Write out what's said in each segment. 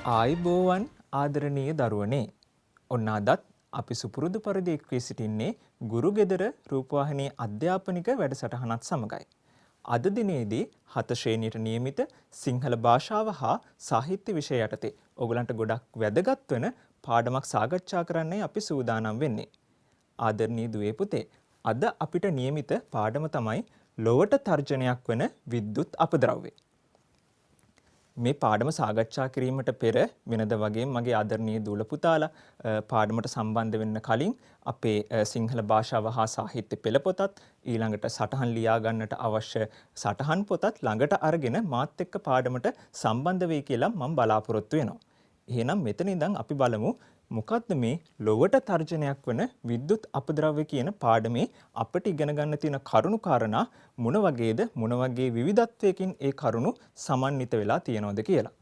ආයිබෝවන් ආදරණීය දරුවනේ. ඔන්න අදත් අපි සුපුරුදු පරිදි එක් වී සිටින්නේ ගුරු ගෙදර රූපවාහිනී අධ්‍යාපනික වැඩසටහනත් සමගයි. අද දිනේදී 7 ශ්‍රේණියට නියමිත සිංහල භාෂාව හා සාහිත්‍ය විෂය යටතේ ඔයගලන්ට ගොඩක් වැදගත් වෙන පාඩමක් සාකච්ඡා කරන්නයි අපි සූදානම් වෙන්නේ. ආදරණීය දුවේ පුතේ, අද අපිට නියමිත පාඩම තමයි ලොවට තර්ජනයක් වන විද්‍යුත් අපද්‍රව්‍ය. මේ පාඩම සාකච්ඡා කිරීමට පෙර වෙනද වගේ මගේ ආදරණීය දූල පුතාලා පාඩමට සම්බන්ධ වෙන්න කලින් අපේ සිංහල භාෂාව හා සාහිත්‍ය පෙළ පොතත් ඊළඟට සටහන් ලියා ගන්නට අවශ්‍ය සටහන් පොතත් ළඟට අරගෙන මාත් එක්ක පාඩමට සම්බන්ධ වෙයි කියලා මම බලාපොරොත්තු වෙනවා. එහෙනම් මෙතන ඉඳන් අපි බලමු මොකද්ද මේ ලොවට තර්ජනයක් වන විද්‍යුත් අපද්‍රව්‍ය කියන පාඩමේ අපිට ඉගෙන ගන්න තියෙන කරුණු කාරණා මොන වගේද, මොන වගේ විවිධත්වයකින් ඒ කරුණු සමන්විත වෙලා තියෙනවද කියලා.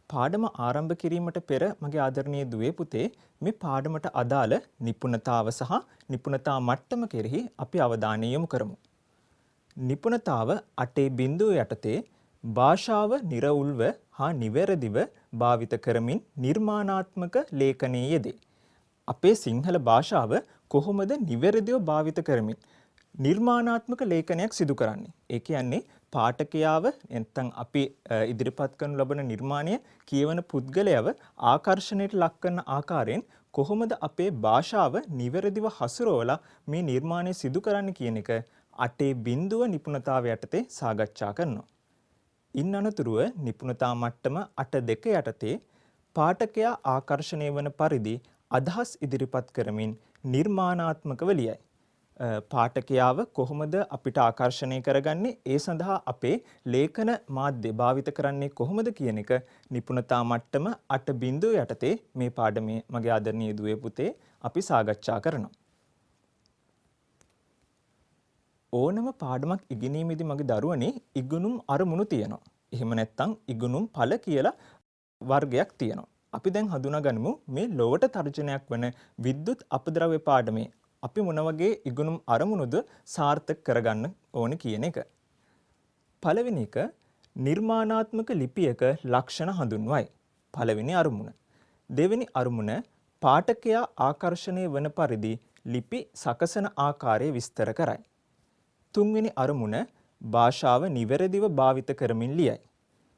පාඩම ආරම්භ කිරීමට පෙර මගේ ආදරණීය දුවේ පුතේ, මේ පාඩමට අදාළ නිපුණතාව සහ නිපුණතා මට්ටම කෙරෙහි අපි අවධානය යොමු කරමු. නිපුණතාව 8 බිඳුව යටතේ භාෂාව නිර්වුල්ව හා නිවැරදිව භාවිත කරමින් නිර්මාණාත්මක ලේඛනයේ යෙදේ. අපේ සිංහල භාෂාව කොහොමද නිවැරදිව භාවිත කරමින් නිර්මාණාත්මක ලේඛනයක් සිදු කරන්නේ? ඒ කියන්නේ පාඨකයාව නැත්නම් අපි ඉදිරිපත් කරනු ලබන නිර්මාණය කියවන පුද්ගලයාව ආකර්ෂණයට ලක් කරන ආකාරයෙන් කොහොමද අපේ භාෂාව නිවැරදිව හසුරවලා මේ නිර්මාණය සිදු කරන්න කියන එක 8 බිඳුව නිපුණතාව යටතේ සාකච්ඡා කරනවා. ඉන් අනතුරුව නිපුණතා මට්ටම 8.2 යටතේ පාඨකයා ආකර්ෂණය වන පරිදි අදහස් ඉදිරිපත් කරමින් නිර්මාණාත්මකව ලියයි. පාඨකයාව කොහොමද අපිට ආකර්ෂණය කරගන්නේ? ඒ සඳහා අපේ ලේඛන මාධ්‍ය භාවිත කරන්නේ කොහොමද කියන එක නිපුණතා මට්ටම 8 බිඳුව යටතේ මේ පාඩමේ මගේ ආදරණීය දුවේ පුතේ අපි සාකච්ඡා කරනවා. ඕනම පාඩමක් ඉගෙනීමේදී මගේ දරුවනේ ඉගෙනුම් අරමුණු තියෙනවා. එහෙම නැත්නම් ඉගෙනුම් ඵල කියලා වර්ගයක් තියෙනවා. අපි දැන් හඳුනාගනිමු මේ ලොවට තර්ජනයක් වන විද්‍යුත් අපද්‍රව්‍ය පාඩමේ අපි මොන වගේ ඉගෙනුම් අරමුණුද සාර්ථක කරගන්න ඕනේ කියන එක. පළවෙනි එක නිර්මාණාත්මක ලිපියක ලක්ෂණ හඳුන්වයි. පළවෙනි අරමුණ. දෙවෙනි අරමුණ පාඨකයා ආකර්ෂණය වන පරිදි ලිපි සකසන ආකාරය විස්තර කරයි. තුන්වෙනි අරමුණ භාෂාව නිවැරදිව භාවිත කරමින් ලියයි.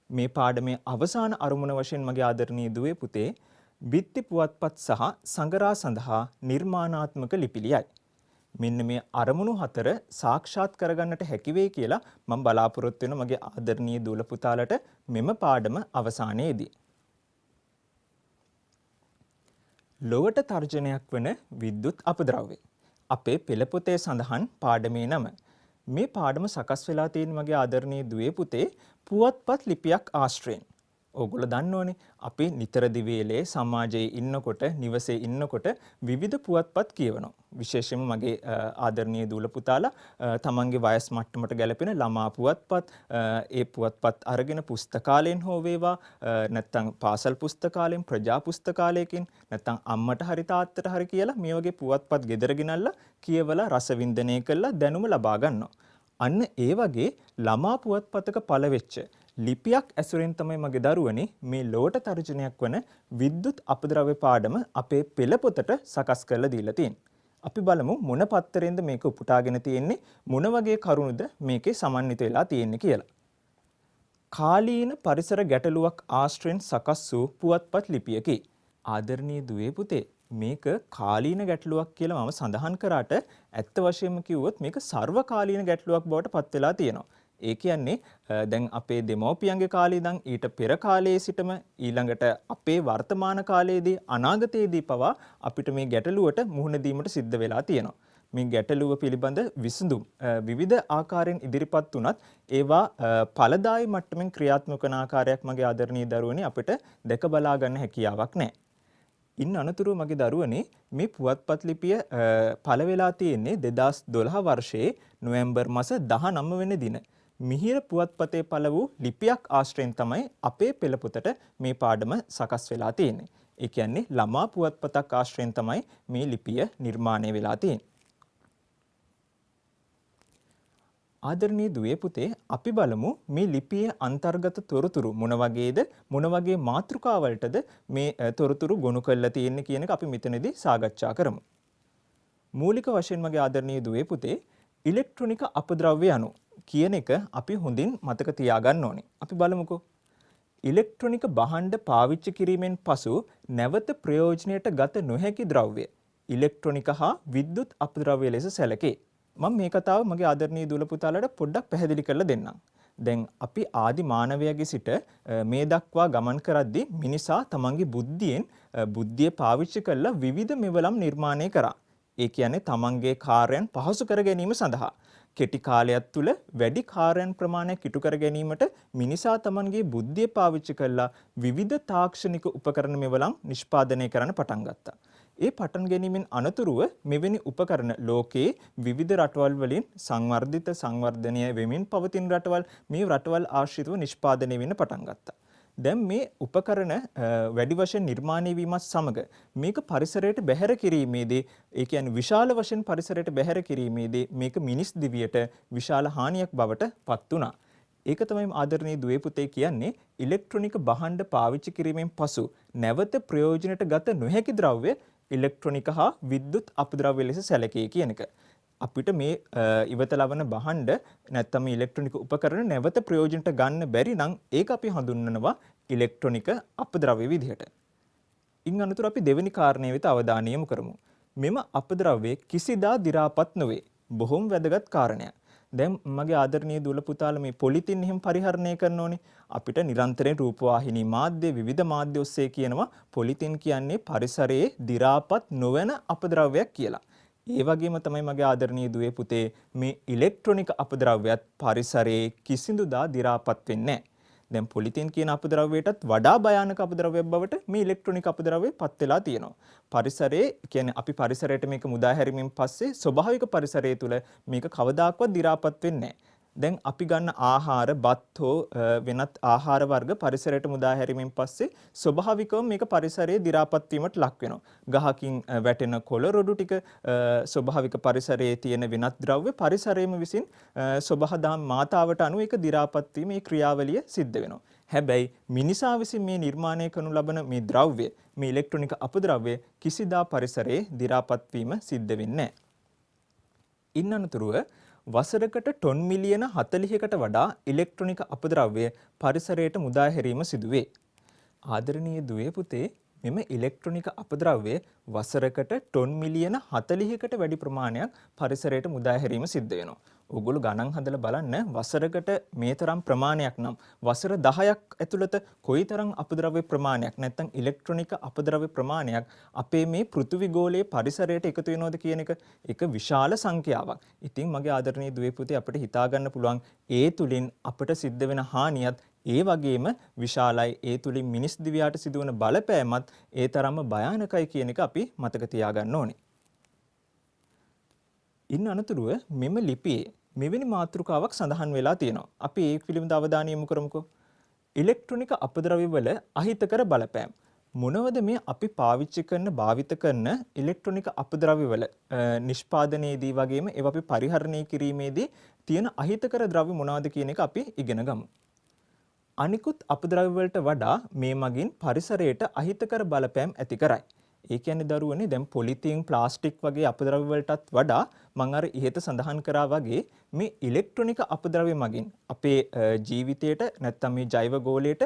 මේ පාඩමේ අවසාන අරමුණ වශයෙන් මගේ ආදරණීය දුවේ පුතේ බිත්ති පුවත්පත් සහ සංගරා සඳහා නිර්මාණාත්මක ලිපි ලියයි. මෙන්න මේ අරමුණු 4 සාක්ෂාත් කරගන්නට හැකි වෙයි කියලා මම බලාපොරොත්තු වෙන මගේ ආදරණීය දූල පුතාලට මෙම පාඩම අවසානයේදී. ලොවට තර්ජනයක් වන විද්‍යුත් අපද්‍රව්‍ය. අපේ පෙළ පොතේ සඳහන් පාඩමේ නම. මේ පාඩම සකස් වෙලා තියෙන මගේ ආදරණීය දුවේ පුතේ පුවත්පත් ලිපියක් ආශ්‍රයෙන්. ඕගොල්ලෝ දන්නෝනේ අපි නිතර දිවේලේ සමාජයේ ඉන්නකොට, නිවසේ ඉන්නකොට විවිධ පුවත්පත් කියවනවා. විශේෂයෙන්ම මගේ ආදරණීය දූල පුතාලා තමන්ගේ වයස් මට්ටමට ගැලපෙන ළමා පුවත්පත්, ඒ පුවත්පත් අරගෙන පුස්තකාලයෙන් හෝ වේවා නැත්නම් පාසල් පුස්තකාලයෙන්, ප්‍රජා පුස්තකාලයකින් නැත්නම් අම්මට හරි තාත්තට හරි කියලා මේ වගේ පුවත්පත් ගෙදර ගෙනල්ලා කියවලා රස වින්දනය කරලා දැනුම ලබා ගන්නවා. අන්න ඒ වගේ ළමා පුවත්පතක පළවෙච්ච ලිපියක් ඇසුරෙන් තමයි මගේ දරුවනේ මේ ලොවට තර්ජනයක් වන විද්‍යුත් අපද්‍රව්‍ය පාඩම අපේ පෙළ පොතට සකස් කරලා දීලා තියෙන්නේ. අපි බලමු මොන පත්තරෙන්ද මේක උපුටාගෙන තියෙන්නේ, මොන වගේ කරුණුද මේකේ සමන්විත වෙලා තියෙන්නේ කියලා. කාලීන පරිසර ගැටලුවක් ආශ්‍රයෙන් සකස් වූ පුවත්පත් ලිපියකි. ආදරණීය දුවේ පුතේ, මේක කාලීන ගැටලුවක් කියලා මම සඳහන් කරාට ඇත්ත වශයෙන්ම කිව්වොත් මේක සර්වකාලීන ගැටලුවක් බවට පත් වෙලා තියෙනවා. ඒ කියන්නේ දැන් අපේ දෙමව්පියන්ගේ කාලේ ඉඳන් ඊට පෙර කාලයේ සිටම ඊළඟට අපේ වර්තමාන කාලයේදී අනාගතයේදී පවා අපිට මේ ගැටලුවට මුහුණ දීමට සිද්ධ වෙලා තියෙනවා. මේ ගැටලුව පිළිබඳ විසඳුම් විවිධ ආකාරයෙන් ඉදිරිපත් වුණත් ඒවා ඵලදායී මට්ටමින් ක්‍රියාත්මක වන ආකාරයක් මගේ ආදරණීය දරුවනේ අපිට දැක බලා ගන්න හැකියාවක් නැහැ. ඉන් අනතුරුව මගේ දරුවනේ මේ පුවත්පත් ලිපිය පළ වෙලා තියෙන්නේ 2012 වර්ෂයේ නොවැම්බර් මාස 19 වෙනි දින. මිහිර පුවත්පතේ පළ වූ ලිපියක් ආශ්‍රයෙන් තමයි අපේ පෙළ පොතට මේ පාඩම සකස් වෙලා තියෙන්නේ. ඒ කියන්නේ ළමා පුවත්පතක් ආශ්‍රයෙන් තමයි මේ ලිපිය නිර්මාණය වෙලා තියෙන්නේ. ආදරණීය දුවේ පුතේ අපි බලමු මේ ලිපියේ අන්තර්ගත තොරතුරු මොන වගේද මොන වගේ මාතෘකාවලටද මේ තොරතුරු ගොනු කරලා තියෙන්නේ කියන එක අපි මෙතනදී සාකච්ඡා කරමු. මූලික වශයෙන් මගේ ආදරණීය දුවේ පුතේ ඉලෙක්ට්‍රොනික අපද්‍රව්‍ය අණු කියන එක අපි හොඳින් මතක තියාගන්න ඕනේ. අපි බලමුකෝ. ඉලෙක්ට්‍රොනික භාණ්ඩ පාවිච්චි කිරීමෙන් පසු නැවත ප්‍රයෝජනයට ගත නොහැකි ද්‍රව්‍ය ඉලෙක්ට්‍රොනික හා විද්‍යුත් අපද්‍රව්‍ය ලෙස සැලකේ. මම මේ කතාව මගේ ආදරණීය දුල පුතාලට පොඩ්ඩක් පැහැදිලි කරලා දෙන්නම්. දැන් අපි ආදි මානවයාගේ සිට මේ දක්වා ගමන් කරද්දී මිනිසා තමන්ගේ බුද්ධිය පාවිච්චි කරලා විවිධ මෙවලම් නිර්මාණය කරා. ඒ කියන්නේ තමන්ගේ කාර්යයන් පහසු කර ගැනීම සඳහා කෙටි කාලයක් තුල වැඩි කාර්යයන් ප්‍රමාණයක් ඉටු කර ගැනීමට මිනිසා තමන්ගේ බුද්ධිය පාවිච්චි කරලා විවිධ තාක්ෂණික උපකරණ මෙවලම් නිෂ්පාදනය කරන්න පටන් ගත්තා. ඒ පටන් ගැනීමෙන් අනතුරුව මෙවැනි උපකරණ ලෝකයේ විවිධ රටවල් වලින් සංවර්ධනය වෙමින් පවතින රටවල් ආශ්‍රිතව නිෂ්පාදනය වෙන්න පටන් ගත්තා. දැන් මේ උපකරණ වැඩි වශයෙන් නිර්මාණය වීමත් සමග මේක පරිසරයට බැහැර කිරීමේදී ඒ කියන්නේ විශාල වශයෙන් පරිසරයට බැහැර කිරීමේදී මේක මිනිස් දිවියට විශාල හානියක් බවට පත් වුණා. ඒක තමයි ආදරණීය දුවේ පුතේ කියන්නේ ඉලෙක්ට්‍රොනික භාණ්ඩ පාවිච්චි කිරීමෙන් පසු නැවත ප්‍රයෝජනයට ගත නොහැකි ද්‍රව්‍ය ඉලෙක්ට්‍රොනික හා විද්‍යුත් අපද්‍රව්‍ය ලෙස සැලකේ කියන එක. අපිට මේ ඉවත ලබන භාණ්ඩ නැත්නම් ඉලෙක්ට්‍රොනික උපකරණ නැවත ප්‍රයෝජනට ගන්න බැරි නම් ඒක අපි හඳුන්වනවා ඉලෙක්ට්‍රොනික අපද්‍රව්‍ය විදිහට. ඉන් අනතුරු අපි දෙවෙනි කාරණය වෙත අවධානය යොමු කරමු. මෙම අපද්‍රව්‍ය කිසිදා දි รา පත් නොවේ. බොහොම වැදගත් කාරණයක්. දැන් මගේ ආදරණීය දුල පුතාලා මේ පොලිතින් එහෙම පරිහරණය කරන්න ඕනේ. අපිට නිරන්තරයෙන් රූපවාහිනී මාධ්‍ය විවිධ මාධ්‍ය ඔස්සේ කියනවා පොලිතින් කියන්නේ පරිසරයේ දි รา පත් නොවන අපද්‍රව්‍යයක් කියලා. ඒ වගේම තමයි මගේ ආදරණීය දුවේ පුතේ මේ ඉලෙක්ට්‍රොනික අපද්‍රව්‍යත් පරිසරයේ කිසිඳුදා දි รา පත් වෙන්නේ නැහැ. දැන් පොලිතින් කියන අපද්‍රව්‍යයටත් වඩා භයානක අපද්‍රව්‍යයක් බවට මේ ඉලෙක්ට්‍රොනික අපද්‍රව්‍ය පත් වෙලා තියෙනවා. පරිසරයේ කියන්නේ අපි පරිසරයට මේක මුදා හැරීමෙන් පස්සේ ස්වභාවික පරිසරය තුල මේක කවදාකවත් දි รา පත් වෙන්නේ නැහැ. දැන් අපි ගන්න ආහාර බත් හෝ වෙනත් ආහාර වර්ග පරිසරයට මුදා හැරීමෙන් පස්සේ ස්වභාවිකවම මේක පරිසරයේ දි รา පත් වීමට ලක් වෙනවා. ගහකින් වැටෙන කොළ රොඩු ටික ස්වභාවික පරිසරයේ තියෙන වෙනත් ද්‍රව්‍ය පරිසරයේම විසින් ස්වභාවදහම් මාතාවට අනුව ඒක දි รา පත් වීමේ ක්‍රියාවලිය සිද්ධ වෙනවා. හැබැයි මිනිසා විසින් මේ නිර්මාණය කරනු ලබන මේ ද්‍රව්‍ය මේ ඉලෙක්ට්‍රොනික අපද්‍රව්‍ය කිසිදා පරිසරයේ දි รา පත් වීම සිද්ධ වෙන්නේ නැහැ. ඉන් අනතුරුව වසරකට ටොන් මිලියන 40කට වඩා ඉලෙක්ට්‍රොනික අපද්‍රව්‍ය පරිසරයට මුදා හැරීම සිදුවේ. ආදරණීය දුවේ පුතේ මෙම ඉලෙක්ට්‍රොනික අපද්‍රව්‍ය වසරකට ටොන් මිලියන 40කට වැඩි ප්‍රමාණයක් පරිසරයට මුදා හැරීම සිද්ධ වෙනවා. ඕගොල්ලෝ ගණන් හදලා බලන්න වසරකට මේ තරම් ප්‍රමාණයක් නම් වසර 10ක් ඇතුළත කොයිතරම් අපද්‍රව්‍ය ප්‍රමාණයක් නැත්නම් ඉලෙක්ට්‍රොනික අපද්‍රව්‍ය ප්‍රමාණයක් අපේ මේ පෘථිවි ගෝලයේ පරිසරයට එකතු වෙනවද කියන එක විශාල සංඛ්‍යාවක්. ඉතින් මගේ ආදරණීය දුවේ පුතේ අපිට හිතා ගන්න පුළුවන් ඒ තුලින් අපිට සිද්ධ වෙන හානියත් ඒ වගේම විශාලයි. ඒ තුලින් මිනිස් දිවියට සිදුවන බලපෑමත් ඒ තරම්ම භයානකයි කියන එක අපි මතක තියාගන්න ඕනේ. ඉන් අනතුරුව මෙම ලිපියේ මෙවැනි මාතෘකාවක් සඳහන් වෙලා තියෙනවා. අපි ඒ පිළිබඳව අවධානය යොමු කරමුකෝ. ඉලෙක්ට්‍රොනික අපද්‍රව්‍ය වල අහිතකර බලපෑම්. මොනවද මේ අපි භාවිත කරන ඉලෙක්ට්‍රොනික අපද්‍රව්‍ය වල නිෂ්පාදනයේදී වගේම ඒවා අපි පරිහරණය කිරීමේදී තියෙන අහිතකර ද්‍රව්‍ය මොනවද කියන එක අපි ඉගෙන ගමු. අනිකුත් අපද්‍රව්‍ය වලට වඩා මේ මගින් පරිසරයට අහිතකර බලපෑම් ඇති කරයි. ඒ කියන්නේ දරුවනේ දැන් පොලිතින් ප්ලාස්ටික් වගේ අපද්‍රව්‍ය වලටත් වඩා මම අර ඉහත සඳහන් කරා වගේ මේ ඉලෙක්ට්‍රොනික අපද්‍රව්‍ය මගින් අපේ ජීවිතයට නැත්නම් මේ ජෛව ගෝලයට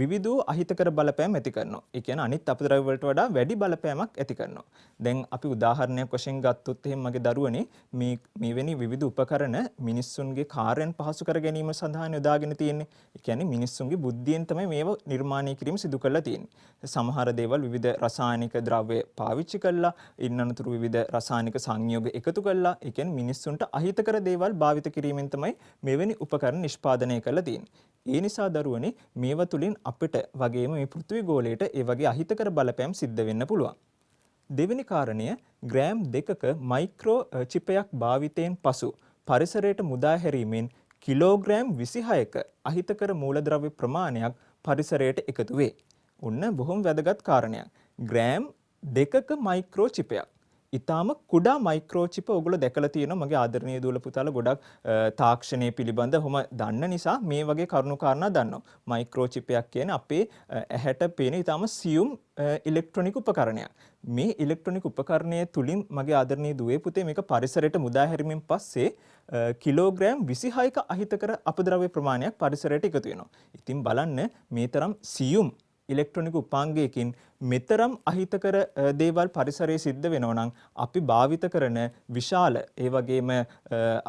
විවිධ අහිතකර බලපෑම් ඇති කරනවා. ඒ කියන්නේ අනිත් අපද්‍රව්‍ය වලට වඩා වැඩි බලපෑමක් ඇති කරනවා. දැන් අපි උදාහරණයක් වශයෙන් ගත්තොත් එහෙනම් මගේ දරුවනේ මේවැනි විවිධ උපකරණ මිනිස්සුන්ගේ කාර්යයන් පහසු කර ගැනීම සඳහා යොදාගෙන තියෙන්නේ. ඒ කියන්නේ මිනිස්සුන්ගේ බුද්ධියෙන් තමයි මේව නිර්මාණය කිරීම සිදු කරලා තියෙන්නේ. සමහර දේවල් විවිධ රසායනික ද්‍රව්‍ය පාවිච්චි කරලා ඉන්නතුරු විවිධ රසායනික සංයෝග එකතු කරලා ඒ කියන්නේ මිනිස්සුන්ට අහිතකර දේවල් භාවිත කිරීමෙන් තමයි මෙවැනි උපකරණ නිෂ්පාදනය කරලා තියෙන්නේ. ඒ නිසා දරුවනේ මේවා තුලින් අපිට වගේම මේ පෘථිවි ගෝලයට ඒ වගේ අහිතකර බලපෑම් සිද්ධ වෙන්න පුළුවන්. දෙවෙනි කාරණය ග්‍රෑම් 2ක මයික්‍රෝ චිපයක් භාවිතයෙන් පසු පරිසරයට මුදා හැරීමෙන් කිලෝග්‍රෑම් 26ක අහිතකර මූලද්‍රව්‍ය ප්‍රමාණයක් පරිසරයට එකතු වේ. ඔන්න බොහොම වැදගත් කාරණයක්. ග්‍රෑම් 2ක මයික්‍රෝ චිපයක්. ඊටාම කුඩා මයික්‍රෝචිප් ඔයගොල්ලෝ දැකලා තියෙනවා මගේ ආදරණීය දූල පුතාලා ගොඩක් තාක්ෂණය පිළිබඳවම දන්න නිසා මේ වගේ කරුණු කාරණා දන්නවා. මයික්‍රෝචිප් එකක් කියන්නේ අපේ ඇහැට පේන ඊටාම සියුම් ඉලෙක්ට්‍රොනික උපකරණයක්. මේ ඉලෙක්ට්‍රොනික උපකරණය තුලින් මගේ ආදරණීය දුවේ පුතේ මේක පරිසරයට මුදා හැරීමෙන් පස්සේ කිලෝග්‍රෑම් 26ක අහිතකර අපද්‍රව්‍ය ප්‍රමාණයක් පරිසරයට එකතු වෙනවා. ඉතින් බලන්න මේ තරම් සියුම් ඉලෙක්ට්‍රොනික උපාංගයකින් මෙතරම් අහිතකර දේවල් පරිසරයේ සිද්ධ වෙනවා නම් අපි භාවිත කරන විශාල ඒ වගේම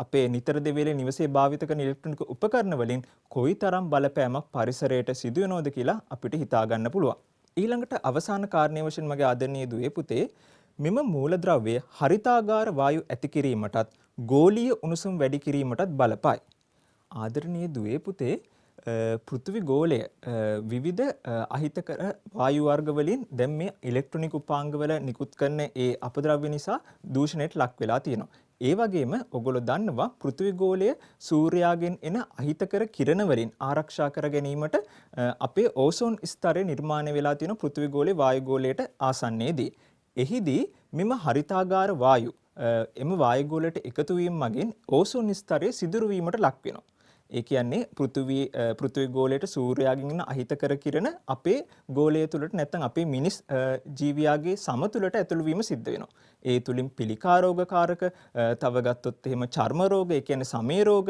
අපේ නිතර දෙවේලේ නිවසේ භාවිත කරන ඉලෙක්ට්‍රොනික උපකරණ වලින් කොයිතරම් බලපෑමක් පරිසරයට සිදු වෙනවද කියලා අපිට හිතා ගන්න පුළුවන්. ඊළඟට අවසාන කාරණේ වශයෙන් මගේ ආදරණීය දුවේ පුතේ මෙම මූලද්‍රව්‍ය හරිතාගාර වායු ඇති කිරීමටත් ගෝලීය උණුසුම් වැඩි කිරීමටත් බලපායි. ආදරණීය දුවේ පුතේ පෘථිවි ගෝලය විවිධ අහිතකර වායු වර්ග වලින් දැන් මේ ඉලෙක්ට්‍රොනික උපාංගවල නිකුත් කරන ඒ අපද්‍රව්‍ය නිසා දූෂණයට ලක් වෙලා තියෙනවා. ඒ වගේම ඔයගොල්ලෝ දන්නවා පෘථිවි ගෝලය සූර්යාගෙන් එන අහිතකර කිරණ වලින් ආරක්ෂා කර ගැනීමට අපේ ඕසෝන් ස්තරය නිර්මාණය වෙලා තියෙන පෘථිවි ගෝලයේ වායු ගෝලයට ආසන්නයේදී. එහිදී මෙම හරිතාගාර වායු එම වායු ගෝලයට එකතු වීම මගින් ඕසෝන් ස්තරය සිදුරු වීමට ලක් වෙනවා. ඒ කියන්නේ පෘථිවි ගෝලයට සූර්යාගෙන් එන අහිතකර කිරණ අපේ ගෝලය තුළට නැත්නම් අපේ මිනිස් ජීවියාගේ සම තුළට ඇතුළු වීම සිද්ධ වෙනවා. ඒ තුලින් පිළිකා රෝගකාරක තව ගත්තොත් එහෙම චර්ම රෝග, ඒ කියන්නේ සමේ රෝග,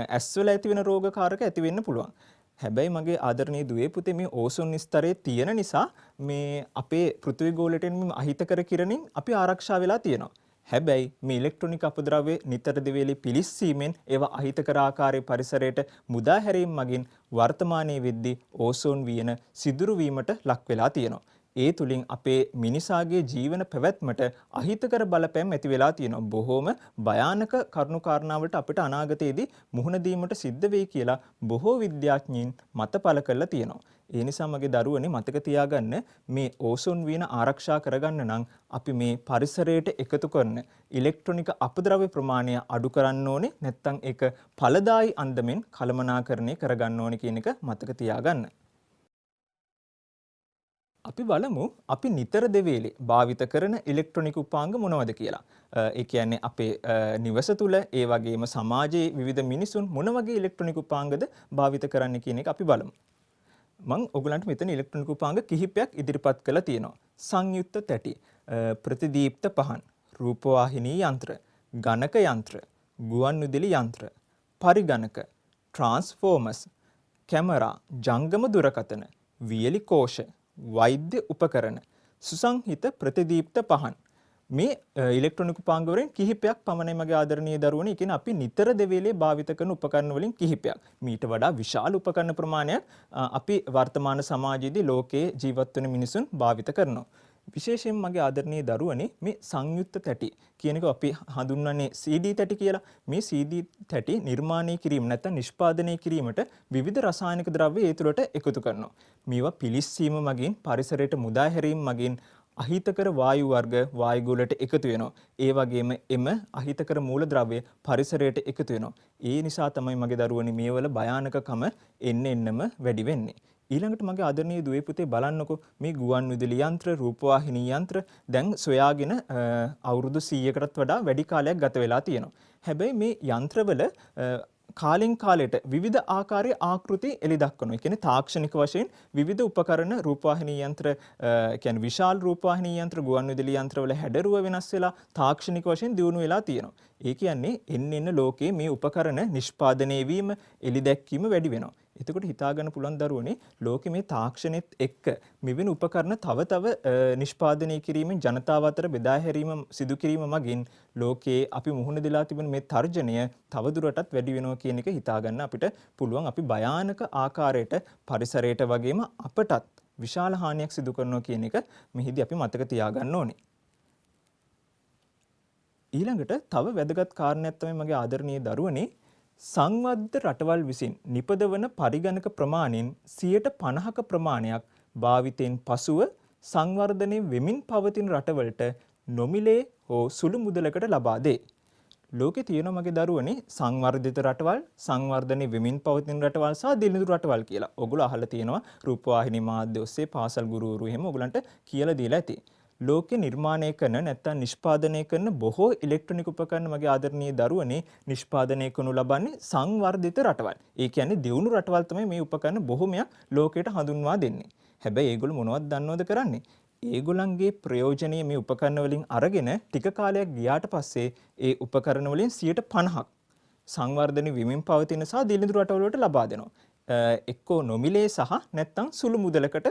ඇස්වල ඇති වෙන රෝගකාරක ඇති වෙන්න පුළුවන්. හැබැයි මගේ ආදරණීය දුවේ පුතේ මේ ඕසෝන් ස්තරයේ තියෙන නිසා මේ අපේ පෘථිවි ගෝලයට එන අහිතකර කිරණින් අපි ආරක්ෂා වෙලා තියෙනවා. හැබැයි මේ ඉලෙක්ට්‍රොනික අපද්‍රව්‍ය නිතර දෙවේලේ පිලිස්සීමෙන් ඒවා අහිතකර ආකාරයේ පරිසරයට මුදා හැරීම මගින් වර්තමානයේ වෙද්දී ඕසෝන් වියන සිදුරු වීමට ලක් වෙලා තියෙනවා. ඒ තුලින් අපේ මිනිසාගේ ජීවන පැවැත්මට අහිතකර බලපෑම් ඇති වෙලා තියෙනවා. බොහෝම භයානක කරුණු කාරණාවලට අපිට අනාගතයේදී මුහුණ දීමට සිද්ධ වෙයි කියලා බොහෝ විද්‍යාඥයින් මත පළ කරලා තියෙනවා. ඒ නිසා මගේ දරුවනේ මතක තියාගන්න මේ ඕසෝන් වියන ආරක්ෂා කරගන්න නම් අපි මේ පරිසරයට එකතු කරන ඉලෙක්ට්‍රොනික අපද්‍රව්‍ය ප්‍රමාණය අඩු කරන්න ඕනේ. නැත්නම් ඒක ඵලදායි අන්දමින් කළමනාකරණය කරගන්න ඕනේ කියන එක මතක තියාගන්න. අපි බලමු අපි නිතර දෙවේලේ භාවිත කරන ඉලෙක්ට්‍රොනික උපාංග මොනවද කියලා. ඒ කියන්නේ අපේ නිවස තුල ඒ වගේම සමාජයේ විවිධ මිනිසුන් මොන වගේ ඉලෙක්ට්‍රොනික උපාංගද භාවිත කරන්න කියන එක අපි බලමු. මම ඔයගලන්ට මෙතන ඉලෙක්ට්‍රොනික උපාංග කිහිපයක් ඉදිරිපත් කරලා තියෙනවා. සංයුක්ත තැටි, ප්‍රතිදීප්ත පහන්, රූපවාහිනී යන්ත්‍ර, ගණක යන්ත්‍ර, ගුවන්විදුලි යන්ත්‍ර, පරිගණක, ට්‍රාන්ස්ෆෝමර්ස්, කැමරා, ජංගම දුරකථන, වියලි කෝෂ, වෛද්‍ය උපකරණ, සුසංහිත ප්‍රතිදීප්ත පහන්. මේ ඉලෙක්ට්‍රොනික උපාංග වලින් කිහිපයක් පමණයි මගේ ආදරණීය දරුවනේ. ඒ කියන්නේ අපි නිතර දෙවේලේ භාවිත කරන උපකරණ වලින් කිහිපයක්. මීට වඩා විශාල උපකරණ ප්‍රමාණයක් අපි වර්තමාන සමාජයේදී ලෝකයේ ජීවත් වෙන මිනිසුන් භාවිත කරනවා. විශේෂයෙන් මගේ ආදරණීය දරුවනේ මේ සංයුක්ත තැටි කියන එක අපි හඳුන්වන්නේ CD තැටි කියලා. මේ CD තැටි නිර්මාණය කිරීම නැත්නම් නිෂ්පාදනය කිරීමට විවිධ රසායනික ද්‍රව්‍ය ඒ තුළට එකතු කරනවා. මේවා පිලිස්සීම මගින් පරිසරයට මුදා හැරීම මගින් අහිතකර වායු වර්ග වායුගෝලයට එකතු වෙනවා. ඒ වගේම එම අහිතකර මූලද්‍රව්‍ය පරිසරයට එකතු වෙනවා. ඒ නිසා තමයි මගේ දරුවනි මේවල භයානකකම එන්නම වැඩි වෙන්නේ. ඊළඟට මගේ ආදරණීය දුවේ පුතේ බලන්නකෝ මේ ගුවන් විදුලි යන්ත්‍ර, රූපවාහිනී යන්ත්‍ර දැන් සොයාගෙන අවුරුදු 100කටත් වඩා වැඩි කාලයක් ගත වෙලා තියෙනවා. හැබැයි මේ යන්ත්‍රවල කාලෙන් කාලයට විවිධ ආකාරයේ ආකෘති එලි දක්වනවා. ඒ කියන්නේ තාක්ෂණික වශයෙන් විවිධ උපකරණ රූපවාහිනී යන්ත්‍ර කියන්නේ විශාල රූපවාහිනී යන්ත්‍ර ගුවන් විදුලි යන්ත්‍රවල හැඩරුව වෙනස් වෙලා තාක්ෂණික වශයෙන් දියුණු වෙලා තියෙනවා. ඒ කියන්නේ එන්න ලෝකයේ මේ උපකරණ නිෂ්පාදනය වීම එලි දැක්වීම වැඩි වෙනවා. එතකොට හිතා ගන්න පුළුවන් දරුවනේ ලෝකෙ මේ තාක්ෂණෙත් එක්ක මෙවැනි උපකරණ තව නිෂ්පාදනය කිරීමෙන් ජනතාව අතර බෙදා හැරීම සිදු කිරීම මගින් ලෝකයේ අපි මුහුණ දෙලා තිබෙන මේ තර්ජනය තවදුරටත් වැඩි වෙනවා කියන එක හිතා ගන්න අපිට පුළුවන්. අපි භයානක ආකාරයට පරිසරයට වගේම අපටත් විශාල හානියක් සිදු කරනවා කියන එක මෙහිදී අපි මතක තියාගන්න ඕනේ. ඊළඟට තව වැදගත් කාරණයක් තමයි මගේ ආදරණීය දරුවනේ සංවර්ධ රටවල් විසින් නිපදවන පරිගණක ප්‍රමාණයෙන් 50% ප්‍රමාණයක් භාවිතෙන් පසුව සංවර්ධනය වෙමින් පවතින රටවලට නොමිලේ හෝ සුළු මුදලකට ලබා දේ. ලෝකේ තියෙන මගේ දරුවනේ සංවර්ධිත රටවල්, සංවර්ධනය වෙමින් පවතින රටවල් සහ දිලිඳු රටවල් කියලා. ඔයගොල්ලෝ අහලා තියෙනවා රූපවාහිනී මාධ්‍ය ඔස්සේ පාසල් ගුරුවරු එහෙම ඔයගලන්ට කියලා දීලා ඇති. ලෝකේ නිර්මාණය කරන නැත්නම් නිෂ්පාදනය කරන බොහෝ ඉලෙක්ට්‍රොනික උපකරණ මගේ ආදරණීය දරුවනේ නිෂ්පාදනය කරනු ලබන්නේ සංවර්ධිත රටවල්. ඒ කියන්නේ දියුණු රටවල් තමයි මේ උපකරණ බොහොමයක් ලෝකයට හඳුන්වා දෙන්නේ. හැබැයි ඒගොල්ලෝ මොනවද දන්නවද කරන්නේ? ඒගොල්ලන්ගේ ප්‍රයෝජනීය මේ උපකරණ වලින් අරගෙන ටික කාලයක් ගියාට පස්සේ ඒ උපකරණ වලින් 50% සංවර්ධන වෙමින් පවතින සහ දිලිඳු රටවල් වලට ලබා දෙනවා. එක්කෝ නොමිලේ සහ නැත්නම් සුළු මුදලකට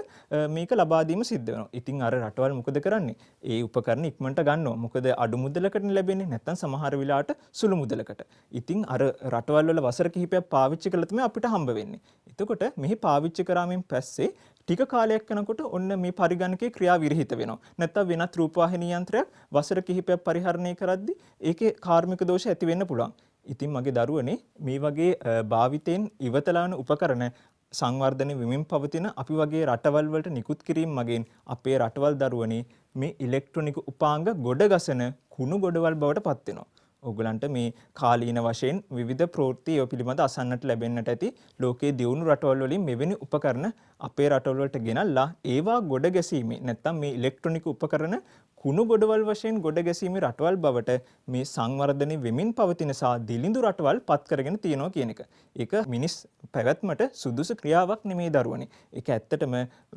මේක ලබා දීම සිද්ධ වෙනවා. ඉතින් අර රටවල් මොකද කරන්නේ? ඒ උපකරණ ඉක්මනට ගන්නවා. මොකද අඩු මුදලකට ලැබෙන්නේ නැත්නම් සමහර වෙලාවට සුළු මුදලකට. ඉතින් අර රටවල් වල වසර කිහිපයක් පාවිච්චි කළා තමයි අපිට හම්බ වෙන්නේ. එතකොට මෙහි පාවිච්චි කරාමින් පස්සේ ටික කාලයක් යනකොට ඔන්න මේ පරිගණකයේ ක්‍රියා විරහිත වෙනවා. නැත්නම් වෙනත් රූපවාහිනී යන්ත්‍රයක් වසර කිහිපයක් පරිහරණය කරද්දී ඒකේ කාර්මික දෝෂ ඇති වෙන්න පුළුවන්. ඉතින් මගේ දරුවනේ මේ වගේ භාවිතෙන් ඉවතලාන උපකරණ සංවර්ධන වෙමින් පවතින අපි වගේ රටවල් වලට නිකුත් කිරීම මගින් අපේ රටවල් දරුවනේ මේ ඉලෙක්ට්‍රොනික උපාංග ගොඩගසන කුණු ගොඩවල් බවට පත් වෙනවා. ඕගලන්ට මේ කාලීන වශයෙන් විවිධ ප්‍රවෘත්ති ඒ පිළිබඳ අසන්නට ලැබෙන්නට ඇති. ලෝකයේ දියුණු රටවල් වලින් මෙවැනි උපකරණ අපේ රටවල් වලට ගෙනල්ලා ඒවා ගොඩ ගැසීමේ නැත්නම් මේ ඉලෙක්ට්‍රොනික උපකරණ කුණු ගොඩවල් වශයෙන් ගොඩ ගැසීමේ රටවල් බවට මේ සංවර්ධනය වෙමින් පවතින සා දිලිඳු රටවල් පත් කරගෙන තියෙනවා කියන එක. ඒක මිනිස් පැවැත්මට සුදුසු ක්‍රියාවක් නෙමේ දරුවනේ. ඒක ඇත්තටම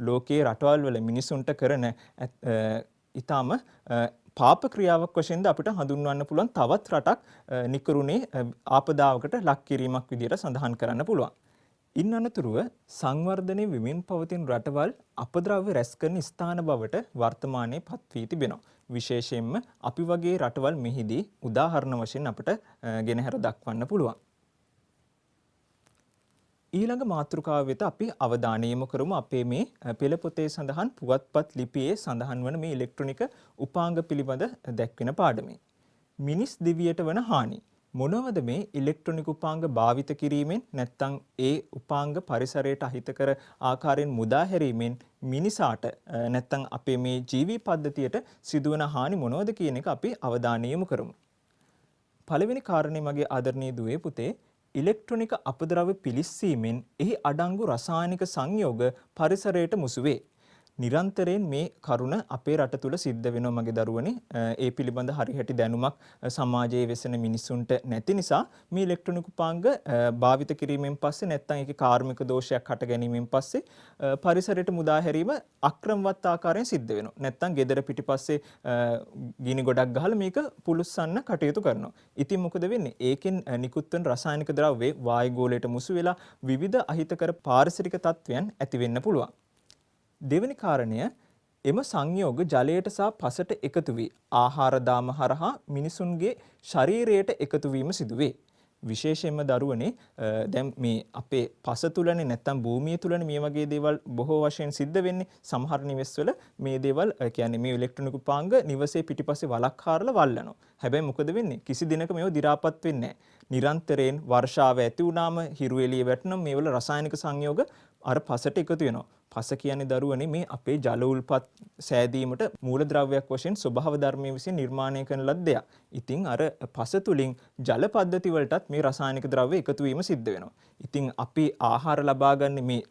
ලෝකයේ රටවල් වල මිනිසුන්ට කරන ඊටාම පාප ක්‍රියාවක් වශයෙන්ද අපිට හඳුන්වන්න පුළුවන් තවත් රටක් නිකරුණේ ආපදාවකට ලක් කිරීමක් විදිහට සඳහන් කරන්න පුළුවන්. ඉන් අනතුරුව සංවර්ධනයේ වෙමින් පවතින රටවල් අපද්‍රව්‍ය රැස් කරන ස්ථාන බවට වර්තමානයේ පත් වී තිබෙනවා. විශේෂයෙන්ම අපි වගේ රටවල් මෙහිදී උදාහරණ වශයෙන් අපිට ගෙනහැර දක්වන්න පුළුවන්. ඊළඟ මාතෘකාව වෙත අපි අවධානය යොමු කරමු අපේ මේ පෙළ පොතේ සඳහන් පුවත්පත් ලිපියේ සඳහන් වන මේ ඉලෙක්ට්‍රොනික උපාංග පිළිබඳ දැක්වෙන පාඩමේ. මිනිස් දිවියට වන හානි. මොනවද මේ ඉලෙක්ට්‍රොනික උපාංග භාවිත කිරීමෙන් නැත්නම් ඒ උපාංග පරිසරයට අහිතකර ආකාරයෙන් මුදා හැරීමෙන් මිනිසාට නැත්නම් අපේ මේ ජීවි පද්ධතියට සිදුවන හානි මොනවද කියන එක අපි අවධානය යොමු කරමු. පළවෙනි කාරණේ මගේ ආදරණීය දුවේ පුතේ ඉලෙක්ට්‍රොනික අපද්‍රව්‍ය පිලිස්සීමෙන් එහි අඩංගු රසායනික සංයෝග පරිසරයට මුසු වේ. නිරන්තරයෙන් මේ කරුණ අපේ රට තුල සිද්ධ වෙනවා මගේ දරුවනේ. ඒ පිළිබඳ හරිහැටි දැනුමක් සමාජයේ වෙසෙන මිනිසුන්ට නැති නිසා මේ ඉලෙක්ට්‍රොනික උපාංග භාවිත කිරීමෙන් පස්සේ නැත්නම් ඒකේ කාර්මික දෝෂයක් හට ගැනීමෙන් පස්සේ පරිසරයට මුදා හැරීම අක්‍රමවත් ආකාරයෙන් සිද්ධ වෙනවා. නැත්නම් ගෙදර පිටිපස්සේ ගිනි ගොඩක් ගහලා මේක පුලුස්සන්න කටයුතු කරනවා. ඉතින් මොකද වෙන්නේ? ඒකෙන් නිකුත් වන රසායනික ද්‍රව්‍ය වායුගෝලයට මුසු වෙලා විවිධ අහිතකර පාරිසරික තත්ත්වයන් ඇති වෙන්න පුළුවන්. දෙවැනි කාරණය එම සංයෝග ජලයට සහ පසට එකතු වී ආහාර දාම හරහා මිනිසුන්ගේ ශරීරයට එකතු වීම සිදුවේ. විශේෂයෙන්ම දරුවනේ දැන් මේ අපේ පස තුලනේ නැත්තම් භූමිය තුලනේ මේ වගේ දේවල් බොහෝ වශයෙන් සිද්ධ වෙන්නේ. සමහර නිවෙස්වල මේ දේවල් කියන්නේ මේ ඉලෙක්ට්‍රොනික උපාංග නිවසේ පිටිපස්සේ වලක් හාරලා වල්ලනවා. හැබැයි මොකද වෙන්නේ? කිසි දිනක මේව දි รา පත් වෙන්නේ නැහැ. නිරන්තරයෙන් වර්ෂාව ඇති වුණාම හිරු එළිය වැටෙනම් මේවල රසායනික සංයෝග අර පසට එකතු වෙනවා. පස කියන්නේ දරුවනේ මේ අපේ ජල උල්පත් සෑදීමට මූලද්‍රව්‍යයක් වශයෙන් ස්වභාව ධර්මයේ විසින් නිර්මාණය කරන ලද දෙයක්. ඉතින් අර පස තුලින් ජල පද්ධති වලටත් මේ රසායනික ද්‍රව්‍ය එකතු වීම සිද්ධ වෙනවා. ඉතින් අපි ආහාර ලබා ගන්න මේ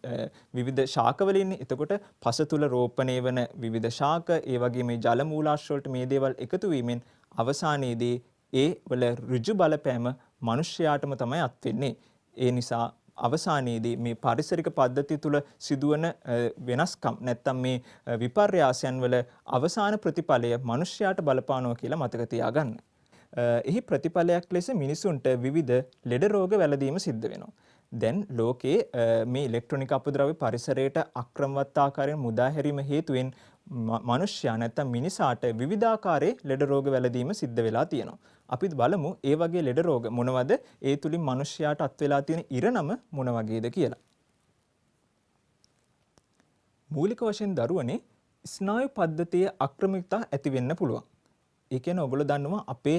විවිධ ශාක වලින්නේ. එතකොට පස තුල රෝපණය වන විවිධ ශාක, ඒ වගේ මේ ජල මූලාශ්‍ර වලට මේ දේවල් එකතු වීමෙන් අවසානයේදී ඒ වල ඍජු බලපෑම මිනිස්යාටම තමයි අත් වෙන්නේ. ඒ නිසා අවසානයේදී මේ පාරිසරික පද්ධතිය තුළ සිදුවන වෙනස්කම් නැත්තම් මේ විපර්යාසයන් වල අවසාන ප්‍රතිඵලය මිනිස්යාට බලපානවා කියලා මතක තියාගන්න. එහි ප්‍රතිඵලයක් ලෙස මිනිසුන්ට විවිධ ලෙඩ රෝග වැළඳීම සිද්ධ වෙනවා. දැන් ලෝකයේ මේ ඉලෙක්ට්‍රොනික අපද්‍රව්‍ය පරිසරයට අක්‍රමවත් ආකාරයෙන් මුදා හැරීම හේතුවෙන් මිනිස්යා නැත්තම් මිනිසාට විවිධාකාරයේ ලෙඩ රෝග වැළඳීම සිද්ධ වෙලා තියෙනවා. අපි බලමු ඒ වගේ ලෙඩ රෝග මොනවද? ඒ තුලින් මිනිස්යාට අත් වෙලා තියෙන ඉරණම මොන වගේද කියලා. මූලික වශයෙන් දරුවනේ ස්නායු පද්ධතියේ අක්‍රමිකතා ඇති වෙන්න පුළුවන්. ඒ කියන්නේ ඔයගොල්ලෝ දන්නවා අපේ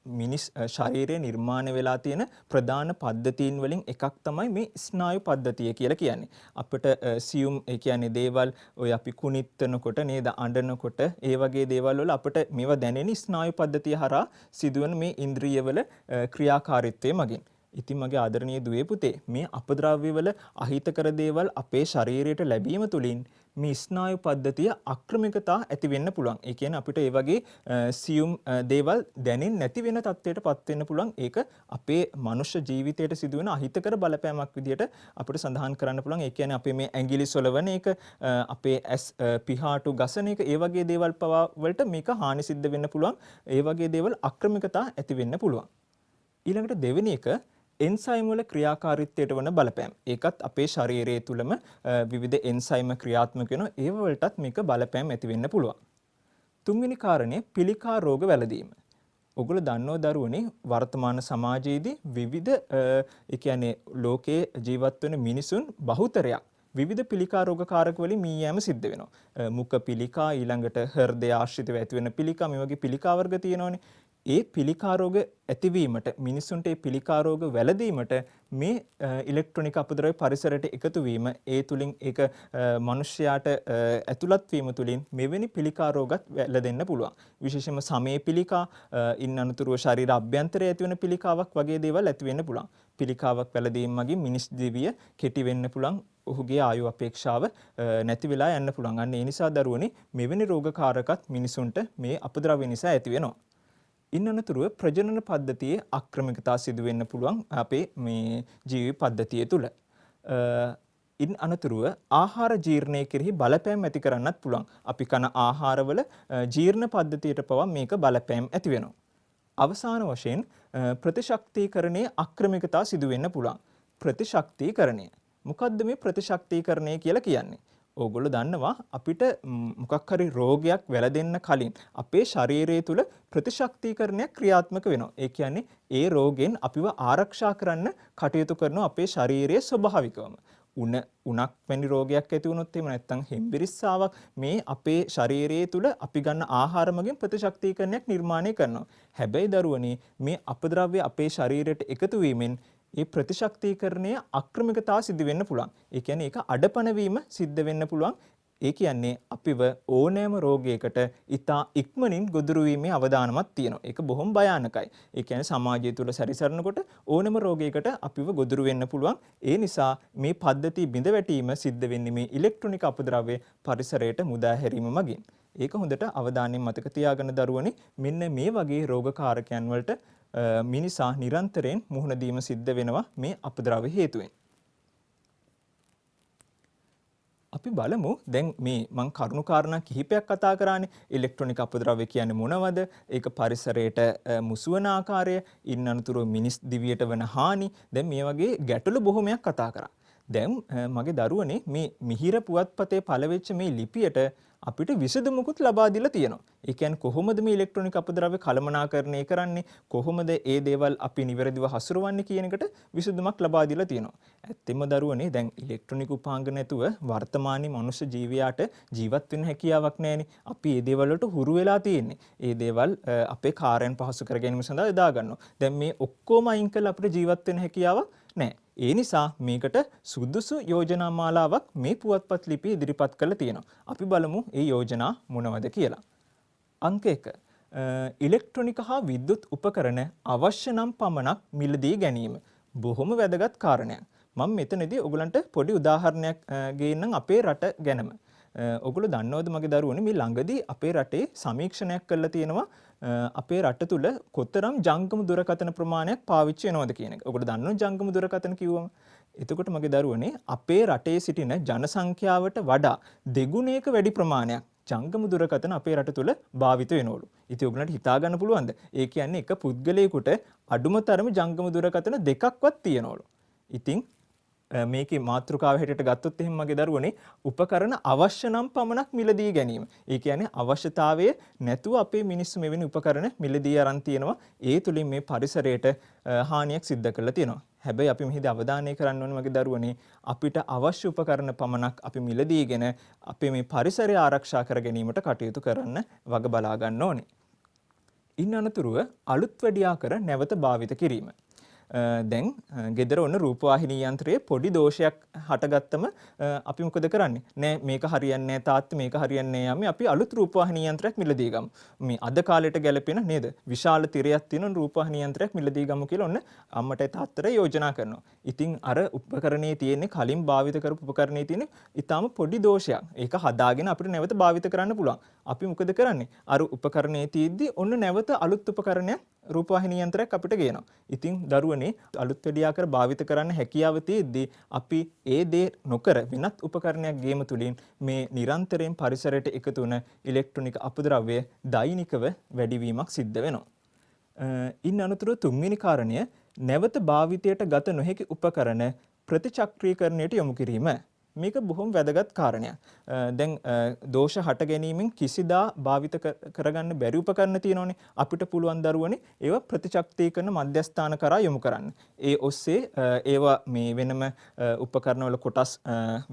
මිනිස් ශරීරයේ නිර්මාණය වෙලා තියෙන ප්‍රධාන පද්ධතීන් වලින් එකක් තමයි මේ ස්නායු පද්ධතිය කියලා කියන්නේ. අපිට සියුම් ඒ කියන්නේ දේවල් ඔය අපි කුනිත්තනකොට නේද අඬනකොට ඒ වගේ දේවල් වල අපිට මේවා දැනෙන ස්නායු පද්ධතිය හරහා සිදුවන මේ ඉන්ද්‍රියවල ක්‍රියාකාරීත්වය මගින්. ඉතින් මගේ ආදරණීය දුවේ පුතේ මේ අපද්‍රව්‍යවල අහිතකර දේවල් අපේ ශරීරයට ලැබීම තුළින් මේ ස්නායු පද්ධතිය අක්‍රමිකතා ඇති වෙන්න පුළුවන්. ඒ කියන්නේ අපිට ඒ වගේ සියුම් දේවල් දැනෙන්නේ නැති වෙන තත්ත්වයකටපත් වෙන්න පුළුවන්. ඒක අපේ මනුෂ්‍ය ජීවිතයට සිදුවෙන අහිතකර බලපෑමක් විදිහට අපිට සඳහන් කරන්න පුළුවන්. ඒ කියන්නේ අපේ මේ ඇඟිලි සොලවන එක, අපේ ඇස් පිහාටු ගසන එක, ඒ වගේ දේවල් පවා වලට මේක හානි සිද්ධ වෙන්න පුළුවන්. ඒ වගේ දේවල් අක්‍රමිකතා ඇති වෙන්න පුළුවන්. ඊළඟට දෙවෙනි එක එන්සයිම් වල ක්‍රියාකාරීත්වයට වන බලපෑම්. ඒකත් අපේ ශරීරයේ තුලම විවිධ එන්සයිම් ක්‍රියාත්මක වෙනවා. ඒව වලටත් මේක බලපෑම් ඇති වෙන්න පුළුවන්. තුන්වෙනි කාරණේ පිළිකා රෝග වැළඳීම. ඔගොල්ලෝ දන්නව දරුවනේ වර්තමාන සමාජයේදී විවිධ ඒ කියන්නේ ලෝකයේ ජීවත් වෙන මිනිසුන් බහුතරයක් විවිධ පිළිකා රෝගකාරක වලින් මී යෑම සිද්ධ වෙනවා. මුඛ පිළිකා, ඊළඟට හෘදය ආශ්‍රිතව ඇති වෙන පිළිකා, මේ වගේ පිළිකා වර්ග තියෙනවානේ. ඒ පිළිකා රෝග ඇතිවීමට මිනිසුන්ට ඒ පිළිකා රෝග වැළඳීමට මේ ඉලෙක්ට්‍රොනික අපද්‍රව්‍ය පරිසරයට එකතු වීම ඒ තුලින් ඒක මිනිස්යාට ඇතුළත් වීම තුලින් මෙවැනි පිළිකා රෝගත් වැළඳෙන්න පුළුවන්. විශේෂයෙන්ම සමේ පිළිකා, ඉන් අනතුරුව ශරීර අභ්‍යන්තරයේ ඇතිවන පිළිකාවක් වගේ දේවල් ඇති වෙන්න පුළුවන්. පිළිකාවක් වැළඳීම මගින් මිනිස් දිවිය කෙටි වෙන්න පුළුවන්. ඔහුගේ ආයු අපේක්ෂාව නැති වෙලා යන්න පුළුවන්. අන්න ඒ නිසා දරුවනේ මෙවැනි රෝගකාරකත් මිනිසුන්ට මේ අපද්‍රව්‍ය නිසා ඇති වෙනවා. ඉන් අනතුරුව ප්‍රජනන පද්ධතියේ අක්‍රමිකතා සිදු වෙන්න පුළුවන් අපේ මේ ජීවි පද්ධතිය තුළ. ඉන් අනතුරුව ආහාර ජීර්ණය කෙරෙහි බලපෑම් ඇති කරන්නත් පුළුවන්. අපි කන ආහාරවල ජීර්ණ පද්ධතියට පවා මේක බලපෑම් ඇති වෙනවා. අවසාන වශයෙන් ප්‍රතිශක්තිකරණයේ අක්‍රමිකතා සිදු වෙන්න පුළුවන්. ප්‍රතිශක්තිකරණය. මොකද්ද මේ ප්‍රතිශක්තිකරණය කියලා කියන්නේ? ඕගොල්ලෝ දන්නවා අපිට මොකක් හරි රෝගයක් වැළඳෙන්න කලින් අපේ ශරීරය තුල ප්‍රතිශක්තිකරණයක් ක්‍රියාත්මක වෙනවා. ඒ කියන්නේ ඒ රෝගෙන් අපිව ආරක්ෂා කරන්න කටයුතු කරන අපේ ශරීරයේ ස්වභාවිකවම. උණක් වැනි රෝගයක් ඇති වුණොත් එහෙම නැත්නම් හෙම්බිරිස්සාවක් මේ අපේ ශරීරයේ තුල අපි ගන්න ආහාර මගින් ප්‍රතිශක්තිකරණයක් නිර්මාණය කරනවා. හැබැයි දරුවනේ මේ අපද්‍රව්‍ය අපේ ශරීරයට එකතු වීමෙන් ඒ ප්‍රතිශක්තිකරණය අක්‍රමිකතා සිදු වෙන්න පුළුවන්. ඒ කියන්නේ ඒක අඩපණ වීම සිද්ධ වෙන්න පුළුවන්. ඒ කියන්නේ අපිව ඕනෑම රෝගයකට ඉතා ඉක්මනින් ගොදුරු වීමේ අවදානමක් තියෙනවා. ඒක බොහොම භයානකයි. ඒ කියන්නේ සමාජය තුල සැරිසරනකොට ඕනෑම රෝගයකට අපිව ගොදුරු වෙන්න පුළුවන්. ඒ නිසා මේ පද්ධතිය බිඳවැටීම සිද්ධ වෙන්නේ මේ ඉලෙක්ට්‍රොනික අපද්‍රව්‍ය පරිසරයට මුදා හැරීම මගින්. ඒක හොඳට අවධානයෙන් මතක තියාගන්න දරුවනේ මෙන්න මේ වගේ රෝගකාරකයන් වලට මිනිසා නිරන්තරයෙන් මුහුණ දීම සිද්ධ වෙනවා මේ අපද්‍රව්‍ය හේතුවෙන්. අපි බලමු දැන් මේ මං කරුණු කාරණා කිහිපයක් කතා කරානේ. ඉලෙක්ට්‍රොනික අපද්‍රව්‍ය කියන්නේ මොනවද? ඒක පරිසරයට මුසුවන ආකාරය, ඉන් අනතුරුව මිනිස් දිවියට වන හානි. දැන් මේ වගේ ගැටලු බොහොමයක් කතා කරා. දැන් මගේ දරුවනේ මේ මිහිර පුවත්පතේ පළවෙච්ච මේ ලිපියට අපිට විසඳුමකුත් ලබා දීලා තියෙනවා. ඒ කියන්නේ කොහොමද මේ ඉලෙක්ට්‍රොනික අපද්‍රව්‍ය කළමනාකරණය කරන්නේ? කොහොමද ඒ දේවල් අපි නිවැරදිව හසුරවන්නේ කියන එකට විසඳුමක් ලබා දීලා තියෙනවා. ඇත්තෙම දරුවනේ දැන් ඉලෙක්ට්‍රොනික උපාංග නැතුව වර්තමානයේ මනුෂ්‍ය ජීවියාට ජීවත් වෙන්න හැකියාවක් නැහැනේ. අපි මේ දේවල් වලට හුරු වෙලා තියෙන්නේ. මේ දේවල් අපේ කාර්යයන් පහසු කර ගැනීම සඳහා යොදා ගන්නවා. දැන් මේ ඔක්කොම අයින් කළා අපිට ජීවත් වෙන්න හැකියාවක් නැහැ. ඒ නිසා මේකට සුදුසු යෝජනා මාලාවක් මේ පුවත්පත් ලිපිය ඉදිරිපත් කරලා තියෙනවා. අපි බලමු ඒ යෝජනා මොනවද කියලා. අංක 1. ඉලෙක්ට්‍රොනික හා විද්‍යුත් උපකරණ අවශ්‍ය නම් පමණක් මිලදී ගැනීම. බොහොම වැදගත් කාරණයක්. මම මෙතනදී ඔයගලන්ට පොඩි උදාහරණයක් ගේන්නම් අපේ රට ගැනම. ඔයගොල්ලෝ දන්නවද මගේ දරුවනේ මේ ළඟදී අපේ රටේ සමීක්ෂණයක් කරලා තියෙනවා අපේ රට තුල කොතරම් ජංගම දුරකථන ප්‍රමාණයක් පාවිච්චි වෙනවද කියන එක. ඔයගොල්ලෝ දන්නවද ජංගම දුරකථන කිව්වම? එතකොට මගේ දරුවනේ අපේ රටේ සිටින ජන සංඛ්‍යාවට වඩා දෙගුණයක වැඩි ප්‍රමාණයක් ජංගම දුරකථන අපේ රට තුල භාවිත වෙනවලු. ඉතින් ඔයගලන්ට හිතා ගන්න පුළුවන්ද? ඒ කියන්නේ එක පුද්ගලයෙකුට අඩුම තරම ජංගම දුරකථන දෙකක්වත් තියෙනවලු. ඉතින් මේකේ මාතෘකාව හැටියට ගත්තොත් එහෙනම් මගේ දරුවනේ උපකරණ අවශ්‍ය නම් පමණක් මිලදී ගැනීම. ඒ කියන්නේ අවශ්‍යතාවය නැතුව අපේ මිනිස්සු මෙවැනි උපකරණ මිලදී අරන් තියෙනවා. ඒ තුලින් මේ පරිසරයට හානියක් සිද්ධ කරලා තියෙනවා. හැබැයි අපි මෙහිදී අවධානය කරන්න ඕනේ මගේ දරුවනේ අපිට අවශ්‍ය උපකරණ පමණක් අපි මිලදීගෙන අපේ මේ පරිසරය ආරක්ෂා කර ගැනීමට කටයුතු කරන්න වග බලා ගන්න ඕනේ. ඉන් අනතුරුව අලුත් වැඩි ආකාර නැවත භාවිත කිරීම. දැන් ගෙදර ඔන්න රූපවාහිනී යන්ත්‍රයේ පොඩි දෝෂයක් හටගත්තම අපි මොකද කරන්නේ? නෑ මේක හරියන්නේ නෑ තාත්තා මේක හරියන්නේ නෑ යමි අපි අලුත් රූපවාහිනී යන්ත්‍රයක් මිලදී ගමු. මේ අද කාලේට ගැලපෙන නේද? විශාල තිරයක් තියෙන රූපවාහිනී යන්ත්‍රයක් මිලදී ගමු කියලා ඔන්න අම්මට තාත්තට යෝජනා කරනවා. ඉතින් අර උපකරණයේ තියෙන්නේ කලින් භාවිත කරපු උපකරණයේ තියෙන ඊටාම පොඩි දෝෂයක්. ඒක හදාගෙන අපිට නැවත භාවිත කරන්න පුළුවන්. අපි මොකද කරන්නේ? අර උපකරණයේ තියෙද්දි ඔන්න නැවත අලුත් උපකරණයක් රූපවාහිනී යන්ත්‍රයක් අපිට ගේනවා. ඉතින් දරුවනේ අලුත් වැඩියාකර භාවිත කරන්න හැකියාව තියෙද්දි අපි ඒ දේ නොකර වෙනත් උපකරණයක් ගේම තුලින් මේ නිරන්තරයෙන් පරිසරයට එකතු වන ඉලෙක්ට්‍රොනික අපද්‍රව්‍ය දෛනිකව වැඩිවීමක් සිද්ධ වෙනවා. ඉන් අනතුරුව තුන්වෙනි කාරණය නැවත භාවිතයට ගත නොහැකි උපකරණ ප්‍රතිචක්‍රීකරණයට යොමු කිරීම. මේක බොහොම වැදගත් කාරණයක්. දැන් දෝෂ හට ගැනීමෙන් කිසිදා භාවිත කරගන්න බැරි උපකරණ තියෙනවනේ. අපිට පුළුවන් දරුවනේ ඒවා ප්‍රතිචක්‍රීකරණ මධ්‍යස්ථාන කරා යොමු කරන්න. ඒ ඔස්සේ ඒවා මේ වෙනම උපකරණ වල කොටස්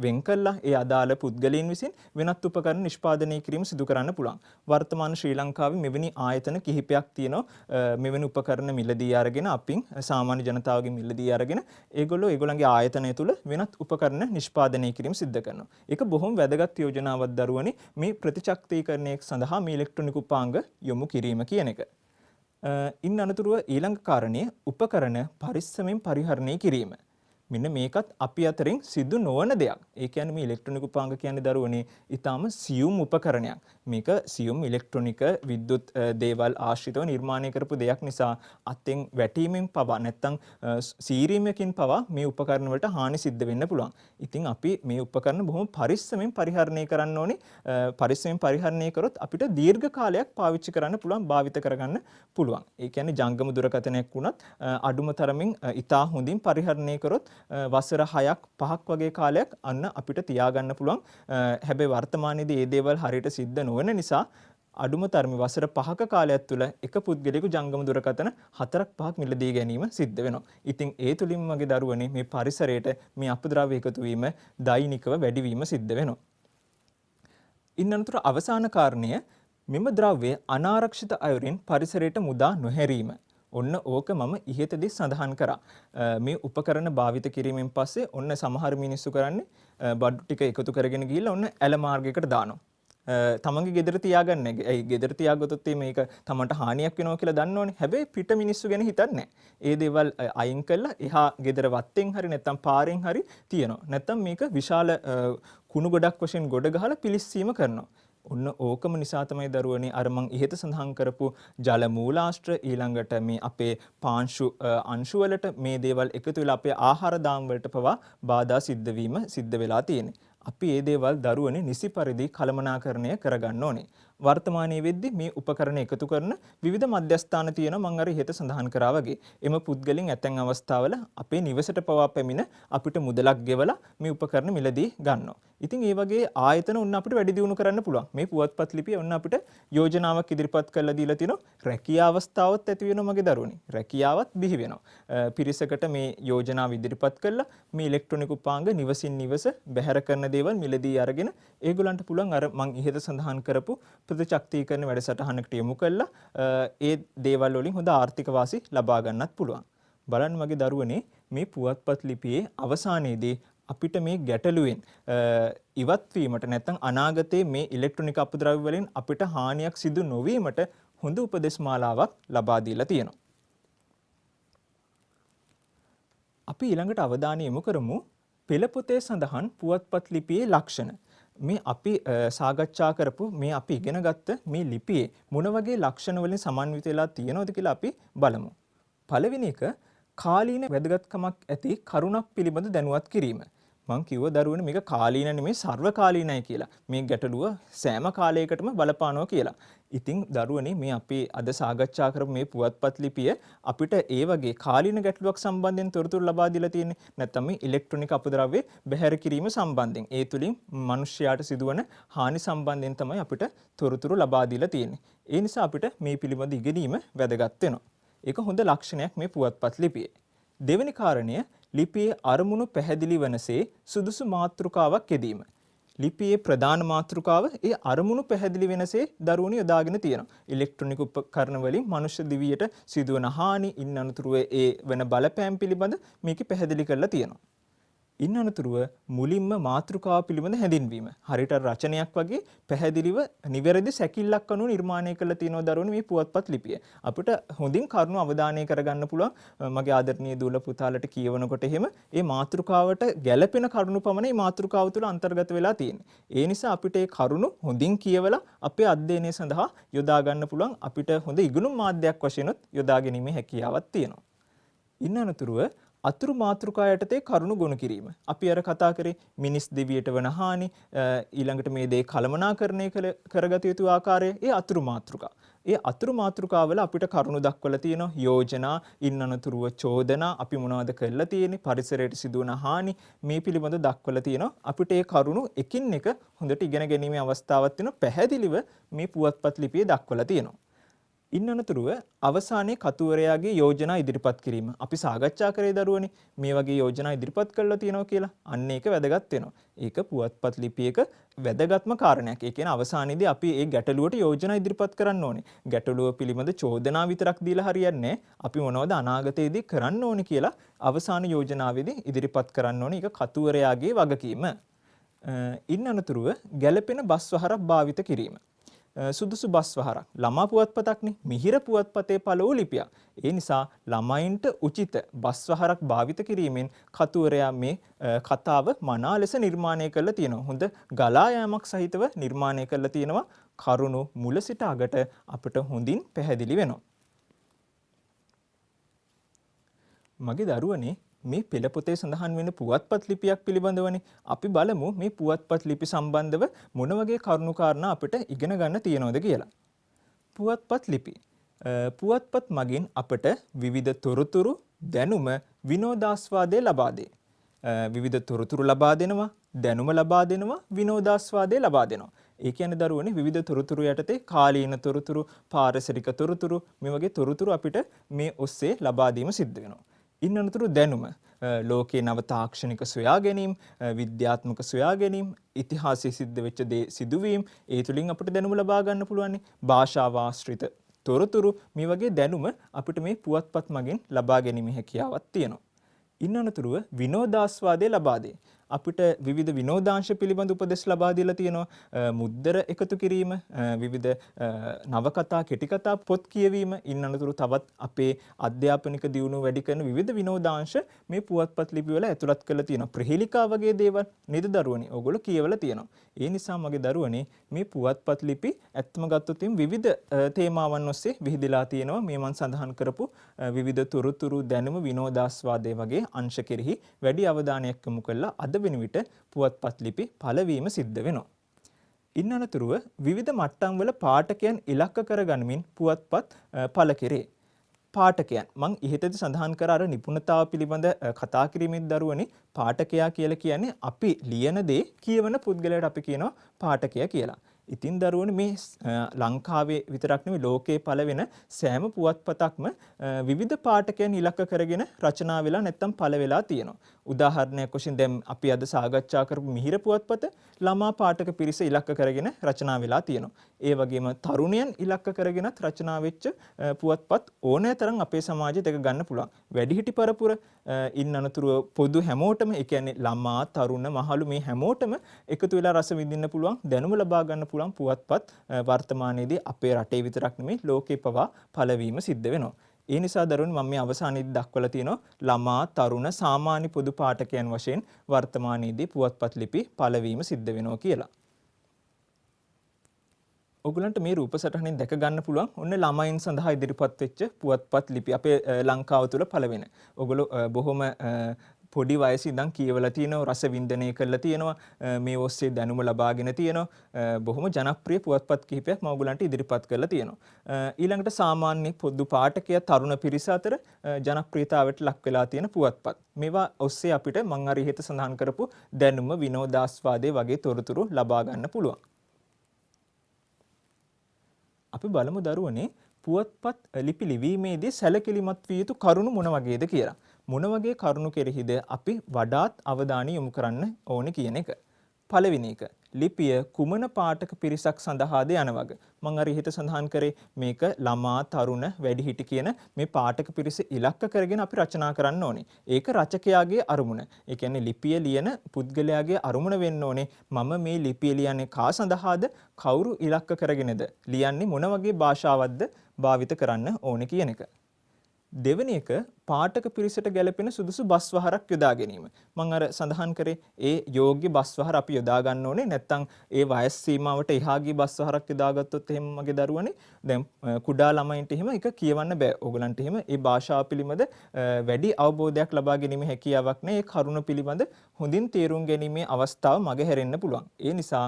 වෙන් කළා ඒ අදාළ පුද්ගලයන් විසින් වෙනත් උපකරණ නිෂ්පාදනය කිරීම සිදු කරන්න පුළුවන්. වර්තමාන ශ්‍රී ලංකාවේ මෙවැනි ආයතන කිහිපයක් තියෙනවා. මෙවැනි උපකරණ මිලදී අරගෙන අපින් සාමාන්‍ය ජනතාවගෙන් මිලදී අරගෙන ඒගොල්ලන්ගේ ආයතනය තුල වෙනත් උපකරණ නිෂ්පාදනය කිරීම සිද්ධ කරනවා. ඒක බොහොම වැදගත් යෝජනාවක් දරුවනේ මේ ප්‍රතිචක්‍රීකරණය සඳහා මේ ඉලෙක්ට්‍රොනික උපාංග යොමු කිරීම කියන එක. ඉන් අනතුරුව ඊළඟ කාරණය උපකරණ පරිස්සමෙන් පරිහරණය කිරීම. මෙන්න මේකත් අපි අතරින් සිදු නොවන දෙයක්. ඒ කියන්නේ මේ ඉලෙක්ට්‍රොනික උපාංග කියන්නේ දරුවනේ ඊටාම සියුම් උපකරණයක්. මේක සියුම් ඉලෙක්ට්‍රොනික විද්‍යුත් දේවල් ආශ්‍රිතව නිර්මාණය කරපු දෙයක් නිසා අත්ෙන් වැටීමෙන් පවා නැත්තම් සීරීමකින් පවා මේ උපකරණ වලට හානි සිද්ධ වෙන්න පුළුවන්. ඉතින් අපි මේ උපකරණ බොහොම පරිස්සමෙන් පරිහරණය කරන්න ඕනේ. පරිස්සමෙන් පරිහරණය කරොත් අපිට දීර්ඝ කාලයක් පාවිච්චි කරන්න පුළුවන්, භාවිත කරගන්න පුළුවන්. ඒ කියන්නේ ජංගම දුරකථනයක් වුණත් අඩුම තරමින් ඉතා හොඳින් පරිහරණය කරොත් වසර 6ක් 5ක් වගේ කාලයක් අන්න අපිට තියාගන්න පුළුවන්. හැබැයි වර්තමානයේදී මේ දේවල් හරියට සිද්ධ නොවන නිසා අඩුම තරමේ වසර 5ක කාලයක් තුළ එක පුද්ගලයෙකු ජංගම දුරකථන 4ක් 5ක් මිලදී ගැනීම සිද්ධ වෙනවා. ඉතින් ඒ තුලින්ම මගේ දරුවනේ මේ පරිසරයට මේ අපද්‍රව්‍ය එකතු වීම දෛනිකව වැඩිවීම සිද්ධ වෙනවා. ඉන් අනතුරු අවසාන කාරණය මෙම ද්‍රව්‍ය අනාරක්ෂිත අයුරින් පරිසරයට මුදා නොහැරීම. ඔන්න ඕක මම ඉහතදී සඳහන් කරා. මේ උපකරණ භාවිත කිරීමෙන් පස්සේ ඔන්න සමහර මිනිස්සු කරන්නේ බඩු ටික එකතු කරගෙන ගිහිල්ලා ඔන්න ඇල මාර්ගයකට දානවා. තමන්ගේ ගෙදර තියාගන්න. ඒ ගෙදර තියාගත්තොත් මේක තමන්ට හානියක් වෙනවා කියලා දන්නවනේ. හැබැයි පිට මිනිස්සු ගැන හිතන්නේ නැහැ. ඒ දේවල් අයින් කළා එහා ගෙදර වත්තෙන් හරි නැත්නම් පාරෙන් හරි තියනවා. නැත්නම් මේක විශාල කුණු ගොඩක් වශයෙන් ගොඩ ගහලා පිලිස්සීම කරනවා. ඔන්න ඕකම නිසා තමයි දරුවනේ අර මං ඉහත සඳහන් කරපු ජල මූලාශ්‍ර ඊළඟට මේ අපේ පාංශු අංශු වලට මේ දේවල් එකතු වෙලා අපේ ආහාර දාම් වලට පවා බාධා සිද්ධ වෙලා තියෙන්නේ. අපි මේ දේවල් දරුවනේ නිසි පරිදි කළමනාකරණය කරගන්න ඕනේ. වර්තමානයේ වෙද්දී මේ උපකරණ එකතු කරන විවිධ මධ්‍යස්ථාන තියෙනවා මම අර ඉහත සඳහන් කරා වගේ. එම පුද්ගලයන් ඇතැම් අවස්ථාවල අපේ නිවසට පවා පැමිණ අපිට මුදලක් ගෙවලා මේ උපකරණ මිලදී ගන්නවා. ඉතින් ඒ වගේ ආයතන ඔන්න අපිට වැඩි දියුණු කරන්න පුළුවන්. මේ පුවත්පත් ලිපිය ඔන්න අපිට යෝජනාවක් ඉදිරිපත් කරලා දීලා තිනවා. රැකියා අවස්ථාවත් ඇති වෙනවා මගේ දරුවනේ. රැකියාවත් බිහි වෙනවා. පිරිසකට මේ යෝජනාව ඉදිරිපත් කළා මේ ඉලෙක්ට්‍රොනික උපාංග නිවසින් නිවස බැහැර කරන දේවල් මිලදී අරගෙන ඒගොල්ලන්ට පුළුවන් අර මං ඉහත සඳහන් කරපු ප්‍රතිචක්‍රීකරණ වැඩසටහනකට යොමු කළා ඒ දේවල් වලින් හොඳ ආර්ථික වාසි ලබා ගන්නත් පුළුවන්. බලන්න මගේ දරුවනේ මේ පුවත්පත් ලිපියේ අවසානයේදී අපිට මේ ගැටලුවෙන් ඉවත් වීමට නැත්නම් අනාගතයේ මේ ඉලෙක්ට්‍රොනික අපද්‍රව්‍ය වලින් අපිට හානියක් සිදු නොවීමට හොඳ උපදෙස් මාලාවක් ලබා දීලා තියෙනවා. අපි ඊළඟට අවධානය යොමු කරමු පෙළ පොතේ සඳහන් පුවත්පත් ලිපියේ ලක්ෂණ. මේ අපි සාකච්ඡා කරපු මේ අපි ඉගෙන ගත්ත මේ ලිපියේ මොන වගේ ලක්ෂණ වලින් සමන්විත වෙලා තියෙනවද කියලා අපි බලමු. පළවෙනි එක කාලීන වැදගත්කමක් ඇති කරුණක් පිළිබඳ දැනුවත් කිරීම. මං කිව්ව දරුවනේ මේක කාලීන නෙමෙයි සර්වකාලීනයි කියලා. මේ ගැටලුව සෑම කාලයකටම බලපානවා කියලා. ඉතින් දරුවනේ මේ අපි අද සාකච්ඡා කරපු මේ පුවත්පත් ලිපිය අපිට ඒ වගේ කාලීන ගැටලුවක් සම්බන්ධයෙන් තොරතුරු ලබා දීලා තියෙන්නේ. නැත්නම් මේ ඉලෙක්ට්‍රොනික අපද්‍රව්‍ය බැහැර කිරීම සම්බන්ධයෙන්. ඒ තුලින් මිනිස්යාට සිදුවන හානි සම්බන්ධයෙන් තමයි අපිට තොරතුරු ලබා දීලා තියෙන්නේ. ඒ නිසා අපිට මේ පිළිබඳ ඉගෙනීම වැදගත් වෙනවා. ඒක හොඳ ලක්ෂණයක් මේ පුවත්පත් ලිපියේ. දෙවෙනි කාරණය ලිපියේ අරමුණු පැහැදිලි වනසේ සුදුසු මාතෘකාවක් යෙදීම. ලිපියේ ප්‍රධාන මාතෘකාව ඒ අරමුණු පැහැදිලි වෙනසේ දරුවනි යොදාගෙන තියෙනවා. ඉලෙක්ට්‍රොනික උපකරණ වලින් මනුෂ්‍ය දිවියට සිදුවන හානි ඉන් අනතුරුව ඒ වෙන බලපෑම් පිළිබඳ මේක පැහැදිලි කරලා තියෙනවා. ඉන් අනතුරුව මුලින්ම මාතෘකාව පිළිබඳ හැඳින්වීම. හරියට රචනයක් වගේ පැහැදිලිව නිවැරදි සැකිල්ලක් අනුව නිර්මාණය කරලා තියෙනවා දරුවනි මේ පුවත්පත් ලිපිය. අපිට හොඳින් කරුණු අවධානය කරගන්න පුළුවන්. මගේ ආදරණීය දූල පුතාලට කියවනකොට එහෙම මේ මාතෘකාවට ගැළපෙන කරුණු පමණයි මාතෘකාව තුළ අන්තර්ගත වෙලා තියෙන්නේ. ඒ නිසා අපිට මේ කරුණු හොඳින් කියවලා අපේ අධ්‍යයනය සඳහා යොදා ගන්න පුළුවන්. අපිට හොඳ ඉගෙනුම් මාධ්‍යයක් වශයෙන් යොදා ගැනීමේ හැකියාවක් තියෙනවා. ඉන් අනතුරුව අතුරු මාතෘකා යටතේ කරුණු ගොනු කිරීම. අපි අර කතා කරේ මිනිස් දිවියට වන හානි ඊළඟට මේ දේ කළමනාකරණය කරගත යුතු ආකාරය ඒ අතුරු මාතෘකා. ඒ අතුරු මාතෘකාවල අපිට කරුණු දක්වලා තියෙනවා යෝජනා ඉන් අනතුරුව චෝදනා අපි මොනවද කරලා තියෙන්නේ පරිසරයට සිදුවන හානි මේ පිළිබඳව දක්වලා තියෙනවා. අපිට ඒ කරුණු එකින් එක හොඳට ඉගෙන ගැනීමේ අවස්ථාවක් තියෙනවා. පැහැදිලිව මේ පුවත්පත් ලිපියේ දක්වලා තියෙනවා. ඉන් අනතුරුව අවසානයේ කතුවරයාගේ යෝජනා ඉදිරිපත් කිරීම. අපි සාකච්ඡා කරේ දරුවනේ මේ වගේ යෝජනා ඉදිරිපත් කරලා තියෙනවා කියලා. අන්න ඒක වැදගත් වෙනවා. ඒක පුවත්පත් ලිපියක වැදගත්ම කාරණයක්. ඒ කියන්නේ අවසානයේදී අපි ඒ ගැටලුවට යෝජනා ඉදිරිපත් කරන්න ඕනේ. ගැටලුව පිළිබඳ චෝදනා විතරක් දීලා හරියන්නේ නැහැ. අපි මොනවද අනාගතයේදී කරන්න ඕනේ කියලා අවසාන යෝජනාවේදී ඉදිරිපත් කරන්න ඕනේ. ඒක කතුවරයාගේ වගකීම. ඉන් අනතුරුව ගැළපෙන බස් වහරක් භාවිත කිරීම. සුදුසු බස් වහරක් ළමා පුවත්පතක්නේ මිහිර පුවත්පතේ පළවූ ලිපියක්. ඒ නිසා ළමයින්ට උචිත බස් වහරක් භාවිත කිරීමෙන් කතුවරයා මේ කතාව මනා ලෙස නිර්මාණය කරලා තියෙනවා. හොඳ ගලා යාමක් සහිතව නිර්මාණය කරලා තියෙනවා. කරුණු මුල සිට අගට අපිට හොඳින් පැහැදිලි වෙනවා. මගේ දරුවනේ මේ පෙළ පොතේ සඳහන් වෙන පුවත්පත් ලිපියක් පිළිබඳවනේ අපි බලමු මේ පුවත්පත් ලිපි සම්බන්ධව මොන වගේ කරුණු කාරණා අපිට ඉගෙන ගන්න තියෙනවද කියලා. පුවත්පත් ලිපි. පුවත්පත් මගින් අපට විවිධ තොරතුරු දැනුම විනෝදාස්වාදය ලබා දෙයි. විවිධ තොරතුරු ලබා දෙනවා, දැනුම ලබා දෙනවා, විනෝදාස්වාදය ලබා දෙනවා. ඒ කියන්නේ දරුවනේ විවිධ තොරතුරු යටතේ කාලීන තොරතුරු, පාරිසරික තොරතුරු මේ වගේ තොරතුරු අපිට මේ ඔස්සේ ලබා දීම සිද්ධ වෙනවා. ඉන් අනතුරු දැනුම ලෝකේ නව තාක්ෂණික සොයා ගැනීම විද්‍යාත්මක සොයා ගැනීම ඉතිහාසයේ සිද්ධ වෙච්ච දේ සිදුවීම් ඒ තුලින් අපිට දැනුම ලබා ගන්න පුළුවන්. භාෂාව ආශ්‍රිත තොරතුරු මේ වගේ දැනුම අපිට මේ පුවත්පත් මගින් ලබා ගැනීමේ හැකියාවක් තියෙනවා. ඉන් අනතුරුව විනෝදාස්වාදය ලබා දෙයි. අපිට විවිධ විනෝදාංශ පිළිබඳ උපදෙස් ලබා දීලා තියෙනවා. මුද්දර එකතු කිරීම, විවිධ නවකතා, කෙටිකතා පොත් කියවීම, ඉන් අනතුරු තවත් අපේ අධ්‍යාපනික දියුණුව වැඩි කරන විවිධ විනෝදාංශ මේ පුවත්පත් ලිපි වල ඇතුළත් කරලා තියෙනවා. ප්‍රහේලිකා වගේ දේවල් නේද දරුවනේ? ඔයගොල්ලෝ කියවලා තියෙනවා. ඒ නිසා මගේ දරුවනේ මේ පුවත්පත් ලිපි ඇත්තම ගත්තොත් විවිධ තේමාවන් ඔස්සේ විහිදලා තියෙනවා. මේ මම සඳහන් කරපු විවිධ තොරතුරු, දැනුම, විනෝදාස්වාදයේ වගේ අංශ කෙරෙහි වැඩි අවධානයක් යොමු කළා අද වෙන විට පුවත්පත් ලිපි පළවීම සිද්ධ වෙනවා. ඉන් අනතුරුව විවිධ මට්ටම් වල පාඨකයන් ඉලක්ක කරගනිමින් පුවත්පත් පළ කෙරේ. පාඨකයන් මම ඉහතදී සඳහන් කර අර නිපුණතාව පිළිබඳ කතා කිරීමේ දරුවනේ පාඨකයා කියලා කියන්නේ අපි ලියන දේ කියවන පුද්ගලයාට අපි කියනවා පාඨකයා කියලා. ඉතින් දරුවනේ මේ ලංකාවේ විතරක් නෙවෙයි ලෝකේ පළවෙන සෑම පුවත්පතක්ම විවිධ පාඨකයන් ඉලක්ක කරගෙන රචනා වෙලා නැත්තම් පළ වෙලා තියෙනවා. උදාහරණයක් වශයෙන් දැන් අපි අද සාකච්ඡා කරපු මිහිර පුවත්පත ළමා පාඨක පිරිස ඉලක්ක කරගෙන රචනා වෙලා තියෙනවා. ඒ වගේම තරුණයන් ඉලක්ක කරගෙනත් රචනා වෙච්ච පුවත්පත් ඕනෑ තරම් අපේ සමාජයට එක ගන්න පුළුවන්. වැඩිහිටි පරපුර ඉන් අනතුරුව පොදු හැමෝටම ඒ කියන්නේ ළමා, තරුණ, මහලු මේ හැමෝටම එකතු වෙලා රස විඳින්න පුළුවන්, දැනුම ලබා ගන්න පුළුවන් පුවත්පත් වර්තමානයේදී අපේ රටේ විතරක් නෙමෙයි ලෝකේ පවා පළවීම සිද්ධ වෙනවා. ඒ නිසා දරුවනේ මම මේ අවසානයේදී දක්වලා තියෙනවා ළමා, තරුණ, සාමාන්‍ය පොදු පාඨකයන් වශයෙන් වර්තමානයේදී පුවත්පත් ලිපි පළවීම සිද්ධ වෙනවා කියලා. ඔයගලන්ට මේ රූප සටහනින් දැක ගන්න පුළුවන් ඔන්න ළමයින් සඳහා ඉදිරිපත් වෙච්ච පුවත්පත් ලිපි අපේ ලංකාව තුල පළවෙන. ඔයගොල්ලෝ බොහොම පොඩි වයසේ ඉඳන් කියවලා තියෙනවා, රස වින්දනය කරලා තියෙනවා, මේ ඔස්සේ දැනුම ලබාගෙන තියෙනවා. බොහොම ජනප්‍රිය පුවත්පත් කිහිපයක් මම ඔයගලන්ට ඉදිරිපත් කරලා තියෙනවා. ඊළඟට සාමාන්‍ය පොදු පාඨකයා තරුණ පිරිස අතර ජනප්‍රියතාවයට ලක් වෙලා තියෙන පුවත්පත්. මේවා ඔස්සේ අපිට මම අර ඉහත සඳහන් කරපු දැනුම, විනෝදාස්වාදයේ වගේ තොරතුරු ලබා ගන්න පුළුවන්. අපි බලමු දරුවනේ පුවත්පත් ලිපි ලිවීමේදී සැලකිලිමත් විය යුතු කරුණු මොන වගේද කියලා. මොන වගේ කරුණු කෙරෙහිද අපි වඩාත් අවධානය යොමු කරන්න ඕනේ කියන එක. පළවෙනි එක ලිපිය කුමන පාඨක පිරිසක් සඳහාද යන වග. මම අර ඉහත සඳහන් කරේ මේක ළමා තරුණ වැඩිහිටි කියන මේ පාඨක පිරිස ඉලක්ක කරගෙන අපි රචනා කරන්න ඕනේ. ඒක රචකයාගේ අරමුණ. ඒ කියන්නේ ලිපිය ලියන පුද්ගලයාගේ අරමුණ වෙන්න ඕනේ. මම මේ ලිපිය ලියන්නේ කා සඳහාද කවුරු ඉලක්ක කරගෙනද ලියන්නේ මොන වගේ භාෂාවක්ද භාවිත කරන්න ඕනේ කියන එක. දෙවෙනි එක පාඨක පිරිසට ගැලපෙන සුදුසු බස් වහරක් යොදා ගැනීම. මම අර සඳහන් කරේ ඒ යෝග්‍ය බස් වහර අපි යොදා ගන්න ඕනේ. නැත්නම් ඒ වයස් සීමාවට එහා ගිය බස් වහරක් යොදාගත්තොත් එහෙම මගේ දරුවනේ දැන් කුඩා ළමයින්ට එහෙම එක කියවන්න බෑ. ඕගලන්ට එහෙම ඒ භාෂාව පිළිබඳ වැඩි අවබෝධයක් ලබා ගැනීමේ හැකියාවක් නැහැ. ඒ කරුණ පිළිබඳ හොඳින් තේරුම් ගැනීමේ අවස්ථාව මගහැරෙන්න පුළුවන්. ඒ නිසා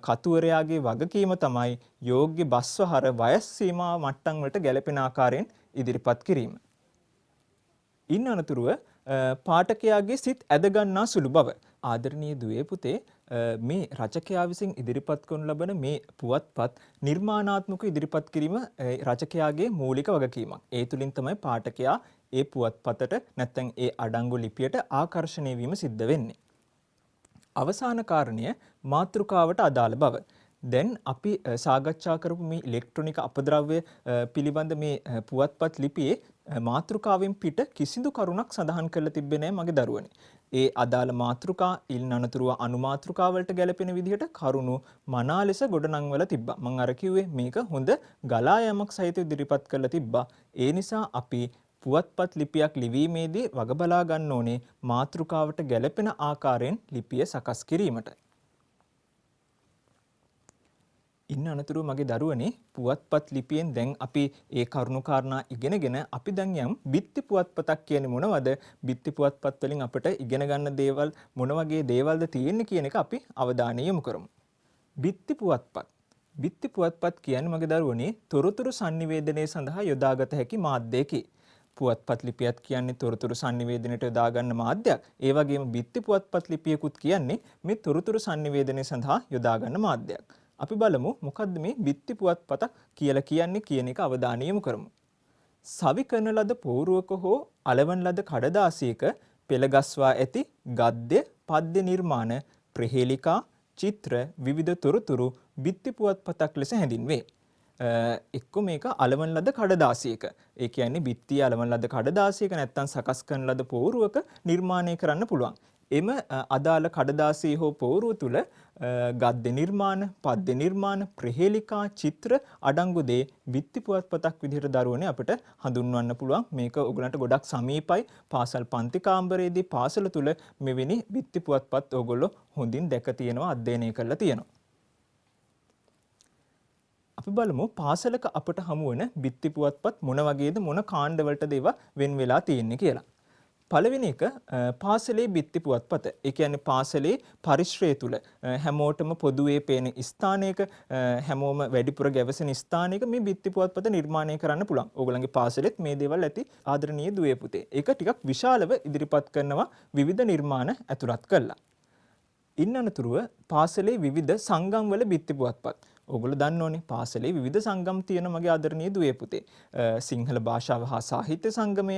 කතුවරයාගේ වගකීම තමයි යෝග්‍ය බස් වහර වයස් සීමා මට්ටම් වලට ගැලපෙන ආකාරයෙන් ඉදිරිපත් කිරීම. ඉන් අනතුරුව පාඨකයාගේ සිත් ඇදගන්නා සුළු බව. ආදරණීය දුවේ පුතේ මේ රචකයා විසින් ඉදිරිපත් කරනු ලබන මේ පුවත්පත් නිර්මාණාත්මක ඉදිරිපත් කිරීම රචකයාගේ මූලික වගකීමක්. ඒ තුලින් තමයි පාඨකයා ඒ පුවත්පතට නැත්නම් ඒ අඩංගු ලිපියට ආකර්ෂණය වීම සිද්ධ වෙන්නේ. අවසාන කාරණය මාතෘකාවට අදාළ බව. දැන් අපි සාකච්ඡා කරපු මේ ඉලෙක්ට්‍රොනික අපද්‍රව්‍ය පිළිබඳ මේ පුවත්පත් ලිපියේ මාතෘකාවෙන් පිට කිසිදු කරුණක් සඳහන් කරලා තිබ්බේ නැහැ මගේ දරුවනේ. ඒ අදාළ මාතෘකා ඉන් අනතුරුව අනුමාතෘකා වලට ගැලපෙන විදිහට කරුණු මනා ලෙස ගොඩනංවලා තිබ්බා. මම අර කිව්වේ මේක හොඳ ගලා යෑමක් සහිතව ඉදිරිපත් කරලා තිබ්බා. ඒ නිසා අපි පුවත්පත් ලිපියක් ලිවීමේදී වග බලා ගන්න ඕනේ මාතෘකාවට ගැලපෙන ආකාරයෙන් ලිපිය සකස් කිරීමට. ඉන්න අනතුරු මගේ දරුවනේ පුවත්පත් ලිපියෙන් දැන් අපි ඒ කරුණු කාරණා ඉගෙනගෙන අපි දැන් යම් බිත්ති පුවත්පතක් කියන්නේ මොනවද? බිත්ති පුවත්පත් වලින් අපිට ඉගෙන ගන්න දේවල් මොන වගේ දේවල්ද තියෙන්නේ කියන එක අපි අවධානය යොමු කරමු. බිත්ති පුවත්පත්. බිත්ති පුවත්පත් කියන්නේ මගේ දරුවනේ තොරතුරු sannivedanaya සඳහා යොදාගත හැකි මාධ්‍යයකි. පුවත්පත් ලිපියක් කියන්නේ තොරතුරු sannivedanයට යොදා ගන්න මාධ්‍යයක්. ඒ වගේම බිත්ති පුවත්පත් ලිපියකුත් කියන්නේ මේ තොරතුරු sannivedanaya සඳහා යොදා ගන්න මාධ්‍යයක්. අපි බලමු මොකද්ද මේ බිත්ති පුවත්පත කියලා කියන්නේ කියන එක අවධානය යොමු කරමු. සවි කරන ලද පෝරුවක හෝ අලවන ලද කඩදාසියක පෙළගස්වා ඇති ගද්‍ය පද්‍ය නිර්මාණ ප්‍රහේලිකා චිත්‍ර විවිධ තොරතුරු බිත්ති පුවත්පතක් ලෙස හැඳින්වේ. එක්ක මේක අලවන ලද කඩදාසියක. ඒ කියන්නේ බිත්තිය අලවන ලද කඩදාසියක නැත්තම් සකස් කරන ලද පෝරුවක නිර්මාණය කරන්න පුළුවන්. එම අදාළ කඩදාසිය හෝ පෝරුව තුල ගද්‍ය නිර්මාණ, පද්‍ය නිර්මාණ, ප්‍රහේලිකා, චිත්‍ර අඩංගු දේ බිත්ති පුවත්පතක් විදිහට දරුවනේ අපිට හඳුන්වන්න පුළුවන්. මේක ඔයගලන්ට ගොඩක් සමීපයි. පාසල් පන්ති කාමරයේදී පාසල තුල මෙවැනි බිත්ති පුවත්පත් ඔයගොල්ලෝ හොඳින් දැක තියෙනවා, අධ්‍යයනය කරලා තියෙනවා. අපි බලමු පාසලක අපට හමු වෙන බිත්ති පුවත්පත් මොන වගේද මොන කාණ්ඩ වලටද ඒවා වෙන් වෙලා තියෙන්නේ කියලා. පළවෙනි එක පාසලේ බිත්ති පුවත්පත. ඒ කියන්නේ පාසලේ පරිශ්‍රය තුල හැමෝටම පොදුවේ පේන ස්ථානයක හැමෝම වැඩිපුර ගැවසෙන ස්ථානයක මේ බිත්ති පුවත්පත නිර්මාණය කරන්න පුළුවන්. ඕගොල්ලන්ගේ පාසලෙත් මේ දේවල් ඇති ආදරණීය දුවේ පුතේ. ඒක ටිකක් විශාලව ඉදිරිපත් කරනවා විවිධ නිර්මාණ ඇතුළත් කරලා. ඉන් අනතුරුව පාසලේ විවිධ සංගම් වල බිත්ති පුවත්පත්. ඔයගොල්ලෝ දන්නෝනේ පාසලේ විවිධ සංගම් තියෙන මගේ ආදරණීය දුවේ පුතේ. සිංහල භාෂාව හා සාහිත්‍ය සංගමය,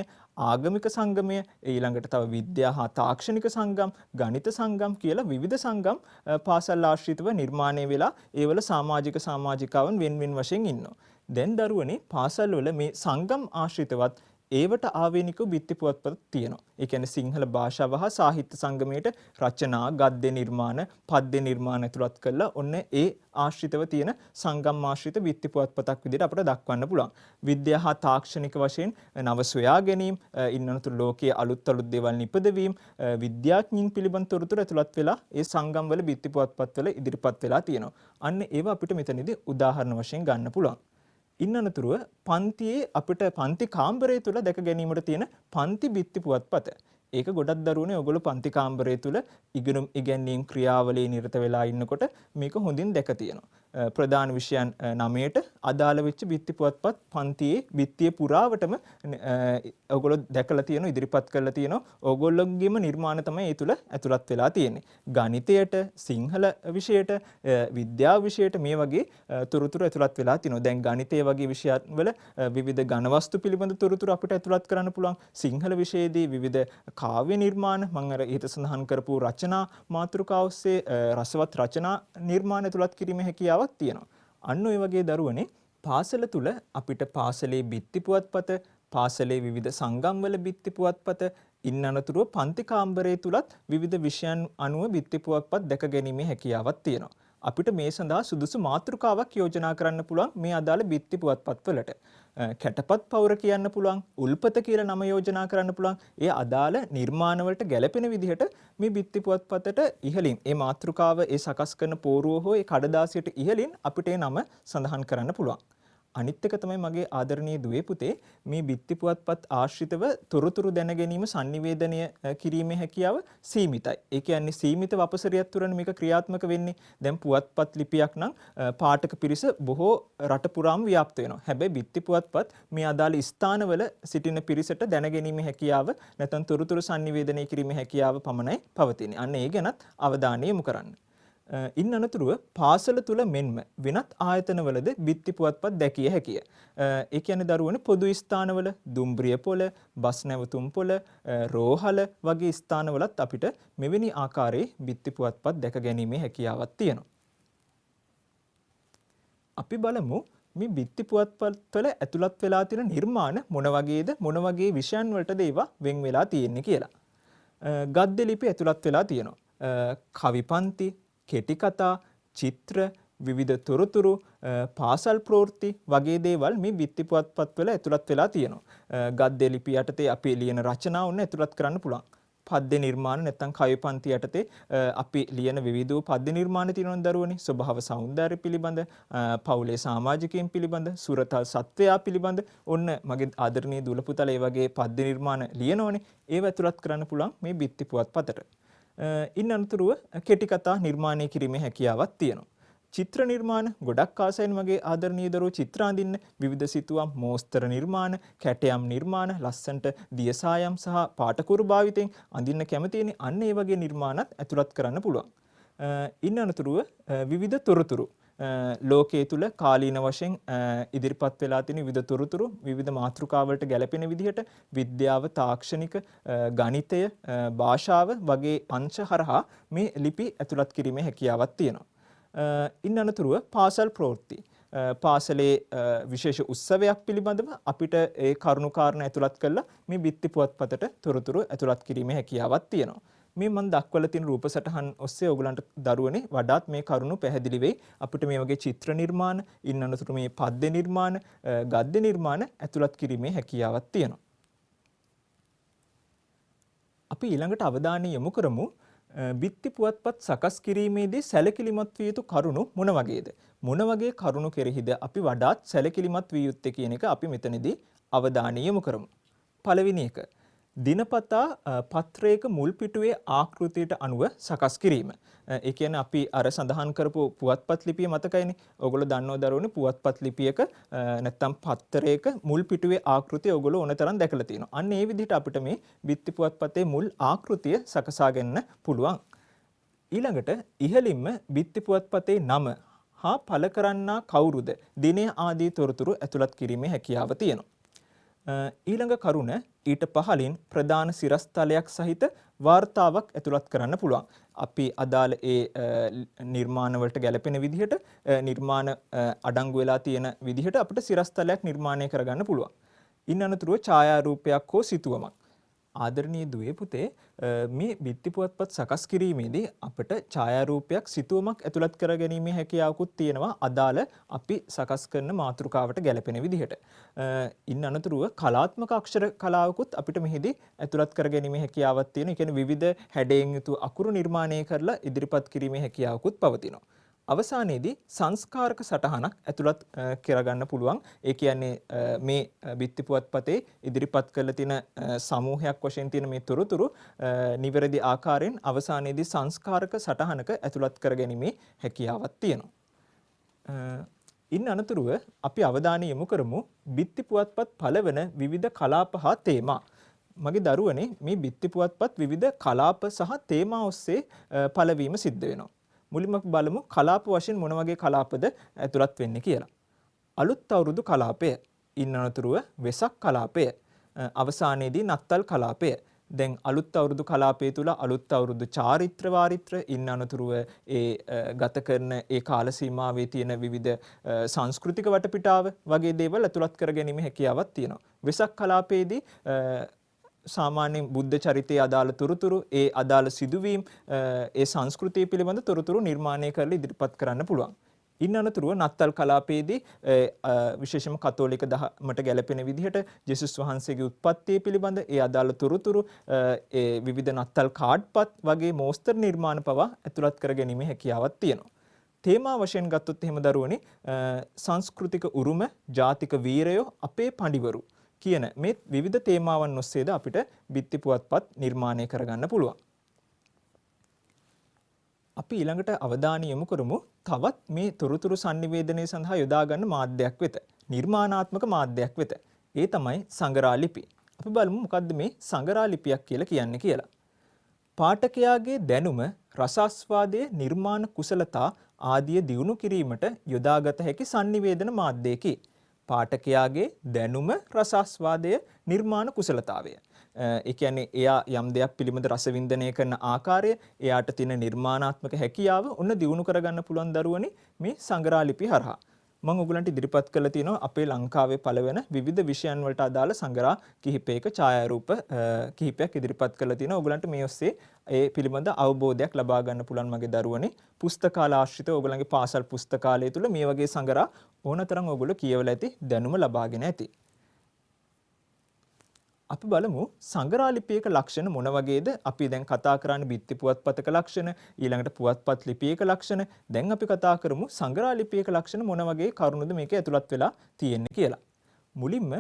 ආගමික සංගමය, ඊළඟට තව විද්‍යා හා තාක්ෂණික සංගම්, ගණිත සංගම් කියලා විවිධ සංගම් පාසල් ආශ්‍රිතව නිර්මාණය වෙලා ඒවල සමාජිකාවන් වෙන් වශයෙන් ඉන්නවා. දැන් දරුවනේ පාසල් වල මේ සංගම් ආශ්‍රිතවත් ඒවට ආවේනිකව බිත්ති පුවත්පත් තියෙනවා. ඒ කියන්නේ සිංහල භාෂාව හා සාහිත්‍ය සංගමයට රචනා, ගද්‍ය නිර්මාණ, පද්‍ය නිර්මාණ ඇතුළත් කරලා ඔන්න ඒ ආශ්‍රිතව තියෙන සංගම් ආශ්‍රිත බිත්ති පුවත්පතක් විදිහට අපිට දක්වන්න පුළුවන්. විද්‍යා හා තාක්ෂණික වශයෙන් නව සොයා ගැනීම, ඉන්නතුරු ලෝකයේ අලුත් දේවල් නිපදවීම, විද්‍යාඥයින් පිළිබඳ තොරතුරු ඇතුළත් වෙලා ඒ සංගම් වල බිත්ති පුවත්පත් වල ඉදිරිපත් වෙලා තියෙනවා. අන්න ඒවා අපිට මෙතනදී උදාහරණ වශයෙන් ගන්න පුළුවන්. ඉන් අනතුරුව පන්තියේ අපිට පන්ති කාමරය තුල දැක ගැනීමට තියෙන පන්ති බිත්ති පුවත්පත. ඒක ගොඩක් දරුවනේ ඔයගොල්ලෝ පන්ති කාමරය තුල ඉගෙනුම් ඉගැන්වීම් ක්‍රියාවලියේ නිරත වෙලා ඉන්නකොට මේක හොඳින් දැක තියෙනවා. ප්‍රධාන විෂයන් 9ට අදාළ වෙච්ච බිත්ති පුවත්පත් පන්තියේ බිත්තිය පුරාවටම ඔයගොල්ලෝ දැකලා තියෙනවා, ඉදිරිපත් කරලා තියෙනවා. ඔයගොල්ලෝගේම නිර්මාණ තමයි ඒ තුල ඇතුළත් වෙලා තියෙන්නේ. ගණිතයට, සිංහල විෂයට, විද්‍යාව විෂයට මේ වගේ තොරතුරු ඇතුළත් වෙලා තියෙනවා. දැන් ගණිතය වගේ විෂයන් වල විවිධ ඝන වස්තු පිළිබඳ තොරතුරු අපිට ඇතුළත් කරන්න පුළුවන්. සිංහල විෂයේදී විවිධ කාව්‍ය නිර්මාණ මම අර ඊට සඳහන් කරපු රචනා මාතෘකාව ඔස්සේ රසවත් රචනා නිර්මාණ ඇතුළත් කිරීමේ හැකියාවක් තියෙනවා. අන්න ඔය වගේ දරුවනේ පාසල තුල අපිට පාසලේ බිත්ති පුවත්පත, පාසලේ විවිධ සංගම්වල බිත්ති පුවත්පත, ඉන් අනතුරුව පන්ති කාමරය තුලත් විවිධ විෂයන් අනුව බිත්ති පුවත්පත් දැක ගැනීමේ හැකියාවක් තියෙනවා. අපිට මේ සඳහා සුදුසු මාතෘකාවක් යෝජනා කරන්න පුළුවන් මේ අදාළ බිත්ති පුවත්පත් වලට. කැටපත් පවුර කියන්න පුළුවන්, උල්පත කියලා නම යෝජනා කරන්න පුළුවන්. ඒ අදාළ නිර්මාණ වලට ගැළපෙන විදිහට මේ බිත්ති පුවත්පතට ඉහළින් ඒ මාතෘකාව ඒ සකස් කරන පෝරුව හෝ ඒ කඩදාසියට ඉහළින් අපිට ඒ නම සඳහන් කරන්න පුළුවන්. අනිත් එක තමයි මගේ ආදරණීය දුවේ පුතේ මේ බිත්ති පුවත්පත් ආශ්‍රිතව තොරතුරු දැන ගැනීම sannivedanaya කිරීමේ හැකියාව සීමිතයි. ඒ කියන්නේ සීමිත වපසරියක් තුරන මේක ක්‍රියාත්මක වෙන්නේ. දැන් පුවත්පත් ලිපියක් නම් පාඨක පිරිස බොහෝ රට පුරාම ව්‍යාප්ත වෙනවා. හැබැයි බිත්ති පුවත්පත් මේ අදාළ ස්ථානවල සිටින පිරිසට දැන ගැනීමේ හැකියාව නැත්නම් තොරතුරු sannivedanaya කිරීමේ හැකියාව පමණයි පවතින්නේ. අන්න ඒ ගැනත් අවධානය යොමු කරන්න. ඉන් අනතුරුව පාසල තුල මෙන්ම වෙනත් ආයතනවලද බිත්ති පුවත්පත් දැකිය හැකිය. ඒ කියන්නේ දරුවනේ පොදු ස්ථානවල දුම්රිය පොළ, බස් නැවතුම් පොළ, රෝහල වගේ ස්ථානවලත් අපිට මෙවැනි ආකාරයේ බිත්ති පුවත්පත් දැක ගැනීමේ හැකියාවක් තියෙනවා. අපි බලමු මේ බිත්ති පුවත්පත් වල ඇතුළත් වෙලා තියෙන නිර්මාණ මොන වගේද, මොන වගේ විෂයන් වලටද ඒවා වෙන් වෙලා තියෙන්නේ කියලා. ගද්‍ය ලිපි ඇතුළත් වෙලා තියෙනවා. කවිපන්ති, කෙටි කතා, චිත්‍ර, විවිධ තොරතුරු, පාසල් ප්‍රවෘත්ති වගේ දේවල් මේ බිත්ති පුවත්පත් වල ඇතුළත් වෙලා තියෙනවා. ගද්‍ය ලිපි යටතේ අපි ලියන රචනා උන්න ඇතුළත් කරන්න පුළුවන්. පද්‍ය නිර්මාණ නැත්නම් කවිපන්ති යටතේ අපි ලියන විවිධ පද්‍ය නිර්මාණ තියෙනවා දරුවනේ. ස්වභාව සෞන්දර්ය පිළිබඳ, පවුලේ සමාජිකයන් පිළිබඳ, සුරතල් සත්වයා පිළිබඳ ඔන්න මගේ ආදරණීය දුල පුතාලා ඒ වගේ පද්‍ය නිර්මාණ ලියනෝනේ. ඒව ඇතුළත් කරන්න පුළුවන් මේ බිත්ති පුවත්පතට. ඉන් අනතුරුව කෙටි කතා නිර්මාණය කිරීමේ හැකියාවක් තියෙනවා. චිත්‍ර නිර්මාණ ගොඩක් ආසයින් මගේ ආදරණීය දරුවෝ චිත්‍ර අඳින්න විවිධ සිතුවම්, මෝස්තර නිර්මාණ, කැටයම් නිර්මාණ, ලස්සන්ට දියසායම් සහ පාටකුරු භාවිතෙන් අඳින්න කැමතිනේ. අන්න ඒ වගේ නිර්මාණත් ඇතුළත් කරන්න පුළුවන්. ඉන් අනතුරුව විවිධ තොරතුරු ලෝකයේ තුල කාලීන වශයෙන් ඉදිරිපත් වෙලා තියෙන විවිධ තොරතුරු විවිධ මාතෘකාවලට ගැලපෙන විදිහට විද්‍යාව, තාක්ෂණික, ගණිතය, භාෂාව වගේ අංශ හරහා මේ ලිපි ඇතුළත් කිරීමේ හැකියාවක් තියෙනවා. ඉන් අනතුරුව පාසල් ප්‍රවෘත්ති පාසලේ විශේෂ උත්සවයක් පිළිබඳව අපිට ඒ කරුණු කාරණා ඇතුළත් කරලා මේ බිත්ති පුවත්පතට තොරතුරු ඇතුළත් කිරීමේ හැකියාවක් තියෙනවා. මේ මම දක්වලා තියෙන රූප සටහන් ඔස්සේ ඔයගලන්ට දරුවනේ වඩාත් මේ කරුණු පැහැදිලි වෙයි. අපිට මේ වගේ චිත්‍ර නිර්මාණ, ඉන් අනතුරු මේ පද්‍ය නිර්මාණ, ගද්‍ය නිර්මාණ ඇතුළත් කිරීමේ හැකියාවක් තියෙනවා. අපි ඊළඟට අවධානය යොමු කරමු බිත්ති පුවත්පත් සකස් කිරීමේදී සැලකිලිමත් විය යුතු කරුණු මොන වගේද? මොන වගේ කරුණු කෙරෙහිද අපි වඩාත් සැලකිලිමත් විය යුත්තේ කියන එක අපි මෙතනදී අවධානය යොමු කරමු. පළවෙනි එක දිනපතා පත්‍රයක මුල් පිටුවේ ආකෘතියට අනුව සකස් කිරීම. ඒ කියන්නේ අපි අර සඳහන් කරපු පුවත්පත් ලිපිය මතකයිනේ. ඔයගොල්ලෝ දන්නව දරුවනේ පුවත්පත් ලිපියක නැත්තම් පත්‍රයක මුල් පිටුවේ ආකෘතිය ඔයගොල්ලෝ ඕනතරම් දැකලා තියෙනවා. අන්න ඒ විදිහට අපිට මේ බිත්ති පුවත්පතේ මුල් ආකෘතිය සකසා ගන්න පුළුවන්. ඊළඟට ඉහළින්ම බිත්ති පුවත්පතේ නම හා පළ කරන්නා කවුරුද? දිනය ආදී තොරතුරු ඇතුළත් කිරීමේ හැකියාව තියෙනවා. ඊළඟ කරුණ ඊට පහළින් ප්‍රධාන සිරස්තලයක් සහිත වාර්තාවක් ඇතුළත් කරන්න පුළුවන්. අපි අදාළ ඒ නිර්මාණ වලට ගැලපෙන විදිහට නිර්මාණ අඩංගු වෙලා තියෙන විදිහට අපිට සිරස්තලයක් නිර්මාණය කරගන්න පුළුවන්. ඉන් අනතුරුව ඡායාරූපයක් හෝ සිතුවමක්. ආදරණීය දුවේ පුතේ මේ බිත්ති පුවත්පත් සකස් කිරීමේදී අපිට ඡායාරූපයක්, සිතුවමක් ඇතුළත් කර ගැනීමේ හැකියාවකුත් තියෙනවා අදාළ අපි සකස් කරන මාතෘකාවට ගැලපෙන විදිහට. ඉන් අනතුරුව කලාත්මක අක්ෂර කලාවකුත් අපිට මෙහිදී ඇතුළත් කර ගැනීමේ හැකියාවක් තියෙනවා. ඒ කියන්නේ විවිධ හැඩයෙන් යුතු අකුරු නිර්මාණය කරලා ඉදිරිපත් කිරීමේ හැකියාවකුත් පවතිනවා. අවසානයේදී සංස්කාරක සටහනක් ඇතුළත් කරගන්න පුළුවන්. ඒ කියන්නේ මේ බිත්ති පුවත්පතේ ඉදිරිපත් කරලා තියෙන සමූහයක් වශයෙන් තියෙන මේ තොරතුරු නිවැරදි ආකාරයෙන් අවසානයේදී සංස්කාරක සටහනක ඇතුළත් කරගැනීමේ හැකියාවක් තියෙනවා. ඉන් අනතුරුව අපි අවධානය යොමු කරමු බිත්ති පුවත්පත් පළවන විවිධ කලාප හා තේමා. මගේ දරුවනේ මේ බිත්ති පුවත්පත් විවිධ කලාප සහ තේමා ඔස්සේ පළවීම සිද්ධ වෙනවා. මුලින්ම බලමු කලාප වශයෙන් මොන වගේ කලාපද ඇතුළත් වෙන්නේ කියලා. අලුත් අවුරුදු කලාපය, ඉන් අනතුරුව වෙසක් කලාපය, අවසානයේදී නත්තල් කලාපය, දැන් අලුත් අවුරුදු කලාපය තුල අලුත් අවුරුදු චාරිත්‍ර වාරිත්‍ර ඉන්න අනතුරුව ඒ ගත කරන ඒ කාල සීමාවේ තියෙන විවිධ සංස්කෘතික වටපිටාව වගේ දේවල් ඇතුළත් කර ගැනීම හැකියාවක් තියෙනවා. වෙසක් කලාපයේදී සාමාන්‍යයෙන් බුද්ධ චරිතයේ අදාළ තොරතුරු ඒ අදාළ සිදුවීම් ඒ සංස්කෘතිය පිළිබඳ තොරතුරු නිර්මාණය කරලා ඉදිරිපත් කරන්න පුළුවන්. ඉන් අනතුරුව නත්තල් කලාපයේදී විශේෂම කතෝලික දහමට ගැලපෙන විදිහට ජේසුස් වහන්සේගේ උත්පත්තිය පිළිබඳ ඒ අදාළ තොරතුරු ඒ විවිධ නත්තල් කාඩ්පත් වගේ මෝස්තර නිර්මාණ පවා ඇතුළත් කර ගැනීමේ හැකියාවක් තියෙනවා. තේමා වශයෙන් ගත්තොත් එහෙම දරුවනේ සංස්කෘතික උරුම, ජාතික වීරයෝ, අපේ පඬිවරු කියන මේ විවිධ තේමාවන් ඔස්සේද අපිට බිත්ති පුවත්පත් නිර්මාණය කරගන්න පුළුවන්. අපි ඊළඟට අවධානය යොමු කරමු තවත් මේ තොරතුරු sannivedanaya සඳහා යොදා ගන්න මාධ්‍යයක් වෙත. නිර්මාණාත්මක මාධ්‍යයක් වෙත. ඒ තමයි සංගරා ලිපි. අපි බලමු මොකද්ද මේ සංගරා ලිපියක් කියලා කියන්නේ කියලා. පාඨකයාගේ දැනුම, රසාස්වාදයේ, නිර්මාණ කුසලතා ආදිය දියුණු කිරීමට යොදාගත හැකි sannivedana මාධ්‍යයකි. පාඨකයාගේ දැනුම, රසාස්වාදය, නිර්මාණ කුසලතාවය. ඒ කියන්නේ එයා යම් දෙයක් පිළිබඳ රසවින්දනය කරන ආකාරය, එයාට තියෙන නිර්මාණාත්මක හැකියාව ඔන්න දියුණු කරගන්න පුළුවන් දරුවනේ මේ සංගරා ලිපි හරහා. මම ඔයගලන්ට ඉදිරිපත් කරලා තියෙනවා අපේ ලංකාවේ පළවෙන විවිධ විෂයන් වලට අදාළ සංගරා කිහිපයක ඡායාරූප කිහිපයක් ඉදිරිපත් කරලා තියෙනවා. ඔයගලන්ට මේ ඔස්සේ ඒ පිළිබඳ අවබෝධයක් ලබා ගන්න පුළුවන් මගේ දරුවනේ. පුස්තකාල ආශ්‍රිතව ඔයගලන්ගේ පාසල් පුස්තකාලය තුල මේ වගේ සංගරා ඕනතරම් ඔයගොල්ලෝ කියවලා ඇති, දැනුම ලබාගෙන ඇති. අපි බලමු සංගරා ලිපියක ලක්ෂණ මොන වගේද? අපි දැන් කතා කරන්නේ බිත්ති පුවත්පතක ලක්ෂණ, ඊළඟට පුවත්පත් ලිපියක ලක්ෂණ. දැන් අපි කතා කරමු සංගරා ලිපියක ලක්ෂණ මොන වගේ කරුණුද මේක ඇතුළත් වෙලා තියෙන්නේ කියලා. මුලින්ම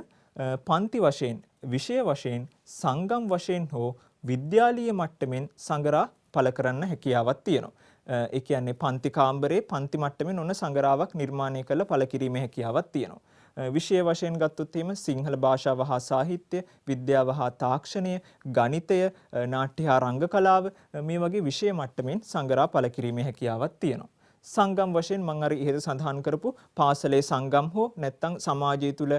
පන්ති වශයෙන්, විෂය වශයෙන්, සංගම් වශයෙන් හෝ විද්‍යාලීය මට්ටමින් සංගරා පළ කරන්න හැකියාවක් තියෙනවා. ඒ කියන්නේ පන්ති කාමරේ පන්ති මට්ටමින් ඔන්න සංගරාවක් නිර්මාණය කරලා පළ කිරීමේ හැකියාවක් තියෙනවා. විෂය වශයෙන් ගත්තොත් එහෙම සිංහල භාෂාව හා සාහිත්‍ය, විද්‍යාව හා තාක්ෂණය, ගණිතය, නාට්‍ය හා රංග කලාව මේ වගේ විෂය මට්ටමින් සංගරා පළ කිරීමේ හැකියාවක් තියෙනවා. සංගම් වශයෙන් මම අර ඉහත සඳහන් කරපු පාසලේ සංගම් හෝ නැත්නම් සමාජය තුල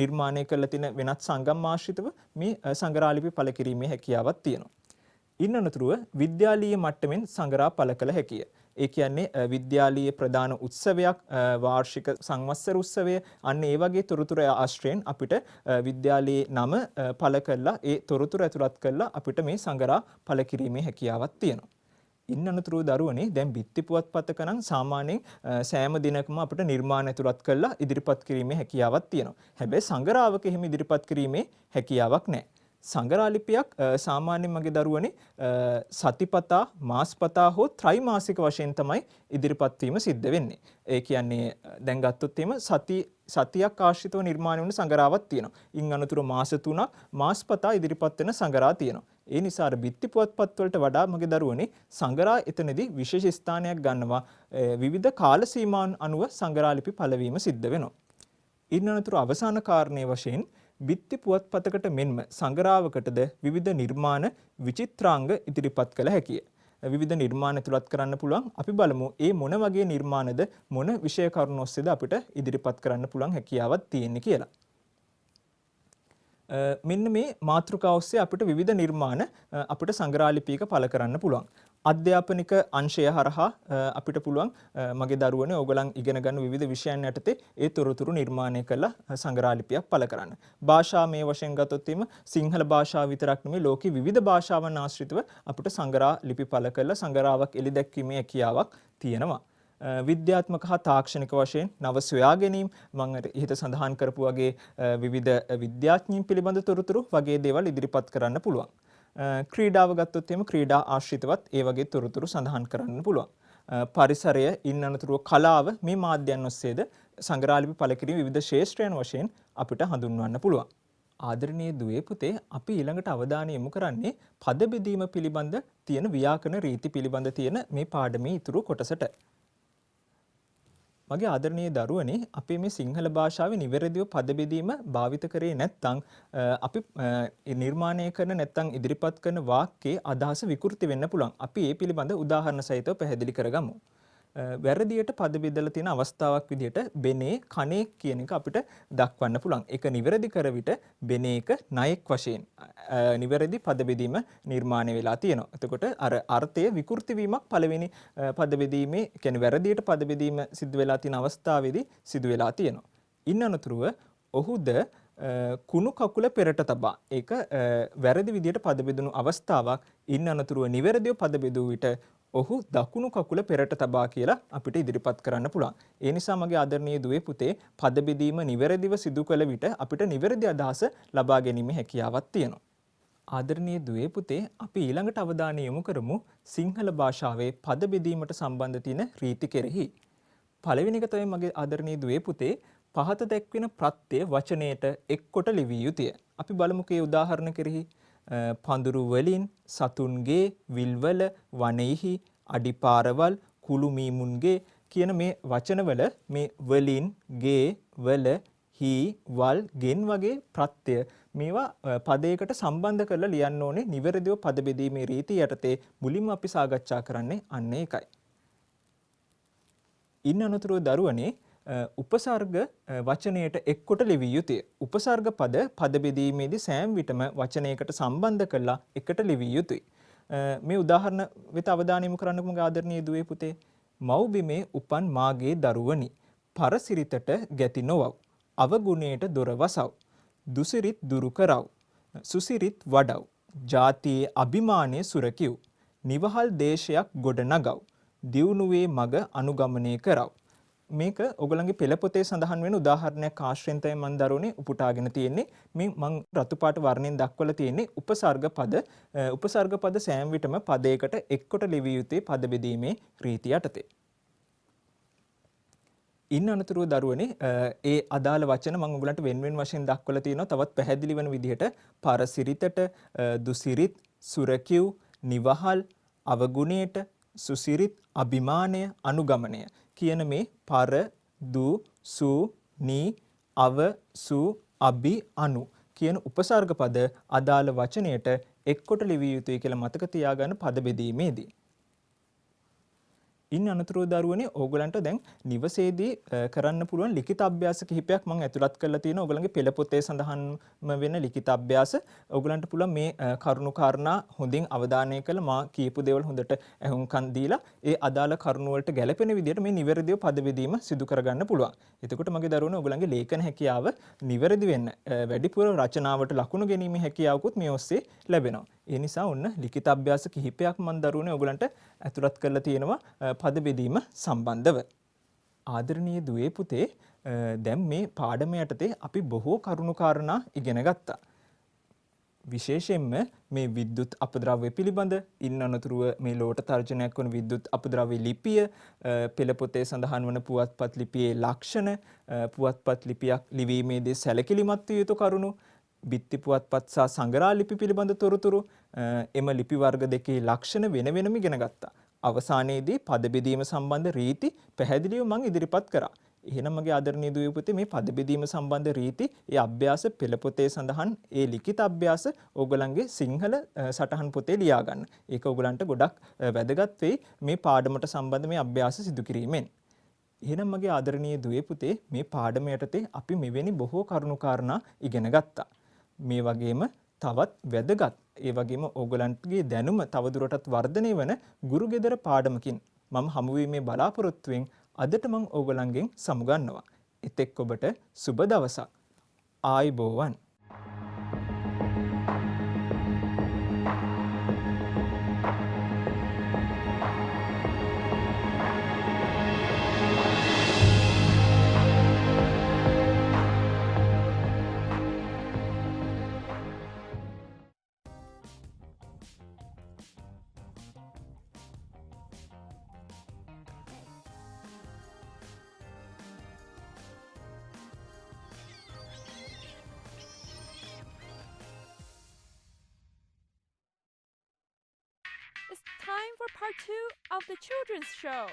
නිර්මාණය කරලා තියෙන වෙනත් සංගම් ආශ්‍රිතව මේ සංගරා ලිපි පළ කිරීමේ හැකියාවක් තියෙනවා. ඉන් අනතුරුව විද්‍යාලීය මට්ටමින් සංගරා පළ කළ හැකිය. ඒ කියන්නේ විද්‍යාලීය ප්‍රධාන උත්සවයක්, වාර්ෂික සංවත්සර උත්සවය, අන්න ඒ වගේ තොරතුරු ආශ්‍රයෙන් අපිට විද්‍යාලයේ නම පළ කළා, ඒ තොරතුරු ඇතුළත් කළා අපිට මේ සංගරා පළ කිරීමේ හැකියාවක් තියෙනවා. ඉන් අනතුරුව දරුවනේ දැන් බිත්ති පුවත්පතක නම් සාමාන්‍යයෙන් සෑම දිනකම අපිට නිර්මාණ ඇතුළත් කළා ඉදිරිපත් කිරීමේ හැකියාවක් තියෙනවා. හැබැයි සංගරාවක එහෙම ඉදිරිපත් කිරීමේ හැකියාවක් නැහැ. සංගරා ලිපියක් සාමාන්‍යයෙන් මගේ දරුවනේ සතිපතා, මාසපතා හෝ ත්‍රිමාසික වශයෙන් තමයි ඉදිරිපත් වීම සිද්ධ වෙන්නේ. ඒ කියන්නේ දැන් ගත්තොත් එහෙම සතියක් ආශ්‍රිතව නිර්මාණය වුණ සංගරාවක් තියෙනවා. ඉන් අනතුරු මාස 3ක් මාසපතා ඉදිරිපත් වෙන සංගරා තියෙනවා. ඒ නිසා අර බිත්ති පුවත්පත් වලට වඩා මගේ දරුවනේ සංගරා එතනදී විශේෂ ස්ථානයක් ගන්නවා. විවිධ කාල සීමාන් අනුව සංගරා ලිපි පළවීම සිද්ධ වෙනවා. ඉන් අනතුරු අවසාන කාරණේ වශයෙන් බිත්ති පුවත්පතකට මෙන්ම සංගරාවකටද විවිධ නිර්මාණ විචිත්‍රාංග ඉදිරිපත් කළ හැකිය. විවිධ නිර්මාණ ඇතුළත් කරන්න පුළුවන්. අපි බලමු ඒ මොන වගේ නිර්මාණද මොන විෂය කරුණු ඔස්සේද අපිට ඉදිරිපත් කරන්න පුළුවන් හැකියාවක් තියෙන්නේ කියලා. මෙන්න මේ මාතෘකාව ඔස්සේ අපිට විවිධ නිර්මාණ අපිට සංගරා ලිපියක පළ කරන්න පුළුවන්. අධ්‍යාපනික අංශය හරහා අපිට පුළුවන් මගේ දරුවනේ ඕගලන් ඉගෙන ගන්න විවිධ විෂයන් යටතේ ඒ තොරතුරු නිර්මාණය කරලා සංගරා ලිපියක් පළ කරන්න. භාෂා මේ වශයෙන් ගත්තොත් එimhe සිංහල භාෂාව විතරක් නෙමෙයි ලෝකේ විවිධ භාෂාවන් ආශ්‍රිතව අපිට සංගරා ලිපි පළ කරලා සංගරාවක් එළි දැක්වීමේ හැකියාවක් තියෙනවා. විද්‍යාත්මක හා තාක්ෂණික වශයෙන් නව සොයා ගැනීම මම ඉහත සඳහන් කරපු වගේ විවිධ විද්‍යාඥයින් පිළිබඳ තොරතුරු වගේ දේවල් ඉදිරිපත් කරන්න පුළුවන්. ක්‍රීඩාව ගත්තොත් එහෙම ක්‍රීඩා ආශ්‍රිතවත් ඒ වගේ තොරතුරු සඳහන් කරන්න පුළුවන්. පරිසරය, ඉන් අනතුරුව කලාව මේ මාධ්‍යයන් ඔස්සේද සංගරා ලිපි පළ කිරීම විවිධ ශේෂ්ත්‍රයන් වශයෙන් අපිට හඳුන්වන්න පුළුවන්. ආදරණීය දුවේ පුතේ, අපි ඊළඟට අවධානය යොමු කරන්නේ පද බෙදීම පිළිබඳ තියෙන ව්‍යාකරණ රීති පිළිබඳ තියෙන මේ පාඩමේ ඉතුරු කොටසට. මගේ ආදරණීය දරුවනේ, අපි මේ සිංහල භාෂාවේ නිවැරදිව පද බෙදීම භාවිත කරේ නැත්නම් අපි නිර්මාණය කරන නැත්නම් ඉදිරිපත් කරන වාක්‍යයේ අදහස විකෘති වෙන්න පුළුවන්. අපි ඒ පිළිබඳ උදාහරණ සහිතව පැහැදිලි කරගමු. වැරදියට පද බෙදලා තියෙන අවස්ථාවක් විදිහට බෙනේ කණේ කියන එක අපිට දක්වන්න පුළුවන්. ඒක නිවැරදි කර විට බෙනේක ණයෙක් වශයෙන් නිවැරදි පද බෙදීම නිර්මාණය වෙලා තියෙනවා. එතකොට අර අර්ථය විකෘති වීමක් පළවෙනි පද බෙදීමේ කියන්නේ වැරදියට පද බෙදීම සිදු වෙලා තියෙන අවස්ථාවේදී සිදු වෙලා තියෙනවා. ඉන් අනතුරුව ඔහුද කුණු කකුල පෙරට තබා ඒක වැරදි විදියට පද බෙදුණු අවස්ථාවක්. ඉන් අනතුරුව නිවැරදිව පද බෙදුව විට ඔහු දකුණු කකුල පෙරට තබා කියලා අපිට ඉදිරිපත් කරන්න පුළුවන්. ඒ නිසා මගේ ආදරණීය දුවේ පුතේ පද බෙදීම නිවැරදිව සිදු කළ විට අපිට නිවැරදි අදහස ලබා ගැනීමේ හැකියාවක් තියෙනවා. ආදරණීය දුවේ පුතේ අපි ඊළඟට අවධානය යොමු කරමු සිංහල භාෂාවේ පද බෙදීමට සම්බන්ධ තියෙන රීති කෙරෙහි. පළවෙනි එක තමයි මගේ ආදරණීය දුවේ පුතේ පහත දැක්වෙන ප්‍රත්‍ය වචනයට එක්කොට ලිවිය යුතුය. අපි බලමුකේ උදාහරණ කෙරෙහි පඳුරු වලින් සතුන්ගේ විල්වල වනයේහි අඩිපාරවල් කුළු මීමුන්ගේ කියන මේ වචනවල මේ වලින් ගේ වල හි වල් ගෙන් වගේ ප්‍රත්‍ය මේවා පදයකට සම්බන්ධ කරලා ලියන්න ඕනේ නිවැරදිව පද බෙදීමේ රීතිය යටතේ මුලින්ම අපි සාකච්ඡා කරන්නේ අන්න ඒකයි. ඉන් අනතුරුව දරුවනේ උපසර්ග වචනයට එක්කොට ලිවිය යුතුය. උපසර්ග පද බෙදීමේදී සෑම විටම වචනයකට සම්බන්ධ කරලා එකට ලිවිය යුතුයි. මේ උදාහරණ වෙත අවධානය යොමු කරන්නකම ආදරණීය දුවේ පුතේ. මව්බිමේ උපන් මාගේ දරුවනි පරසිරිතට ගැති නොවව්. අවගුණයට දොර වසව්. දුසිරිත් දුරු කරව්. සුසිරිත් වඩව්. ජාතියේ අභිමානය සුරකිව්. නිවහල් දේශයක් ගොඩ නගව්. දියුණුවේ මග අනුගමනය කරව්. මේක ඔයගොල්ලන්ගේ පෙළ පොතේ සඳහන් වෙන උදාහරණයක් ආශ්‍රයෙන් තමයි මම දරුවනේ උපුටාගෙන තියෙන්නේ. මේ මම රතු පාට වර්ණයෙන් දක්වලා තියෙන්නේ උපසර්ග පද සෑම විටම පදයකට එක්කොට ලිවිය යුත්තේ පද බෙදීමේ රීතිය යටතේ. ඉන් අනතුරුව දරුවනේ ඒ අදාළ වචන මම ඔයගොල්ලන්ට වෙන වශයෙන් දක්වලා තියෙනවා. තවත් පැහැදිලි වෙන විදිහට පරසිරිතට, දුසිරිත්, සුරකිව්, නිවහල්, අවගුණයට, සුසිරිත්, අභිමානය, අනුගමනය කියන මේ පර, දු, සු, නි, අව, සු, අභි, අනු කියන උපසර්ග පද අදාළ වචනයට එක්කොට ලිවිය යුතුයි කියලා මතක තියාගන්න පද බෙදීමේදී. ඉන් අනතුරුව දරුවනේ ඕගලන්ට දැන් නිවසේදී කරන්න පුළුවන් ලිඛිත අභ්‍යාස කිහිපයක් මම ඇතුළත් කරලා තියෙනවා. ඕගලන්ගේ පෙළ පොතේ සඳහන්ම වෙන ලිඛිත අභ්‍යාස ඕගලන්ට පුළුවන් මේ කරුණු කාරණා හොඳින් අවධානය කරලා මා කියපු දේවල් හොඳට අහුම්කන් දීලා ඒ අදාළ කරුණු වලට ගැලපෙන විදිහට මේ නිවැරදිව පද බෙදීම සිදු කරගන්න පුළුවන්. එතකොට මගේ දරුවනේ ඕගලන්ගේ ලේඛන හැකියාව නිවැරදි වෙන්න වැඩිපුර රචනාවට ලකුණු ගැනීමේ හැකියාවකුත් මේ ඔස්සේ ලැබෙනවා. ඒ නිසා ඔන්න ලිඛිත අභ්‍යාස කිහිපයක් මම දරුවනේ ඕගලන්ට ඇතුළත් කරලා තියෙනවා පද බෙදීම සම්බන්ධව. ආදරණීය දුවේ පුතේ දැන් මේ පාඩම යටතේ අපි බොහෝ කරුණු කාරණා ඉගෙන ගත්තා. විශේෂයෙන්ම මේ විද්‍යුත් අපද්‍රව්‍ය පිළිබඳ ඉන් අනතුරුව මේ ලෝට තර්ජනයක් වන විද්‍යුත් අපද්‍රව්‍ය ලිපිය, පෙළ පොතේ සඳහන් වන පුවත්පත් ලිපියේ ලක්ෂණ, පුවත්පත් ලිපියක් ලිවීමේදී සැලකිලිමත් විය යුතු කරුණු, බිත්ති පුවත්පත් සහ සංගරා ලිපි පිළිබඳ තොරතුරු, එම ලිපි වර්ග දෙකේ ලක්ෂණ වෙන වෙනම ඉගෙන ගත්තා. අවසානයේදී පද බෙදීම සම්බන්ධ රීති පැහැදිලිව මම ඉදිරිපත් කරා. එහෙනම් මගේ ආදරණීය දුවේ පුතේ මේ පද බෙදීම සම්බන්ධ රීති ඒ අභ්‍යාස පෙළ පොතේ සඳහන් ඒ ලිඛිත අභ්‍යාස ඕගලන්ගේ සිංහල සටහන් පොතේ ලියා ගන්න. ඒක ඕගලන්ට ගොඩක් වැදගත් වෙයි මේ පාඩමට සම්බන්ධ මේ අභ්‍යාස සිදු කිරීමෙන්. එහෙනම් මගේ ආදරණීය දුවේ පුතේ මේ පාඩම යටතේ අපි මෙවැනි බොහෝ කරුණු කාරණා ඉගෙන ගත්තා. මේ වගේම තවත් වැදගත් ඒ වගේම ඕගලන්ටගේ දැනුම තවදුරටත් වර්ධනය වන ගුරු ගෙදර පාඩමකින් මම හමු වීමේ බලාපොරොත්තුවෙන් අදට මම ඕගලන්ගෙන් සමුගන්නවා. එතෙක් ඔබට සුබ දවසක්. ආයුබෝවන්. It's time for part 2 of the children's show.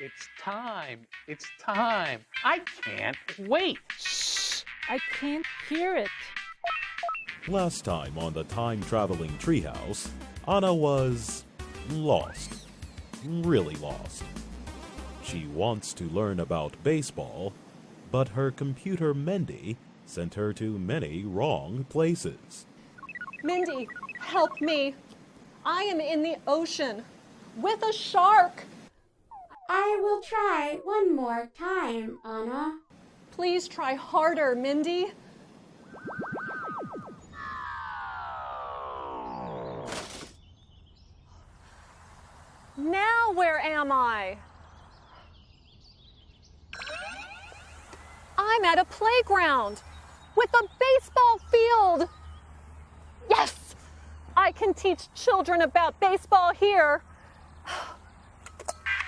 It's time. It's time. I can't wait. Shh! I can't hear it. Last time on the time-traveling treehouse, Anna was lost. Really lost. She wants to learn about baseball, but her computer Mendy sent her to many wrong places. Mindy, help me. I am in the ocean with a shark. I will try one more time, Anna. Please try harder, Mindy. Now where am I? I'm at a playground with a baseball field. Yes, I can teach children about baseball here.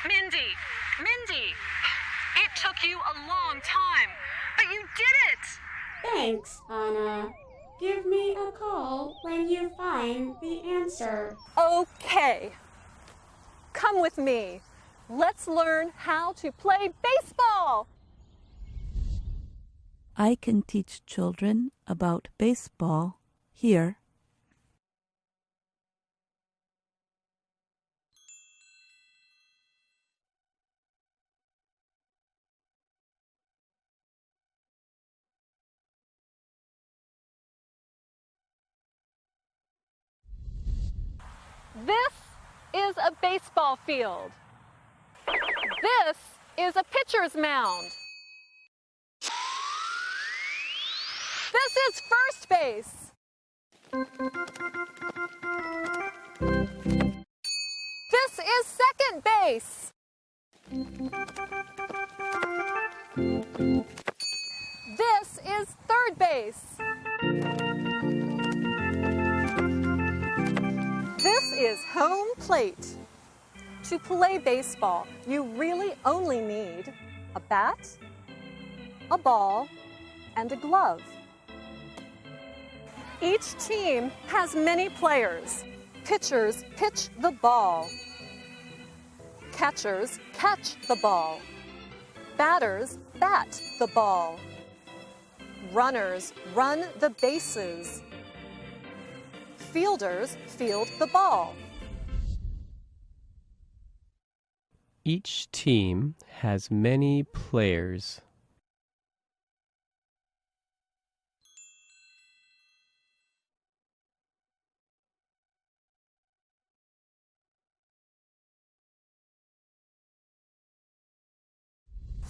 Mindy, it took you a long time, but you did it. Thanks, Anna. Give me a call when you find the answer. Okay, come with me. Let's learn how to play baseball. I can teach children about baseball here. This is a baseball field. This is a pitcher's mound. This is first base. This is second base. This is third base. This is home plate. To play baseball, you really only need a bat, a ball, and a glove. Each team has many players. Pitchers pitch the ball. Catchers catch the ball. Batters bat the ball. Runners run the bases. Fielders field the ball. Each team has many players.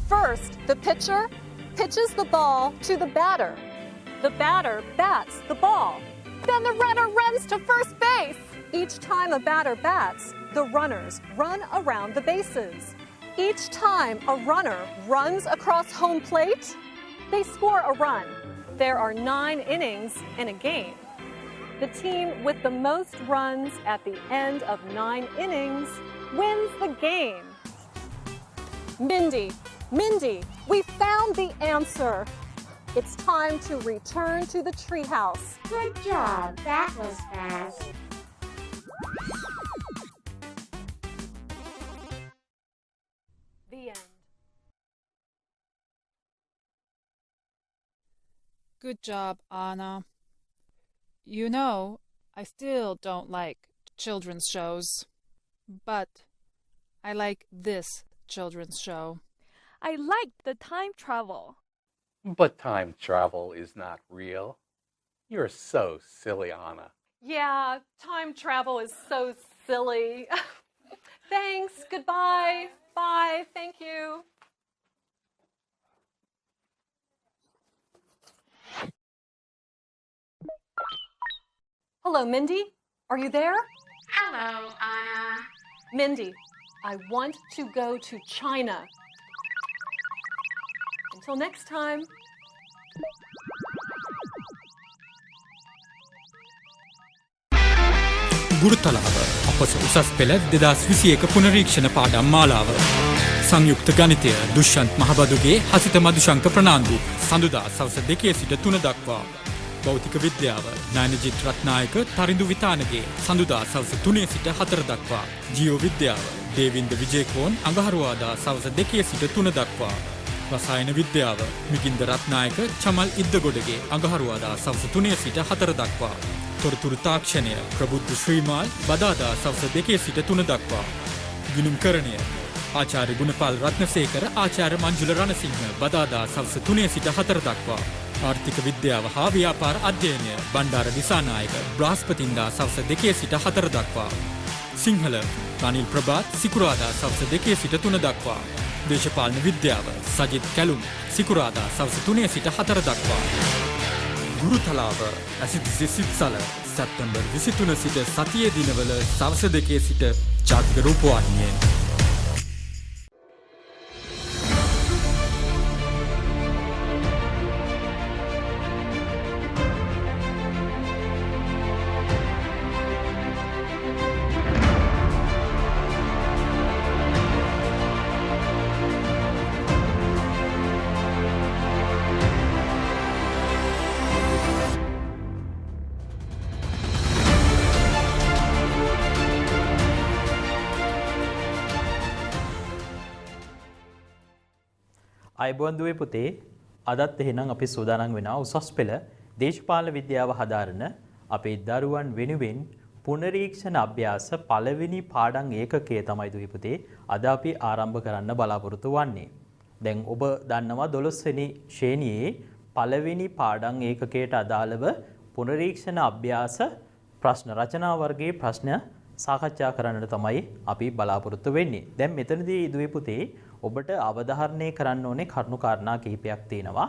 First, the pitcher pitches the ball to the batter. The batter bats the ball. Then the runner runs to first base. Each time a batter bats, the runners run around the bases. Each time a runner runs across home plate, they score a run. There are 9 innings in a game. The team with the most runs at the end of 9 innings wins the game. Mindy, we found the answer. It's time to return to the treehouse. Good job. That was fast. The end. Good job, Anna. You know, I still don't like children's shows, but I like this children's show. I like the time travel. But time travel is not real. You're so silly, Anna. Yeah, time travel is so silly. Thanks, goodbye, bye, thank you. Hello, Mindy, are you there? Hello, Anna. Mindy, I want to go to China. Until next time. Gurutalawa අපස උසස් පෙළ 2021 පුනරීක්ෂණ පාඩම් මාලාව සංයුක්ත ගණිතය දුෂ්යන්ත් මහබදුගේ හසිත මදුශංක ප්‍රනාන්දු සඳුදා සවස 2 සිට 3 දක්වා භෞතික විද්‍යාව නයනජිත් රත්නායක තරිඳු විතානගේ සඳුදා සවස 3 සිට 4 දක්වා ජීව විද්‍යාව දේවින්ද විජේකෝන් අඟහරුවාදා සවස 2 සිට 3 දක්වා රසායන විද්‍යාව මිගින්ද රත්නායක චමල් ඉද්දගොඩගේ අඟහරුවාදා සවස 3 සිට 4 දක්වා තොරතුරු තාක්ෂණය ප්‍රබුද්ධ ශ්‍රීමාල් බදාදා සවස 2 සිට 3 දක්වා ගිණුම්කරණය ආචාර්ය ගුණපාල් රත්නසේකර ආචාර්ය මංජුල රණසිංහ බදාදා සවස් 3 සිට 4 දක්වා. ආර්ථික විද්‍යාව හා ව්‍යාපාර අධ්‍යයනය බණ්ඩාර දිසානායක බ්‍රහස්පතින්දා සවස් 2 සිට 4 දක්වා. සිංහල රනිල් ප්‍රභාත් සිකුරාදා සවස් 2 සිට 3 දක්වා. දේශපාලන විද්‍යාව සජිත් කැලුම් සිකුරාදා සවස් 3 සිට 4 දක්වා. ගුරුතලාව ඇසිදිසි සිත්සල සැප්තැම්බර් 23 සිට සතියේ දිනවල සවස් 2 සිට ජාතික රූපවාහිනියෙන්. අයිබෝන් දුවේ පුතේ අදත් එහෙනම් අපි සූදානම් වෙනවා උසස් පෙළ දේශපාලන විද්‍යාව හදාරන අපේ දරුවන් වෙනුවෙන් පුනරීක්ෂණ අභ්‍යාස පළවෙනි පාඩම් ඒකකයේ තමයි දුවේ පුතේ අද අපි ආරම්භ කරන්න බලාපොරොත්තු වෙන්නේ. දැන් ඔබ දන්නවා 12 වෙනි ශ්‍රේණියේ පළවෙනි පාඩම් ඒකකයට අදාළව පුනරීක්ෂණ අභ්‍යාස ප්‍රශ්න රචනා වර්ගයේ ප්‍රශ්න සාකච්ඡා කරන්නට තමයි අපි බලාපොරොත්තු වෙන්නේ. දැන් මෙතනදී දුවේ පුතේ ඔබට අවධාරණය කරන්න ඕනේ කරුණු කාරණා කිහිපයක් තියෙනවා.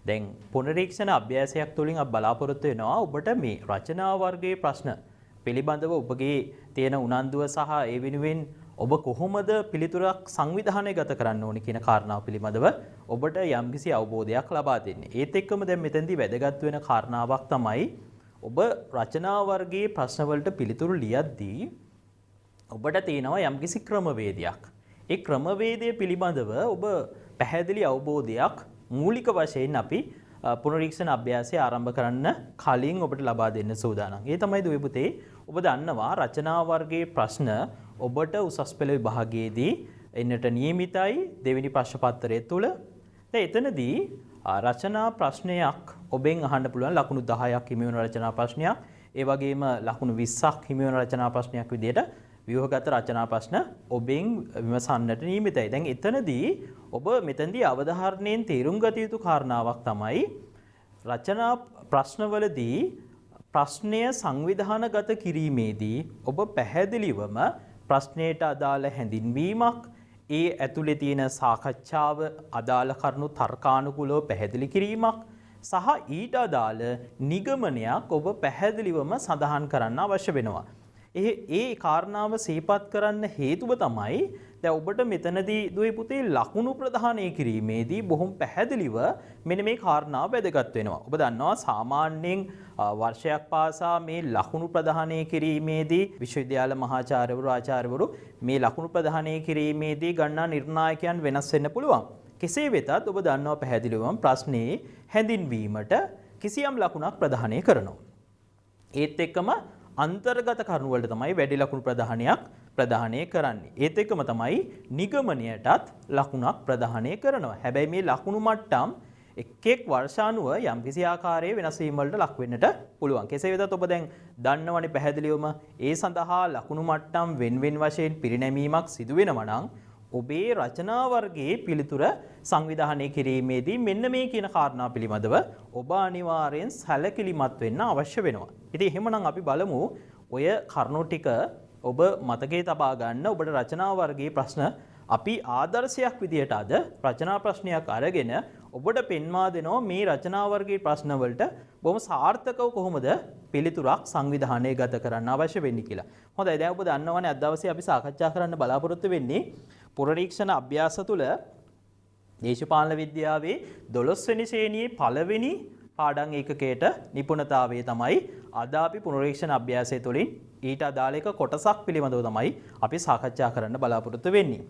දැන් පුනරීක්ෂණ අභ්‍යාසයක් තුළින් අප බලාපොරොත්තු වෙනවා ඔබට මේ රචනා වර්ගයේ ප්‍රශ්න පිළිබඳව ඔබගේ තියෙන උනන්දුව සහ ඒ වෙනුවෙන් ඔබ කොහොමද පිළිතුරක් සංවිධානයගත කරන්න ඕනේ කියන කාරණාව පිළිබඳව ඔබට යම්කිසි අවබෝධයක් ලබා දෙන්නේ. ඒත් එක්කම දැන් මෙතෙන්දී වැදගත් වෙන කාරණාවක් තමයි ඔබ රචනා වර්ගයේ ප්‍රශ්න වලට පිළිතුරු ලියද්දී ඔබට තියෙනවා යම්කිසි ක්‍රමවේදයක්. ඒ ක්‍රමවේදය පිළිබඳව ඔබ පැහැදිලි අවබෝධයක් මූලික වශයෙන් අපි පුනරීක්ෂණ අභ්‍යාසය ආරම්භ කරන්න කලින් ඔබට ලබා දෙන්න සූදානම්. ඒ තමයි දුවේ පුතේ ඔබ දන්නවා රචනා වර්ගයේ ප්‍රශ්න ඔබට උසස් පෙළ විභාගයේදී එන්නට නියමිතයි දෙවෙනි ප්‍රශ්න පත්‍රය තුල. දැන් එතනදී රචනා ප්‍රශ්නයක් ඔබෙන් අහන්න පුළුවන් ලකුණු 10ක් හිමි වෙන රචනා ප්‍රශ්නයක්. ඒ වගේම ලකුණු 20ක් හිමි වෙන රචනා ප්‍රශ්නයක් විදිහට ව්‍යුහගත රචනා ප්‍රශ්න ඔබෙන් විමසන්නට නියමිතයි. දැන් එතනදී ඔබ මෙතනදී අවධාරණයෙන් තේරුම් ගත යුතු කාරණාවක් තමයි රචනා ප්‍රශ්නවලදී ප්‍රශ්නය සංවිධානගත කිරීමේදී ඔබ පැහැදිලිවම ප්‍රශ්නයට අදාළ හැඳින්වීමක් ඒ ඇතුලේ තියෙන සාකච්ඡාව අදාළ කරුණු තර්කානුකූලව පැහැදිලි කිරීමක් සහ ඊට අදාළ නිගමනයක් ඔබ පැහැදිලිවම සඳහන් කරන්න අවශ්‍ය වෙනවා. ඒ කාරණාව සිහිපත් කරන්න හේතුව තමයි දැන් ඔබට මෙතනදී දුවේ පුතේ ලකුණු ප්‍රදානය කිරීමේදී බොහොම පැහැදිලිව මෙන්න මේ කාරණාව වැදගත් වෙනවා. ඔබ දන්නවා සාමාන්‍යයෙන් වර්ෂයක් පාසා මේ ලකුණු ප්‍රදානය කිරීමේදී විශ්වවිද්‍යාල මහාචාර්යවරු ආචාර්යවරු මේ ලකුණු ප්‍රදානය කිරීමේදී ගන්නා නිර්ණායකයන් වෙනස් වෙන්න පුළුවන්. කෙසේ වෙතත් ඔබ දන්නවා පැහැදිලිවම ප්‍රශ්නේ හැඳින්වීමට කිසියම් ලකුණක් ප්‍රදානය කරනවා. ඒත් එක්කම අන්තර්ගත කරුණු වලට තමයි වැඩි ලකුණු ප්‍රදානයක් ප්‍රදානය කරන්නේ. ඒත් එක්කම තමයි නිගමනයටත් ලකුණක් ප්‍රදානය කරනවා. හැබැයි මේ ලකුණු මට්ටම් එක් වර්ෂානුව යම්කිසි ආකාරයේ වෙනස් වීම වලට ලක් වෙන්නට පුළුවන්. කෙසේ වෙතත් ඔබ දැන් දන්නවනේ පැහැදිලිවම ඒ සඳහා ලකුණු මට්ටම් වෙන වශයෙන් පිරිනැමීමක් සිදු වෙනවා නම් ඔබේ රචනා වර්ගයේ පිළිතුර සංවිධානය කිරීමේදී මෙන්න මේ කියන කාරණා පිළිබඳව ඔබ අනිවාර්යෙන් සැලකිලිමත් වෙන්න අවශ්‍ය වෙනවා. ඉතින් එහෙමනම් අපි බලමු ඔය කරුණු ටික ඔබ මතකයේ තබා ගන්න ඔබට රචනා වර්ගයේ ප්‍රශ්න අපි ආදර්ශයක් විදියට අද රචනා ප්‍රශ්නයක් අරගෙන ඔබට පෙන්වා දෙනවා මේ රචනා වර්ගයේ ප්‍රශ්න වලට බොහොම සාර්ථකව කොහොමද පිළිතුරක් සංවිධානයගත කරන්න අවශ්‍ය වෙන්නේ කියලා. හොඳයි දැන් ඔබ දන්නවනේ අද දවසේ අපි සාකච්ඡා කරන්න බලාපොරොත්තු වෙන්නේ පුනරීක්ෂණ අභ්‍යාස තුළ දේශපාලන විද්‍යාවේ 12 වෙනි ශ්‍රේණියේ පළවෙනි පාඩම් ඒකකයට නිපුණතාවය තමයි අද අපි පුනරීක්ෂණ අභ්‍යාසය තුළින් ඊට අදාළ එක කොටසක් පිළිබඳව තමයි අපි සාකච්ඡා කරන්න බලාපොරොත්තු වෙන්නේ.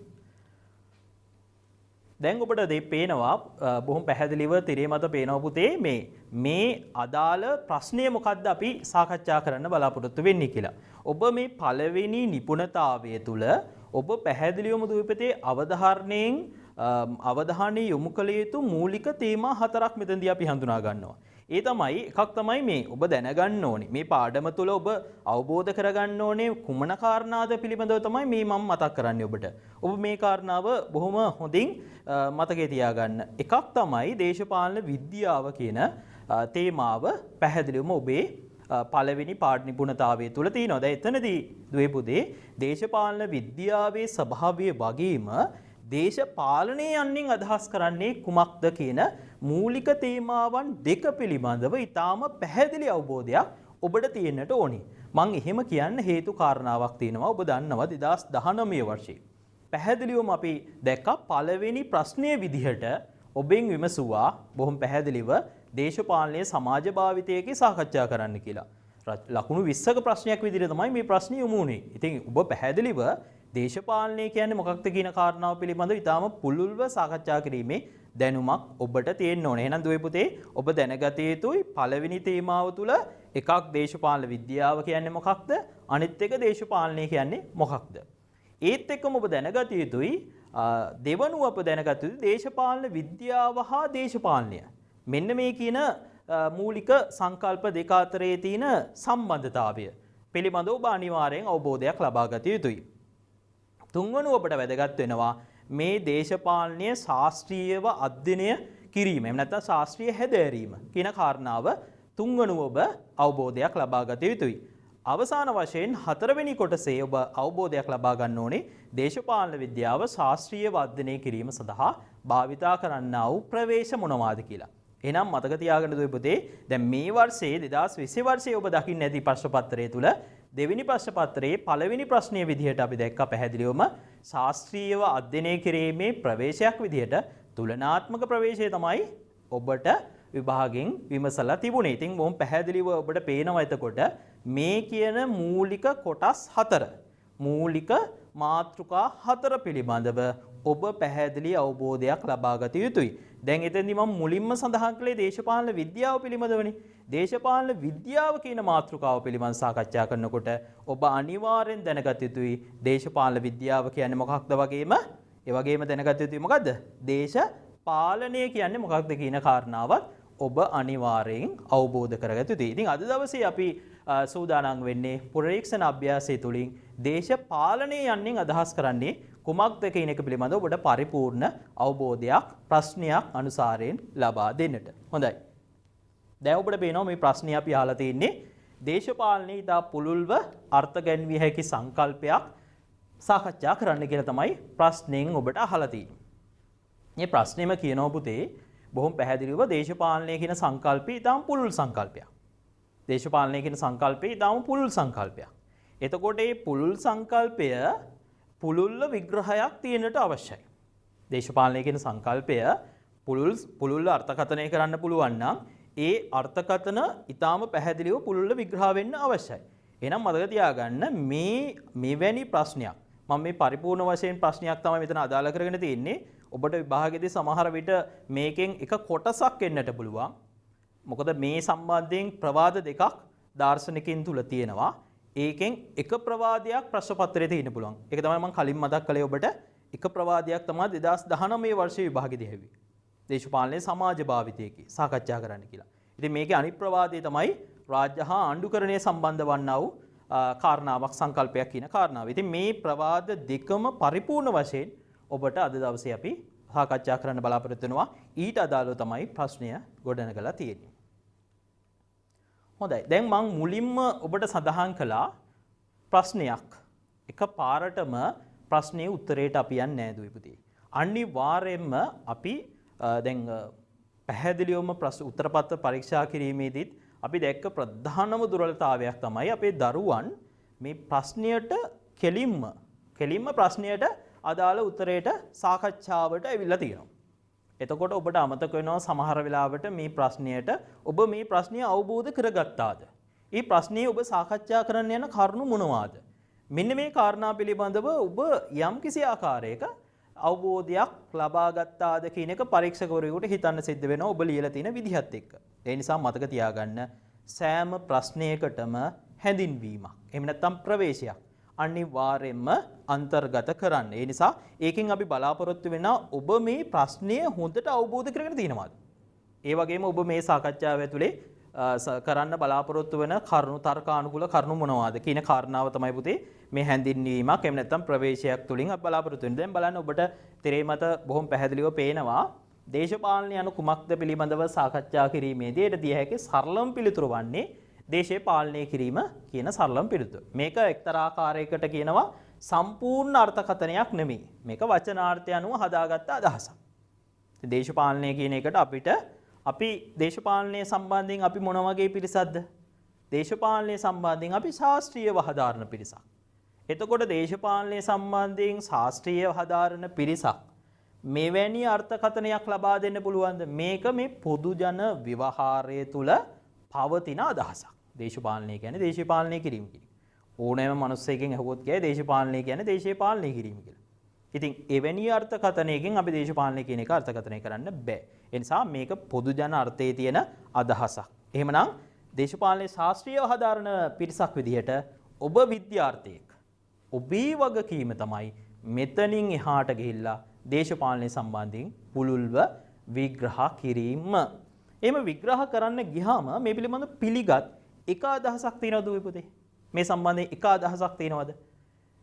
දැන් ඔබට පේනවා බොහොම පැහැදිලිව තිරේ මත පේනවා පුතේ මේ අදාළ ප්‍රශ්නය මොකක්ද අපි සාකච්ඡා කරන්න බලාපොරොත්තු වෙන්නේ කියලා. ඔබ මේ පළවෙනි නිපුණතාවය තුළ ඔබ පැහැදිලිවම දුවපතේ අවධාරණයෙන් අවධානය යොමු කළ යුතු මූලික තේමා 4ක් මෙතනදී අපි හඳුනා ගන්නවා. ඒ තමයි එකක් තමයි මේ ඔබ දැනගන්න ඕනේ. මේ පාඩම තුළ ඔබ අවබෝධ කරගන්න ඕනේ කුමන කාරණාද පිළිබඳව තමයි මේ මම මතක් කරන්නේ ඔබට. ඔබ මේ කාරණාව බොහොම හොඳින් මතකයේ තියාගන්න. එකක් තමයි දේශපාලන විද්‍යාව කියන තේමාව පැහැදිලිවම ඔබේ පළවෙනි පාඨ නිපුණතාවය තුළ තියෙනවා. දැන් එතනදී දුවේ පුතේ දේශපාලන විද්‍යාවේ ස්වභාවය වගේම දේශපාලනය යන්නින් අදහස් කරන්නේ කුමක්ද කියන මූලික තේමාවන් දෙක පිළිබඳව ඊටාම පැහැදිලි අවබෝධයක් ඔබට තියෙන්නට ඕනි. මම එහෙම කියන්න හේතු කාරණාවක් තියෙනවා. ඔබ දන්නවා 2019 වර්ෂයේ පැහැදිලිවම අපි දැක්ක පළවෙනි ප්‍රශ්නයේ විදිහට ඔබෙන් විමසුවා බොහොම පැහැදිලිව දේශපාලනයේ සමාජ භාවිතයේදී සාකච්ඡා කරන්න කියලා. ලකුණු 20ක ප්‍රශ්නයක් විදිහට තමයි මේ ප්‍රශ්නේ යොමු වුනේ. ඉතින් ඔබ පැහැදිලිව දේශපාලනය කියන්නේ මොකක්ද කියන කාරණාව පිළිබඳව ඉතාම පුළුල්ව සාකච්ඡා කිරීමේ දැනුමක් ඔබට තියෙන්න ඕනේ. එහෙනම් දුවේ පුතේ ඔබ දැනගත යුතුයි පළවෙනි තේමාව තුල එකක් දේශපාලන විද්‍යාව කියන්නේ මොකක්ද? අනිත් එක දේශපාලනය කියන්නේ මොකක්ද? ඒත් එක්කම ඔබ දැනගත යුතුයි දෙවනුව අප දැනගත යුතුයි දේශපාලන විද්‍යාව හා දේශපාලනය. මෙන්න මේ කියන මූලික සංකල්ප දෙක අතරේ තියෙන සම්බන්ධතාවය පිළිබඳව ඔබ අනිවාර්යෙන් අවබෝධයක් ලබා ගත යුතුයි. තුන්වනුව ඔබට වැදගත් වෙනවා මේ දේශපාලනය ශාස්ත්‍රීයව අධ්‍යයනය කිරීම. එහෙම නැත්නම් ශාස්ත්‍රීය හැදෑරීම කියන කාරණාව තුන්වනුව ඔබ අවබෝධයක් ලබා ගත යුතුයි. අවසාන වශයෙන් හතරවෙනි කොටසේ ඔබ අවබෝධයක් ලබා ගන්න ඕනේ දේශපාලන විද්‍යාව ශාස්ත්‍රීයව අධ්‍යයනය කිරීම සඳහා භාවිතා කරන්නා වූ ප්‍රවේශ මොනවාද කියලා. එහෙනම් මතක තියාගන්න දුවේ පුතේ දැන් මේ වර්ෂයේ 2020 වර්ෂයේ ඔබ දකින්න ඇති ප්‍රශ්න පත්‍රය තුල දෙවෙනි ප්‍රශ්න පත්‍රයේ පළවෙනි ප්‍රශ්නයේ විදිහට අපි දැක්කා පැහැදිලිවම ශාස්ත්‍රීයව අධ්‍යයනය කිරීමේ ප්‍රවේශයක් විදිහට තුලනාත්මක ප්‍රවේශය තමයි ඔබට විභාගයෙන් විමසලා තිබුණේ. ඉතින් බොහොම පැහැදිලිව ඔබට පේනවා එතකොට මේ කියන මූලික කොටස් 4 මූලික මාතෘකා 4 පිළිබඳව ඔබ පැහැදිලි අවබෝධයක් ලබා ගත යුතුයි. දැන් එතෙන්දී මම මුලින්ම සඳහන් කළේ දේශපාලන විද්‍යාව පිළිබඳවනේ. දේශපාලන විද්‍යාව කියන මාතෘකාව පිළිබඳව සාකච්ඡා කරනකොට ඔබ අනිවාර්යෙන් දැනගත යුතුයි දේශපාලන විද්‍යාව කියන්නේ මොකක්ද වගේම ඒ වගේම දැනගත යුතුයි මොකද්ද? දේශපාලනය කියන්නේ මොකක්ද කියන කාරණාවත් ඔබ අනිවාර්යෙන් අවබෝධ කරගත යුතුයි. ඉතින් අද දවසේ අපි සූදානම් වෙන්නේ පුනරීක්ෂණ අභ්‍යාසය තුලින් දේශපාලනය යන්නේ අදහස් කරන්නේ කුමක්ද කියන එක පිළිබඳව ඔබට පරිපූර්ණ අවබෝධයක් ප්‍රශ්නයක් අනුසාරයෙන් ලබා දෙන්නට. හොඳයි. දැන් ඔබට පේනවා මේ ප්‍රශ්නේ අපි අහලා තියෙන්නේ දේශපාලනයේ ඉතා පුළුල්ව අර්ථ ගැන්විය හැකි සංකල්පයක් සාකච්ඡා කරන්න කියලා තමයි ප්‍රශ්නෙන් ඔබට අහලා තියෙන්නේ. මේ ප්‍රශ්නේම කියනවා පුතේ බොහොම පැහැදිලිව දේශපාලනය කියන සංකල්පය ඉතාම පුළුල් සංකල්පයක්. දේශපාලනය කියන සංකල්පය ඉතාම පුළුල් සංකල්පයක්. එතකොට මේ පුළුල් සංකල්පය පුළුල්ව විග්‍රහයක් තියෙන්නට අවශ්‍යයි. දේශපාලනය කියන සංකල්පය පුළුල්ව අර්ථකථනය කරන්න පුළුවන් නම් ඒ අර්ථකථන ඊටාම පැහැදිලිව පුළුල්ව විග්‍රහ වෙන්න අවශ්‍යයි. එහෙනම් මතක තියාගන්න මෙවැනි ප්‍රශ්නයක් මම මේ පරිපූර්ණ වශයෙන් ප්‍රශ්නයක් තමයි මෙතන අදාළ කරගෙන තියෙන්නේ. ඔබට විභාගයේදී සමහර විට මේකෙන් එක කොටසක් එන්නට පුළුවන්. මොකද මේ සම්බන්ධයෙන් ප්‍රවාද දෙකක් දාර්ශනිකයින් තුල තියෙනවා. ඒකෙන් එක ප්‍රවාදයක් ප්‍රශ්න පත්‍රයේ තියෙන්න පුළුවන්. ඒක තමයි මම කලින් මතක් කළේ ඔබට. එක ප්‍රවාදයක් තමයි 2019 වර්ෂයේ විභාගෙදී හැවි. දේශපාලනයේ සමාජ භාවිතයේදී සාකච්ඡා කරන්න කියලා. ඉතින් මේකේ අනිත් ප්‍රවාදය තමයි රාජ්‍ය හා ආණ්ඩුකරණය සම්බන්ධ වන්නා වූ කාරණාවක් සංකල්පයක් කියන කාරණාව. ඉතින් මේ ප්‍රවාද දෙකම පරිපූර්ණ වශයෙන් ඔබට අද දවසේ අපි සාකච්ඡා කරන්න බලාපොරොත්තු වෙනවා. ඊට අදාළව තමයි ප්‍රශ්නය ගොඩනගලා තියෙන්නේ. හොඳයි. දැන් මම මුලින්ම ඔබට සඳහන් කළා ප්‍රශ්නයක්. එක පාරටම ප්‍රශ්නේ උත්තරේට අපි යන්නේ නැහැ දුවේ පුතේ. අනිවාර්යයෙන්ම අපි දැන් පැහැදිලිවම උත්තරපත්‍ර පරීක්ෂා කිරීමේදීත් අපි දැක්ක ප්‍රධානම දුර්වලතාවයක් තමයි අපේ දරුවන් මේ ප්‍රශ්නයට කෙලින්ම ප්‍රශ්නයට අදාළ උත්තරයට සාකච්ඡාවට ඇවිල්ලා තියෙනවා. එතකොට ඔබට අමතක වෙනවා සමහර වෙලාවට මේ ප්‍රශ්නයට ඔබ මේ ප්‍රශ්නය අවබෝධ කරගත්තාද? මේ ප්‍රශ්නේ ඔබ සාකච්ඡා කරන්න යන කරුණු මොනවාද? මෙන්න මේ කාරණා පිළිබඳව ඔබ යම්කිසි ආකාරයක අවබෝධයක් ලබා ගත්තාද කියන එක පරීක්ෂකවරයෙකුට හිතන්න සිද්ධ වෙනවා ඔබ ලියලා තියෙන විදිහත් එක්ක. ඒ නිසා මතක තියාගන්න සෑම ප්‍රශ්නයකටම හැඳින්වීමක් එහෙම නැත්නම් ප්‍රවේශයක් අනිවාර්යයෙන්ම අන්තර්ගත කරන්න. ඒ නිසා ඒකෙන් අපි බලාපොරොත්තු වෙනවා ඔබ මේ ප්‍රශ්නය හොඳට අවබෝධ කරගෙන තියෙනවාද? ඒ වගේම ඔබ මේ සාකච්ඡාව ඇතුලේ කරන්න බලාපොරොත්තු වෙන කරුණු තර්කානුකූල කරුණු මොනවාද කියන කාරණාව තමයි පුතේ මේ හැඳින්වීමක් එහෙම නැත්නම් ප්‍රවේශයක් තුලින් අපි බලාපොරොත්තු වෙන්නේ. දැන් බලන්න ඔබට තිරේ මත බොහොම පැහැදිලිව පේනවා දේශපාලනය යනු කුමක්ද පිළිබඳව සාකච්ඡා කිරීමේදී ඊට දිය හැකි සරලම පිළිතුර වන්නේ දේශය පාලනය කිරීම කියන සරලම පිළිතුර. මේක එක්තරා ආකාරයකට කියනවා සම්පූර්ණ අර්ථකථනයක් නෙමෙයි. මේක වචනාර්ථය අනුව හදාගත්ත අදහසක්. දේශපාලනය කියන එකට අපි දේශපාලනය සම්බන්ධයෙන් අපි මොන වගේ පිරිසක්ද? දේශපාලනය සම්බන්ධයෙන් අපි ශාස්ත්‍රීයව හදාරන පිරිසක්. එතකොට දේශපාලනය සම්බන්ධයෙන් ශාස්ත්‍රීයව හදාරන පිරිසක් මෙවැනි අර්ථකථනයක් ලබා දෙන්න පුළුවන්ද? මේක මේ පොදු ජන ව්‍යවහාරය තුල පවතින අදහසක්. දේශපාලනය කියන්නේ දේශය පාලනය කිරීම කියන. ඕනෑම මිනිස්සෙකින් අහුවොත් කියයි දේශපාලනය කියන්නේ දේශය පාලනය කිරීම කියලා. ඉතින් එවැනි අර්ථකථනයකින් අපි දේශපාලනය කියන එක අර්ථකථනය කරන්න බෑ. ඒ නිසා මේක පොදු ජන අර්ථයේ තියෙන අදහසක්. එහෙමනම් දේශපාලනයේ ශාස්ත්‍රීයව හදාරන පිරිසක් විදිහට ඔබ විද්‍යාර්ථයෙක්. ඔබේ වගකීම තමයි මෙතනින් එහාට ගිහිල්ලා දේශපාලනය සම්බන්ධයෙන් පුළුල්ව විග්‍රහ කිරීම. එහෙම විග්‍රහ කරන්න ගියාම මේ පිළිබඳ පිළිගත් එක අදහසක් තියෙනවද ඔය පුතේ? මේ සම්බන්ධයෙන් එක අදහසක් තියෙනවද?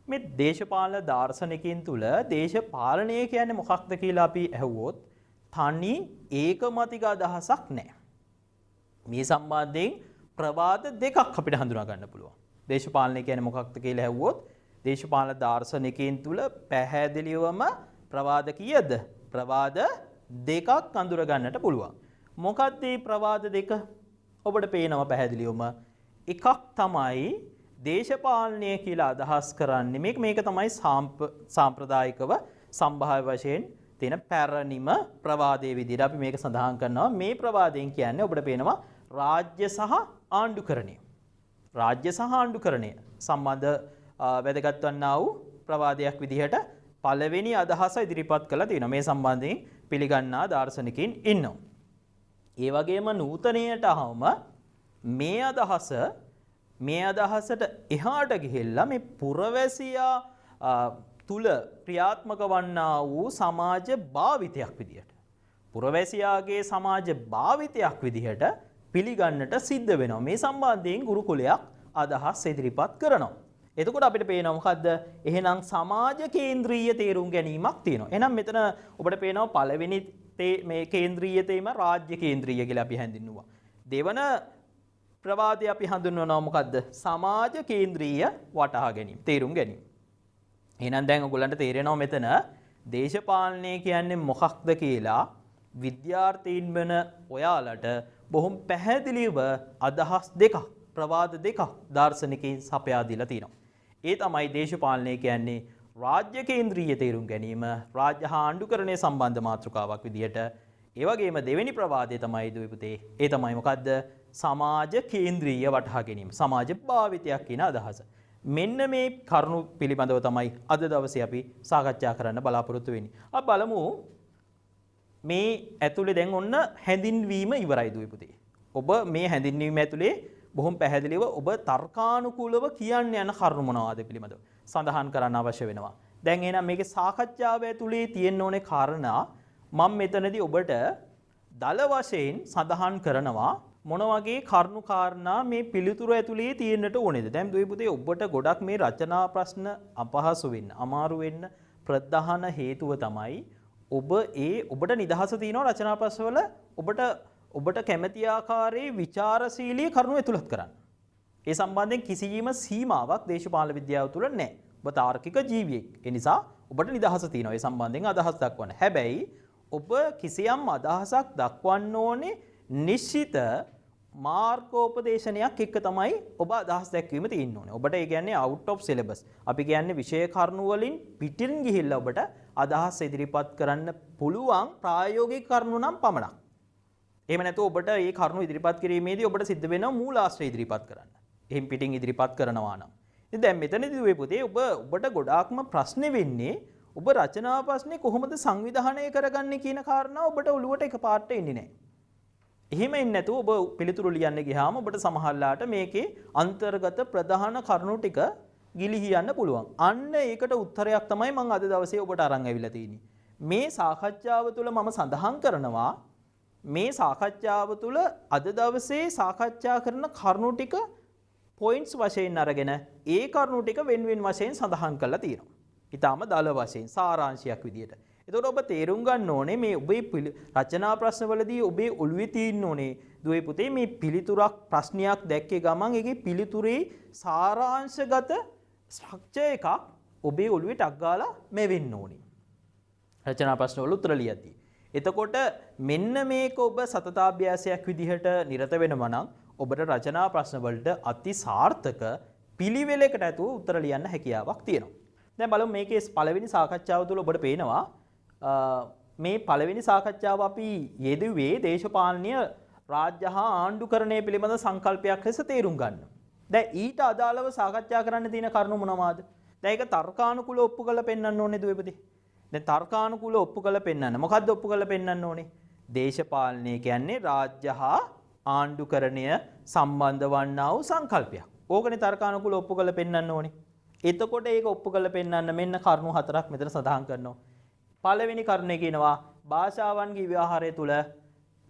මේ දේශපාලන දාර්ශනිකයින් තුල දේශපාලනය කියන්නේ මොකක්ද කියලා අපි ඇහුවොත් තනි ඒකමතික අදහසක් නැහැ. මේ සම්බන්ධයෙන් ප්‍රවාද දෙකක් අපිට හඳුනා ගන්න පුළුවන්. දේශපාලනය කියන්නේ මොකක්ද කියලා ඇහුවොත් දේශපාලන දාර්ශනිකයින් තුල පැහැදිලිවම ප්‍රවාද කීයද? ප්‍රවාද දෙකක් අඳුර ගන්නට පුළුවන්. මොකක්ද මේ ප්‍රවාද දෙක? ඔබට පේනවා පැහැදිලිවම එකක් තමයි දේශපාලනය කියලා අදහස් කරන්නේ මේක තමයි සාම්ප්‍රදායිකව සම්භාව්‍ය වශයෙන් තියෙන පැරණිම ප්‍රවාදයේ විදිහට අපි මේක සඳහන් කරනවා. මේ ප්‍රවාදයෙන් කියන්නේ ඔබට පේනවා රාජ්‍ය සහ ආණ්ඩුකරණය. රාජ්‍ය සහ ආණ්ඩුකරණය සම්බන්ධ වැදගත් වන්නා වූ ප්‍රවාදයක් විදිහට පළවෙනි අදහස ඉදිරිපත් කළා තියෙනවා. මේ සම්බන්ධයෙන් පිළිගන්නා දාර්ශනිකයින් ඉන්නවා. ඒ වගේම නූතනයට ආවම මේ අදහසට එහාට ගිහිල්ලා මේ පුරවැසියා තුල ක්‍රියාත්මක වන්නා වූ සමාජ භාවිතයක් විදිහට පුරවැසියාගේ සමාජ භාවිතයක් විදිහට පිළිගන්නට සිද්ධ වෙනවා. මේ සම්බන්ධයෙන් ගුරුකුලයක් අදහස් ඉදිරිපත් කරනවා. එතකොට අපිට පේනවා මොකද්ද? එහෙනම් සමාජ කේන්ද්‍රීය තේරුම් ගැනීමක් තියෙනවා. එහෙනම් මෙතන ඔබට පේනවා පළවෙනි මේ කේන්ද්‍රීය තේම රාජ්‍ය කේන්ද්‍රීය කියලා අපි හැඳින්වුවා. දෙවන ප්‍රවාදය අපි හඳුන්වනවා මොකද්ද? සමාජ කේන්ද්‍රීය වටහා ගැනීම, තේරුම් ගැනීම. එහෙනම් දැන් ඔයගොල්ලන්ට තේරෙනවා මෙතන දේශපාලනය කියන්නේ මොකක්ද කියලා විද්‍යාර්ථීන් වෙන ඔයාලට බොහොම පැහැදිලිව අදහස් දෙකක්, ප්‍රවාද දෙකක් දාර්ශනිකයින් සපයා දීලා තියෙනවා. ඒ තමයි දේශපාලනය කියන්නේ රාජ්‍ය කේන්ද්‍රීය තේරුම් ගැනීම, රාජ්‍ය හා ආණ්ඩුකරණය සම්බන්ධ මාතෘකාවක් විදිහට. ඒ වගේම දෙවෙනි ප්‍රවාදය තමයි දුවේ පුතේ. ඒ තමයි මොකද්ද? සමාජ කේන්ද්‍රීය වටහා ගැනීම, සමාජ භාවිතයක් කියන අදහස. මෙන්න මේ කරුණු පිළිබඳව තමයි අද දවසේ අපි සාකච්ඡා කරන්න බලාපොරොත්තු වෙන්නේ. අපි බලමු මේ ඇතුලේ දැන් ඔන්න හැඳින්වීම ඉවරයි දුවේ පුතේ. ඔබ මේ හැඳින්වීම ඇතුලේ බොහොම පැහැදිලිව ඔබ තර්කානුකූලව කියන්න යන කරුණු මොනවාද පිළිබඳව සඳහන් කරන්න අවශ්‍ය වෙනවා. දැන් එහෙනම් මේකේ සාකච්ඡාව ඇතුලේ තියෙන්න ඕනේ කාරණා මම මෙතනදී ඔබට දල වශයෙන් සඳහන් කරනවා මොන වගේ කරුණු කාරණා මේ පිළිතුරු ඇතුලේ තියෙන්නට ඕනේද? දැන් දුවේ පුතේ ඔබට ගොඩක් මේ රචනා ප්‍රශ්න අපහසු වෙන්න, අමාරු වෙන්න ප්‍රධාන හේතුව තමයි ඔබට නිදහස තියෙනවා රචනා ප්‍රශ්නවල ඔබට කැමැති ආකාරයේ විචාරශීලී කරුණු ඇතුළත් කරන්න. ඒ සම්බන්ධයෙන් කිසියම් සීමාවක් දේශපාලන විද්‍යාව තුළ නැහැ. ඔබ තාර්කික ජීවියෙක්. ඒ නිසා ඔබට නිදහස තියෙනවා ඒ සම්බන්ධයෙන් අදහස් දක්වන්න. හැබැයි ඔබ කිසියම් අදහසක් දක්වන්න ඕනේ නිශ්චිත මාර්ගෝපදේශනයක් එක්ක තමයි ඔබ අදහස් දැක්වීම තියෙන්න ඕනේ. ඔබට ඒ කියන්නේ out of syllabus. අපි කියන්නේ විෂය කරුණු වලින් පිටින් ගිහිල්ලා ඔබට අදහස් ඉදිරිපත් කරන්න පුළුවන් ප්‍රායෝගික කරුණු නම් පමණක්. එහෙම නැත්නම් ඔබට මේ කරුණු ඉදිරිපත් කිරීමේදී ඔබට සිද්ධ වෙනවා මූලාශ්‍රය ඉදිරිපත් කරන්න. එහෙන් පිටින් ඉදිරිපත් කරනවා නම්. ඉතින් දැන් මෙතනදී ඔය පුතේ ඔබට ගොඩාක්ම ප්‍රශ්නේ වෙන්නේ ඔබ රචනා ප්‍රශ්නේ කොහොමද සංවිධානය කරගන්නේ කියන කාරණාව ඔබට ඔළුවට එකපාරට එන්නේ නැහැ. එහෙම එන්නේ නැතුව ඔබ පිළිතුරු ලියන්න ගියාම ඔබට සමහරලාට මේකේ අන්තර්ගත ප්‍රධාන කරුණු ටික ගිලිහියන්න පුළුවන්. අන්න ඒකට උත්තරයක් තමයි මම අද දවසේ ඔබට අරන් ඇවිල්ලා තියෙන්නේ. මේ සාකච්ඡාව තුළ මම සඳහන් කරනවා මේ සාකච්ඡාව තුළ අද දවසේ සාකච්ඡා කරන කරුණු ටික පොයින්ට්ස් වශයෙන් අරගෙන ඒ කරුණු ටික වෙන වෙන වශයෙන් සඳහන් කරලා තියෙනවා. ඊටාම දල වශයෙන් සාරාංශයක් විදියට. එතකොට ඔබ තේරුම් ගන්න ඕනේ මේ ඔබේ රචනා ප්‍රශ්නවලදී ඔබේ ඔළුවේ තියෙන්න ඕනේ දුවේ පුතේ මේ පිළිතුරක් ප්‍රශ්නයක් දැක්කේ ගමන් ඒකේ පිළිතුරේ සාරාංශගත ස්ට්‍රක්චර් එකක් ඔබේ ඔළුවේ ටක් ගාලා මේ වෙන්න ඕනේ. රචනා ප්‍රශ්නවල උත්තර ලියද්දී. එතකොට මෙන්න මේක ඔබ සතතාභ්‍යාසයක් විදිහට නිරත වෙනවා නම් ඔබට රචනා ප්‍රශ්න වලට අති සාර්ථක පිළිවෙලකට ඇතුව උත්තර ලියන්න හැකියාවක් තියෙනවා. දැන් බලමු මේකේ පළවෙනි සාකච්ඡාව තුළ ඔබට පේනවා මේ පළවෙනි සාකච්ඡාව අපි යෙදුවේ දේශපාලනීය රාජ්‍ය හා ආණ්ඩුකරණය පිළිබඳ සංකල්පයක් ලෙස තේරුම් ගන්න. දැන් ඊට අදාළව සාකච්ඡා කරන්න තියෙන කරුණු මොනවාද? දැන් ඒක තර්කානුකූලව ඔප්පු කරලා පෙන්වන්න ඕනේ දුවේපති. දැන් තර්කානුකූලව ඔප්පු කරලා පෙන්වන්න. මොකද්ද ඔප්පු කරලා පෙන්වන්න ඕනේ? දේශපාලනය කියන්නේ රාජ්‍ය හා ආණ්ඩුකරණය සම්බන්ධ වන්නා වූ සංකල්පයක්. ඕකනේ තර්කානුකූලව ඔප්පු කරලා පෙන්වන්න ඕනේ. එතකොට ඒක ඔප්පු කරලා පෙන්වන්න මෙන්න කරුණු හතරක් මෙතන සඳහන් කරනවා. පළවෙනි කරුණේ කියනවා භාෂාවන්ගේ ව්‍යවහාරය තුල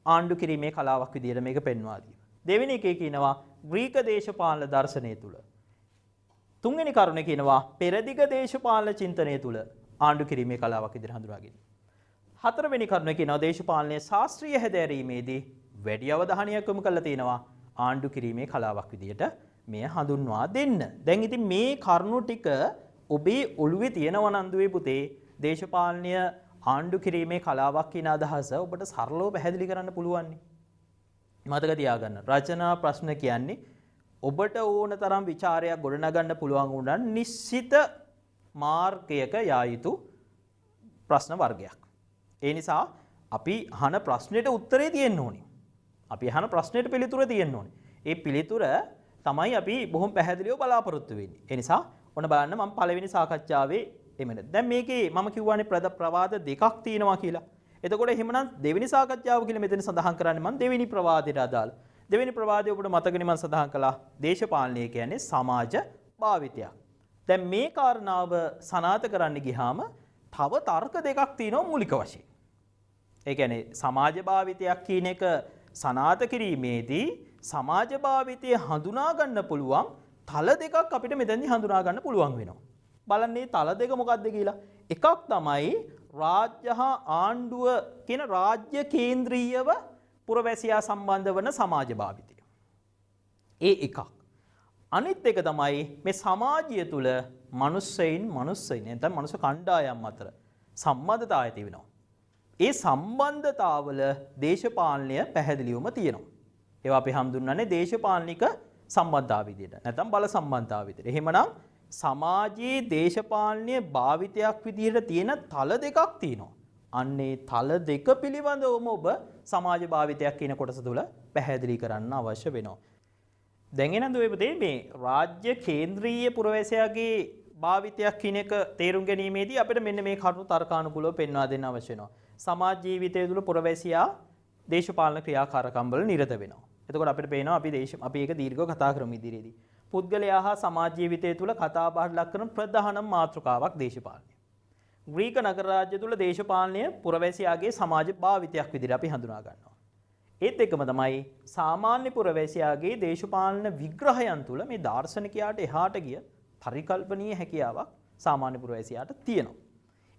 ආණ්ඩු කිරීමේ කලාවක් විදියට මේක පෙන්වා දීම. දෙවෙනි එකේ කියනවා ග්‍රීක දේශපාලන දර්ශනය තුල. තුන්වෙනි කරුණේ කියනවා පෙරදිග දේශපාලන චින්තනය තුල ආණ්ඩු කිරීමේ කලාවක් විදියට හඳුනා ගැනීම. හතරවෙනි කරුණේ කියනවා දේශපාලනයේ ශාස්ත්‍රීය හැදෑරීමේදී වැඩි අවධානයක් යොමු කරලා තියෙනවා ආණ්ඩු කිරීමේ කලාවක් විදියට මෙය හඳුන්වා දෙන්න. දැන් ඉතින් මේ කරුණු ටික ඔබේ ඔළුවේ තියෙනවා නම් දුවේ පුතේ දේශපාලනය ආණ්ඩු කිරීමේ කලාවක් කියන අදහස ඔබට සරලව පැහැදිලි කරන්න පුළුවන්. මතක තියාගන්න. රචනා ප්‍රශ්න කියන්නේ ඔබට ඕන තරම් ਵਿਚාරයක් ගොඩනගන්න පුළුවන් වුණා නිශ්චිත මාර්ගයක යා යුතු ප්‍රශ්න වර්ගයක්. ඒ නිසා අපි අහන ප්‍රශ්නෙට උත්තරේ තියෙන්න ඕනේ. අපි අහන ප්‍රශ්නෙට පිළිතුර තියෙන්න ඕනේ. ඒ පිළිතුර තමයි අපි බොහොම පැහැදිලිව බලාපොරොත්තු වෙන්නේ. ඒ නිසා ඔන්න බලන්න මම පළවෙනි සාකච්ඡාවේ එමෙන්න. දැන් මේකේ මම කියවනේ ප්‍රවාද දෙකක් තියෙනවා කියලා. එතකොට එහෙමනම් දෙවෙනි සාකච්ඡාව කියලා මෙතන සඳහන් කරන්නේ මම දෙවෙනි ප්‍රවාදයට අදාළ. දෙවෙනි ප්‍රවාදයේ ඔබට මතකනේ මම සඳහන් කළා දේශපාලනය කියන්නේ සමාජ භාවිතයක්. දැන් මේ කාරණාව සනාථ කරන්න ගියාම තව තර්ක දෙකක් තියෙනවා මූලික වශයෙන්. ඒ කියන්නේ සමාජ භාවිතයක් කියන එක සනාථ කිරීමේදී සමාජ භාවිතය හඳුනා ගන්න පුළුවන් තල දෙකක් අපිට මෙතෙන්දි හඳුනා ගන්න පුළුවන් වෙනවා. බලන්න මේ තල දෙක මොකක්ද කියලා. එකක් තමයි රාජ්‍ය හා ආණ්ඩුව කියන රාජ්‍ය කේන්ද්‍රීයව පුරවැසියා සම්බන්ධ වන සමාජ භාවිතය. ඒ එකක්. අනිත් එක තමයි මේ සමාජය තුළ මනුස්සයින් නැත්නම් මනුස්ස කණ්ඩායම් අතර සම්බන්ධතාවය ඇති වෙනවා. ඒ සම්බන්ධතාවල දේශපාලනය පැහැදිලිවම තියෙනවා. ඒවා අපි හඳුන්වන්නේ දේශපාලනික සම්බන්ධතාව විදියට. නැත්නම් බල සම්බන්ධතාව විදියට. එහෙමනම් සමාජයේ දේශපාලනීය භාවිතයක් විදියට තියෙන තල දෙකක් තියෙනවා. අන්නේ තල දෙක පිළිබඳවම ඔබ සමාජ භාවිතයක් කියන කොටස තුළ පැහැදිලි කරන්න අවශ්‍ය වෙනවා. දැන් එනඳ ඔය පුතේ මේ රාජ්‍ය කේන්ද්‍රීය පුරවැසියාගේ භාවිතයක් කියන එක තේරුම් ගැනීමේදී අපිට මෙන්න මේ කරුණු තර්කානුකූලව පෙන්වා දෙන්න අවශ්‍ය වෙනවා. සමාජ ජීවිතය තුළ පුරවැසියා දේශපාලන ක්‍රියාකාරකම් වල නිරත වෙනවා. එතකොට අපිට පේනවා අපි ඒක දීර්ඝව කතා කරමු ඉදිරියේදී. පුද්ගලයා හා සමාජ ජීවිතය තුළ කතා බහට ලක් කරන ප්‍රධානම මාතෘකාවක් දේශපාලනය. ග්‍රීක නගර රාජ්‍ය තුළ දේශපාලනය පුරවැසියාගේ සමාජ භාවිතයක් විදිහට අපි හඳුනා ගන්නවා. ඒත් එක්කම තමයි සාමාන්‍ය පුරවැසියාගේ දේශපාලන විග්‍රහයන් තුළ මේ දාර්ශනිකයාට එහාට ගිය පරිකල්පනීය හැකියාවක් සාමාන්‍ය පුරවැසියාට තියෙනවා.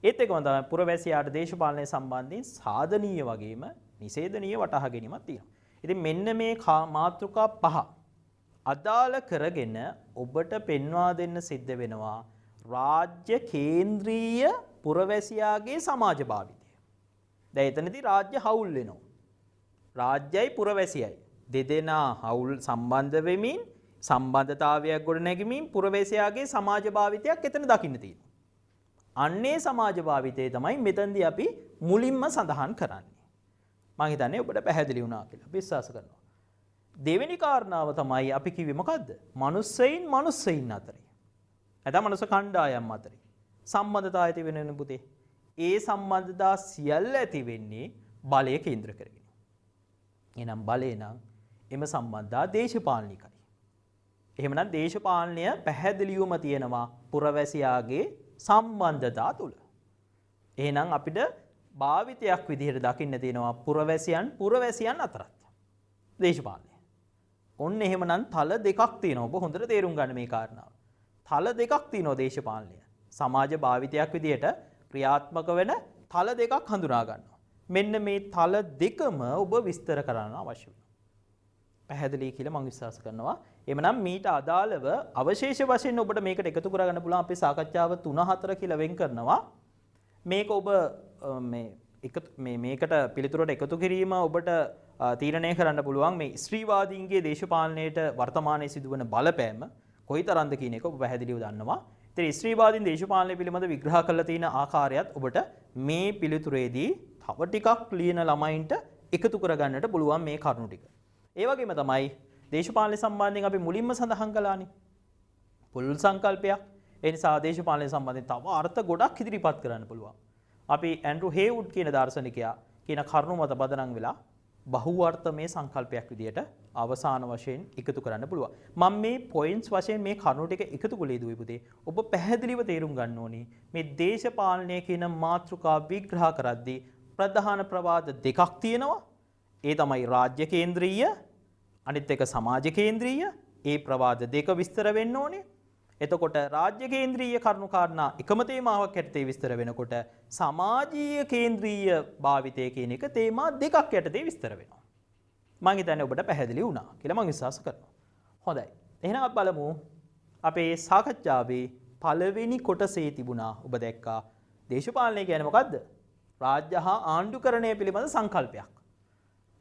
ඒත් එක්කම තමයි පුරවැසියාට දේශපාලනය සම්බන්ධයෙන් සාධනීය වගේම නිෂේධනීය වටහා ගැනීමක් තියෙනවා. ඉතින් මෙන්න මේ මාතෘකා පහ අදාළ කරගෙන ඔබට පෙන්වා දෙන්න සිද්ධ වෙනවා රාජ්‍ය කේන්ද්‍රීය පුරවැසියාගේ සමාජ භාවිතය. දැන් එතනදී රාජ්‍ය හවුල් වෙනවා. රාජ්‍යයි පුරවැසියයි දෙදෙනා හවුල් සම්බන්ධ වෙමින් සම්බන්ධතාවයක් ගොඩනැගීමෙන් පුරවැසියාගේ සමාජ භාවිතයක් එතන දකින්න තියෙනවා. අන්නේ සමාජ භාවිතය තමයි මෙතනදී අපි මුලින්ම සඳහන් කරන්නේ. මම හිතන්නේ ඔබට පැහැදිලි වුණා කියලා විශ්වාස කරනවා. දෙවෙනි කාරණාව තමයි අපි කිව්වේ මොකද්ද? මනුස්සයින් අතරේ. නැත්නම් මනුස්ස කණ්ඩායම් අතරේ සම්බන්ධතාවය ඇති වෙන පුතේ. ඒ සම්බන්ධතා සියල්ල ඇති වෙන්නේ බලය කේන්ද්‍ර කරගෙන. එහෙනම් බලය නම් එම සම්බන්ධතා දේශපාලනිකයි. එහෙමනම් දේශපාලනය පැහැදිලිවම තියෙනවා පුරවැසියාගේ සම්බන්ධතා තුල. එහෙනම් අපිට භාවිතයක් විදිහට දකින්න තියෙනවා පුරවැසියන් අතරත්. දේශපාලනය. ඔන්න එහෙමනම් තල දෙකක් තියෙනවා. ඔබ හොඳට තේරුම් ගන්න මේ කාරණාව. තල දෙකක් තියෙනවා දේශපාලනය. සමාජ භාවිතයක් විදිහට ක්‍රියාත්මක වෙන තල දෙකක් හඳුනා ගන්නවා. මෙන්න මේ තල දෙකම ඔබ විස්තර කරන්න අවශ්‍ය වෙනවා. පැහැදිලි කියලා මම විශ්වාස කරනවා. එhmenan මීට අදාළව අවශේෂ වශයෙන් ඔබට මේකට එකතු කරගන්න පුළුවන් අපේ සාකච්ඡාව 3-4 කියලා වෙන් කරනවා. මේක ඔබ මේකට පිළිතුරට එකතු කිරීම ඔබට තීරණය කරන්න පුළුවන් මේ ස්ත්‍රීවාදීන්ගේ දේශපාලනයට වර්තමානයේ සිදුවන බලපෑම කොයිතරම්ද කියන එක ඔබ පැහැදිලිව දන්නවා. ඉතින් ස්ත්‍රීවාදීන් දේශපාලනය පිළිබඳ විග්‍රහ කරලා තියෙන ආකාරයත් ඔබට මේ පිළිතුරේදී තව ටිකක් ලියන ළමයින්ට එකතු කරගන්නට පුළුවන් මේ කරුණු ටික. ඒ වගේම තමයි දේශපාලන සම්බන්ධයෙන් අපි මුලින්ම සඳහන් කළානේ. පුළුල් සංකල්පයක්. ඒ නිසා දේශපාලන සම්බන්ධයෙන් තව අර්ථ ගොඩක් ඉදිරිපත් කරන්න පුළුවන්. අපි ඇන්ඩ්‍රු හේවුඩ් කියන දාර්ශනිකයා කියන කරුණු මත පදනම් වෙලා බහුවර්තමය සංකල්පයක් විදියට අවසාන වශයෙන් එකතු කරන්න පුළුවන්. මම මේ පොයින්ට්ස් වශයෙන් මේ කරුණු ටික එකතු කළේ දුවේ පුතේ. ඔබ පැහැදිලිව තේරුම් ගන්න ඕනේ මේ දේශපාලනය කියන මාතෘකාව විග්‍රහ කරද්දී ප්‍රධාන ප්‍රවාද දෙකක් තියෙනවා. ඒ තමයි රාජ්‍ය කේන්ද්‍රීය අනිත් එක සමාජ කේන්ද්‍රීය. ඒ ප්‍රවාද දෙක විස්තර වෙන්න ඕනේ. එතකොට රාජ්‍ය කේන්ද්‍රීය කරුණු කාරණා එකම තේමාවක් යටතේ විස්තර වෙනකොට සමාජීය කේන්ද්‍රීය භාවිතය කියන එක තේමා දෙකක් යටතේ විස්තර වෙනවා. මම හිතන්නේ ඔබට පැහැදිලි වුණා කියලා මම විශ්වාස කරනවා. හොඳයි. එහෙනම් අපි බලමු අපේ සාකච්ඡාවේ පළවෙනි කොටසේ තිබුණා ඔබ දැක්කා දේශපාලනය කියන්නේ මොකද්ද? රාජ්‍ය හා ආණ්ඩුකරණය පිළිබඳ සංකල්පයක්.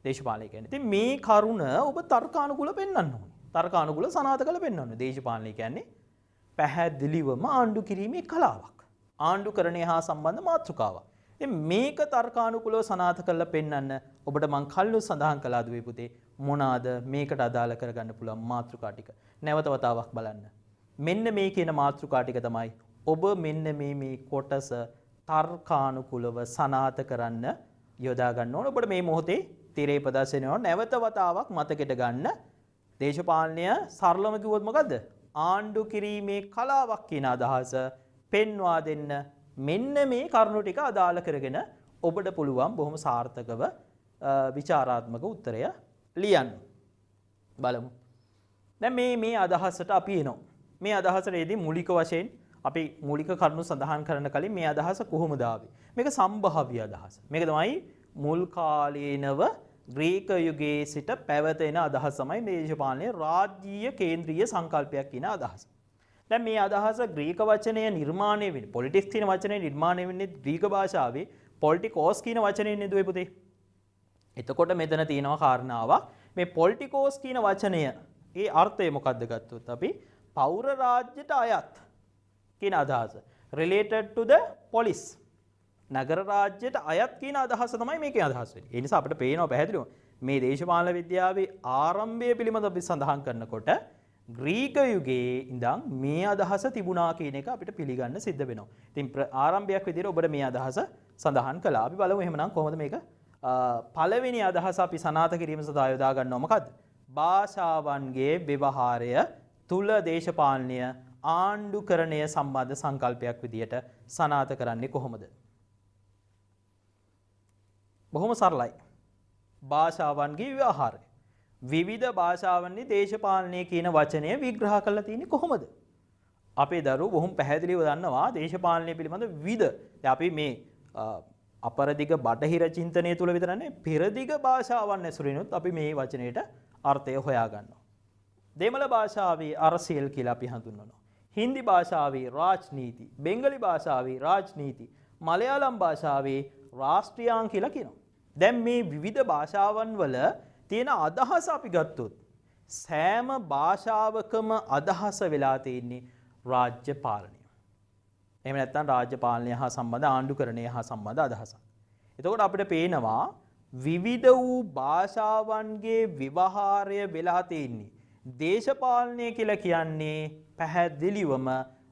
දේශපාලනය කියන්නේ. ඉතින් මේ කරුණ ඔබ තර්කානුකූලව පෙන්වන්න ඕනේ. තර්කානුකූලව සනාථ කරලා පෙන්වන්න ඕනේ. දේශපාලනය කියන්නේ පැහැදිලිවම ආණ්ඩු කිරීමේ කලාවක්. ආණ්ඩුකරණය හා සම්බන්ධ මාතෘකාවක්. ඉතින් මේක තර්කානුකූලව සනාථ කරලා පෙන්වන්න ඔබට මං කල්ලු සඳහන් කළා දුවේ පුතේ මොනවාද මේකට අදාළ කරගන්න පුළුවන් මාතෘකා ටික. නැවත වතාවක් බලන්න. මෙන්න මේ කියන මාතෘකා ටික තමයි ඔබ මෙන්න මේ කොටස තර්කානුකූලව සනාථ කරන්න යොදා ගන්න ඕන. ඔබට මේ මොහොතේ තිරේ ප්‍රදර්ශනය නැවත වතාවක් මතකෙට ගන්න. දේශපාලනය සරලම කිව්වොත් මොකද්ද? ආණ්ඩු කිරීමේ කලාවක් කියන අදහස පෙන්වා දෙන්න මෙන්න මේ කරුණු ටික අදාළ කරගෙන ඔබට පුළුවන් බොහොම සාර්ථකව විචාරාත්මක උත්තරය ලියන්න. බලමු. දැන් මේ අදහසට අපි එනවා. මේ අදහසේදී මූලික වශයෙන් අපි මූලික කරුණු සඳහන් කරන කලින් මේ අදහස කොහොමද ආවේ? මේක සම්භාව්‍ය අදහස. මේක තමයි මුල් කාලීනව ග්‍රීක යුගයේ සිට පැවතෙන අදහස තමයි දේශපාලනයේ රාජ්‍යීය කේන්ද්‍රීය සංකල්පයක් කියන අදහස. දැන් මේ අදහස ග්‍රීක වචනය නිර්මාණය වෙන්නේ පොලිටික්ස් කියන වචනේ නිර්මාණය වෙන්නේ ග්‍රීක භාෂාවේ පොලිටිකෝස් කියන වචනේ නේද දුවේ පුතේ. එතකොට මෙතන තියෙනවා කාරණාවක් මේ පොලිටිකෝස් කියන වචනය ඒ අර්ථය මොකක්ද ගත්තොත් අපි පෞර රාජ්‍යයට අයත් කියන අදහස related to the police නගර රාජ්‍යයට අයත් කියන අදහස තමයි මේකේ අදහස් වෙන්නේ. ඒ නිසා අපිට පේනවා පැහැදිලිව මේ දේශපාලන විද්‍යාවේ ආරම්භය පිළිබඳව අපි සඳහන් කරනකොට ග්‍රීක යුගයේ ඉඳන් මේ අදහස තිබුණා කියන එක අපිට පිළිගන්න සිද්ධ වෙනවා. ඉතින් ආරම්භයක් විදිහට ඔබට මේ අදහස සඳහන් කළා. අපි බලමු එහෙමනම් කොහොමද මේක පළවෙනි අදහස අපි සනාථ කිරීම සඳහා යොදා ගන්නවා මොකද්ද? භාෂාවන්ගේ ව්‍යවහාරය තුල දේශපාලනය ආණ්ඩුකරණය සම්බන්ධ සංකල්පයක් විදිහට සනාථ කරන්නේ කොහොමද? බොහොම සරලයි. භාෂාවන්ගේ ව්‍යවහාරය. විවිධ භාෂාවන්ගේ දේශපාලනය කියන වචනය විග්‍රහ කරලා තියෙන්නේ කොහොමද? අපේ දරුවෝ බොහොම පැහැදිලිව දන්නවා දේශපාලනය පිළිබඳ විවිධ. දැන් අපි මේ අපරදිග බටහිර චින්තනය තුල විතර නෙවෙයි පෙරදිග භාෂාවන් ඇසුරිනුත් අපි මේ වචනයට අර්ථය හොයා ගන්නවා. දෙමළ භාෂාවේ අරසියල් කියලා අපි හඳුන්වනවා. හින්දි භාෂාවේ රාජ්නීති, බෙන්ගලි භාෂාවේ රාජ්නීති, මලයාලම් භාෂාවේ රාෂ්ට්‍රීයාංග කියලා කියනවා. දැන් මේ විවිධ භාෂාවන් වල තියෙන අදහස අපි ගත්තොත් සෑම භාෂාවකම අදහස වෙලා තියෙන්නේ රාජ්‍ය පාලනය. එහෙම නැත්නම් රාජ්‍ය පාලනය හා සම්බන්ධ ආණ්ඩුකරණය හා සම්බන්ධ අදහසක්. එතකොට අපිට පේනවා විවිධ වූ භාෂාවන්ගේ ව්‍යවහාරය වෙලා තියෙන්නේ දේශපාලනය කියලා කියන්නේ පැහැදිලිවම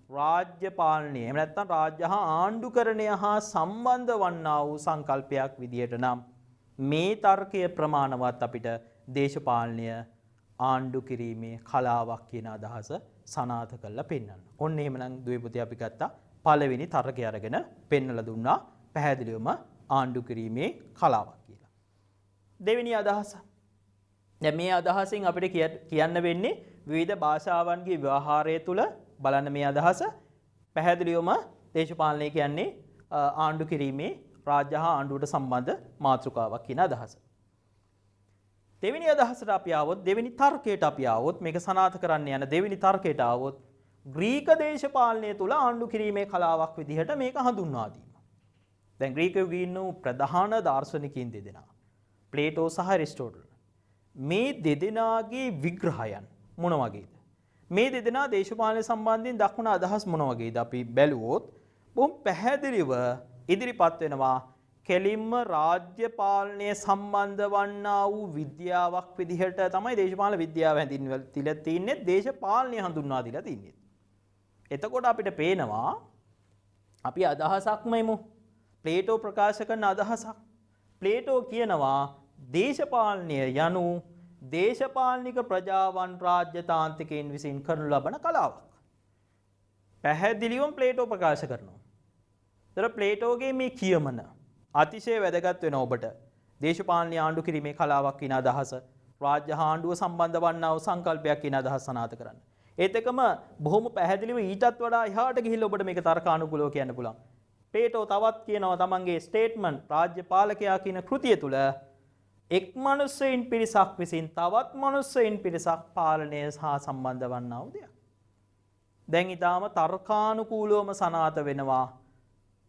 රාජ්‍ය පාලනය. එහෙම නැත්නම් රාජ්‍ය හා ආණ්ඩුකරණය හා සම්බන්ධ වන්නා වූ සංකල්පයක් විදියට නම් මේ තර්කය ප්‍රමාණවත් අපිට දේශපාලනය ආණ්ඩු කිරීමේ කලාවක් කියන අදහස සනාථ කරලා පෙන්වන්න. ඔන්න එහෙමනම් දුවේ පුතේ අපි ගත්තා පළවෙනි තර්කය අරගෙන පෙන්වලා දුන්නා පැහැදිලිවම ආණ්ඩු කිරීමේ කලාවක් කියලා. දෙවෙනි අදහස. දැන් මේ අදහසෙන් අපිට කියන්න වෙන්නේ විවිධ භාෂාවන්ගේ ව්‍යවහාරය තුළ බලන්න මේ අදහස පැහැදිලිවම දේශපාලනය කියන්නේ ආණ්ඩු කිරීමේ රාජ්‍ය හා ආණ්ඩුවට සම්බන්ධ මාතෘකාවක් කියන අදහස. දෙවෙනි අදහසට අපි ආවොත් දෙවෙනි තර්කයට අපි ආවොත් මේක සනාථ කරන්න යන දෙවෙනි තර්කයට ආවොත් ග්‍රීක දේශපාලනය තුළ ආණ්ඩු කිරීමේ කලාවක් විදිහට මේක හඳුන්වා දීම. දැන් ග්‍රීක යුගයේ ඉන්න ප්‍රධාන දාර්ශනිකයින් දෙදෙනා ප්ලේටෝ සහ ඇරිස්ටෝටල් මේ දෙදෙනාගේ විග්‍රහයන් මොන වගේද? මේ දෙදෙනා දේශපාලන සම්බන්ධයෙන් දක්වන අදහස් මොන වගේද? අපි බැලුවොත් බොහොම පැහැදිලිව ඉදිරිපත් වෙනවා කෙලින්ම රාජ්‍ය පාලනය සම්බන්ධ වන්නා වූ විද්‍යාවක් විදිහට තමයි දේශපාලන විද්‍යාව හැඳින්වලා තින්නේ දේශපාලනය හඳුන්වා දීලා තින්නේ. එතකොට අපිට පේනවා අපි අදහසක්ම එමු. ප්ලේටෝ ප්‍රකාශ කරන අදහසක්. ප්ලේටෝ කියනවා දේශපාලනය යනු දේශපාලනික ප්‍රජාවන් රාජ්‍යතාන්ත්‍රිකයන් විසින් කරනු ලබන කලාවක්. පැහැදිලිවම ප්ලේටෝ ප්‍රකාශ කරනවා. ඒතර ප්ලේටෝගේ මේ කියමන අතිශය වැදගත් වෙනවා ඔබට. දේශපාලන ආණ්ඩු කිරීමේ කලාවක් කියන අදහස රාජ්‍ය ආණ්ඩුව සම්බන්ධ වන්නා වූ සංකල්පයක් කියන අදහස සනාථ කරන්න. ඒත් එකම බොහොම පැහැදිලිව ඊටත් වඩා එහාට ගිහිල්ලා ඔබට මේක තර්කානුකූලව කියන්න පුළුවන්. ප්ලේටෝ තවත් කියනවා තමන්ගේ ස්ටේට්මන්ට් රාජ්‍ය පාලකයා කියන කෘතිය තුල එක් මනුස්සයින් පිරිසක් විසින් තවත් මනුස්සයින් පිරිසක් පාලනය හා සම්බන්ධ වන්නා වූ දෙයක්. දැන් ඊටාම තර්කානුකූලවම සනාථ වෙනවා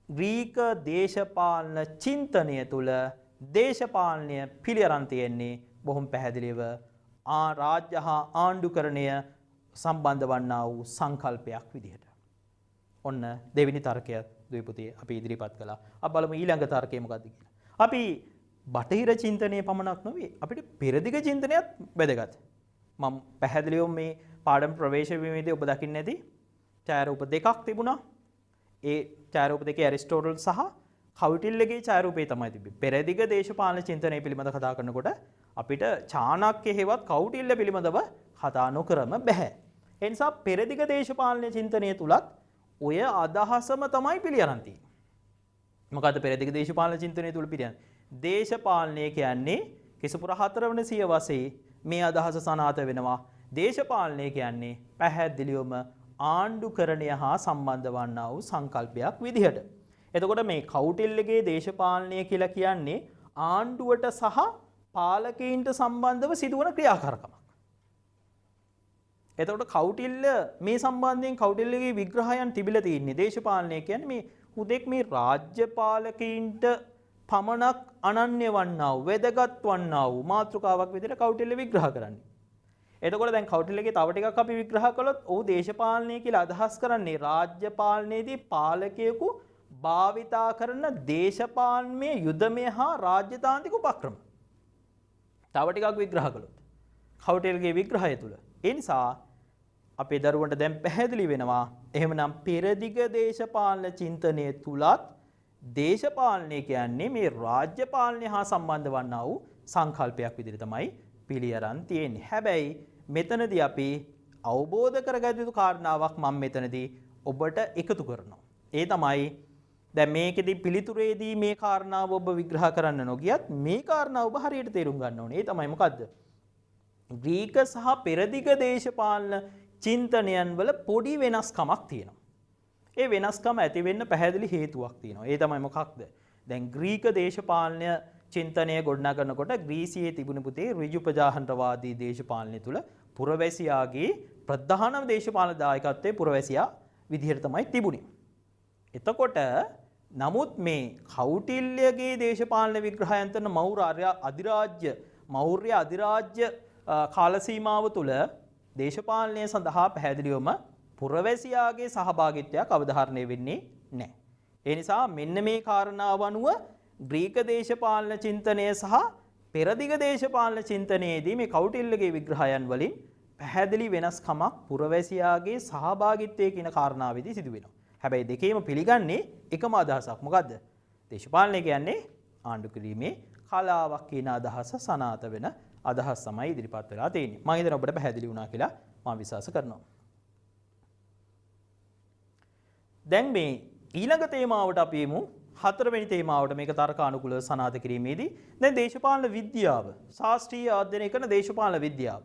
ග්‍රීක දේශපාලන චින්තනය තුළ දේශපාලනය පිළිඅරන් තියෙන්නේ බොහොම පැහැදිලිව රාජ්‍ය හා ආණ්ඩුකරණය සම්බන්ධ වන්නා වූ සංකල්පයක් විදිහට. ඔන්න දෙවෙනි තර්කය දුවේ පුතේ අපි ඉදිරිපත් කළා. අපි බලමු ඊළඟ තර්කය මොකක්ද කියලා. අපි බටහිර චින්තනයේ පමණක් නෙවෙයි අපිට පෙරදිග චින්තනයත් වැදගත්. මම පැහැදිලිව මේ පාඩම් ප්‍රවේශ වීමේදී ඔබ දකින්න ඇති ඡායාරූප දෙකක් තිබුණා. ඒ ඡායාරූප දෙකේ ඇරිස්ටෝටල් සහ කවුටිල්ලගේ ඡායාරූපේ තමයි තිබෙන්නේ. පෙරදිග දේශපාලන චින්තනය පිළිබඳව කතා කරනකොට අපිට චාණක්‍ය හේවත් කවුටිල්ල පිළිබඳව කතා නොකරම බෑ. ඒ නිසා පෙරදිග දේශපාලන චින්තනය තුලත් ඔය අදහසම තමයි පිළිඅරන් තියෙන්නේ. මොකද්ද පෙරදිග දේශපාලන චින්තනය තුල පිළිඅරන්? දේශපාලනය කියන්නේ කිසපුර 4 වන සියවසේ මේ අදහස සනාථ වෙනවා. දේශපාලනය කියන්නේ පැහැදිලිවම ආණ්ඩුකරණය හා සම්බන්ධ වන්නා වූ සංකල්පයක් විදිහට. එතකොට මේ කවුටිල්ලගේ දේශපාලනය කියලා කියන්නේ ආණ්ඩුවට සහ පාලකයින්ට සම්බන්ධව සිදුවන ක්‍රියාකාරකමක්. එතකොට කවුටිල්ල මේ සම්බන්ධයෙන් කවුටිල්ලගේ විග්‍රහයන් තිබිලා තියෙන්නේ දේශපාලනය කියන්නේ මේ හුදෙක් මේ රාජ්‍ය පාලකයින්ට පමණක් අනන්‍ය වන්නා වූ වැදගත් වන්නා වූ මාතෘකාවක් විදිහට කවුටිල්ල විග්‍රහ කරන්නේ. එතකොට දැන් කවුටිල්ලගේ තව ටිකක් අපි විග්‍රහ කළොත් ඔහු දේශපාලනය කියලා අදහස් කරන්නේ රාජ්‍ය පාලනයේදී පාලකයෙකු භාවිතා කරන දේශපාලනයේ යුදමය හා රාජ්‍යතාන්ත්‍රික උපක්‍රම. තව ටිකක් විග්‍රහ කළොත් කවුටිල්ලගේ විග්‍රහය තුල ඒ නිසා අපේ දරුවන්ට දැන් පැහැදිලි වෙනවා එහෙමනම් පෙරදිග දේශපාලන චින්තනය තුලත් දේශපාලනය කියන්නේ මේ රාජ්‍ය පාලනය හා සම්බන්ධ වන්නා වූ සංකල්පයක් විදිහට තමයි පිළිඅරන් තියෙන්නේ. හැබැයි මෙතනදී අපි අවබෝධ කරගත යුතු කාරණාවක් මම මෙතනදී ඔබට එකතු කරනවා. ඒ තමයි දැන් මේකෙදි පිළිතුරේදී මේ කාරණාව ඔබ විග්‍රහ කරන්න නොගියත් මේ කාරණාව ඔබ හරියට තේරුම් ගන්න ඕනේ. ඒ තමයි මොකද්ද? ග්‍රීක සහ පෙරදිග දේශපාලන චින්තනයන් වල පොඩි වෙනස්කමක් තියෙනවා. ඒ වෙනස්කම ඇති වෙන්න පැහැදිලි හේතුවක් තියෙනවා. ඒ තමයි මොකක්ද? දැන් ග්‍රීක දේශපාලන චින්තනය ගොඩනගනකොට ග්‍රීසියේ තිබුණ පුතේ ඍජු ප්‍රජාතන්ත්‍රවාදී දේශපාලනය තුල පුරවැසියාගේ ප්‍රධානම දේශපාලන දායකත්වයේ පුරවැසියා විදිහට තමයි තිබුණේ. එතකොට නමුත් මේ කෞටිල්‍යගේ දේශපාලන විග්‍රහයන් තන මෞර්ය අධිරාජ්‍ය කාල සීමාව තුල දේශපාලනය සඳහා පැහැදිලිවම පුරවැසියාගේ සහභාගීත්වයක් අවධාරණය වෙන්නේ නැහැ. ඒ නිසා මෙන්න මේ කාරණාව අනුව ග්‍රීක දේශපාලන චින්තනය සහ පෙරදිග දේශපාලන චින්තනයේදී මේ කෞටිල්‍යගේ විග්‍රහයන් වලින් පැහැදිලි වෙනස්කමක් පුරවැසියාගේ සහභාගීත්වය කියන කාරණාවෙදී සිදු වෙනවා. හැබැයි දෙකේම පිළිගන්නේ එකම අදහසක්. මොකද්ද? දේශපාලනය කියන්නේ ආණ්ඩු කිරීමේ කලාවක් කියන අදහස සනාථ වෙන අදහස් තමයි ඉදිරිපත් වෙලා තියෙන්නේ. මම හිතනවා ඔබට පැහැදිලි වුණා කියලා මම විශ්වාස කරනවා. දැන් මේ ඊළඟ තේමාවට අපි යමු හතරවෙනි තේමාවට මේක තර්කානුකූලව සනාථ කිරීමේදී දැන් දේශපාලන විද්‍යාව ශාස්ත්‍රීය අධ්‍යයනය කරන දේශපාලන විද්‍යාව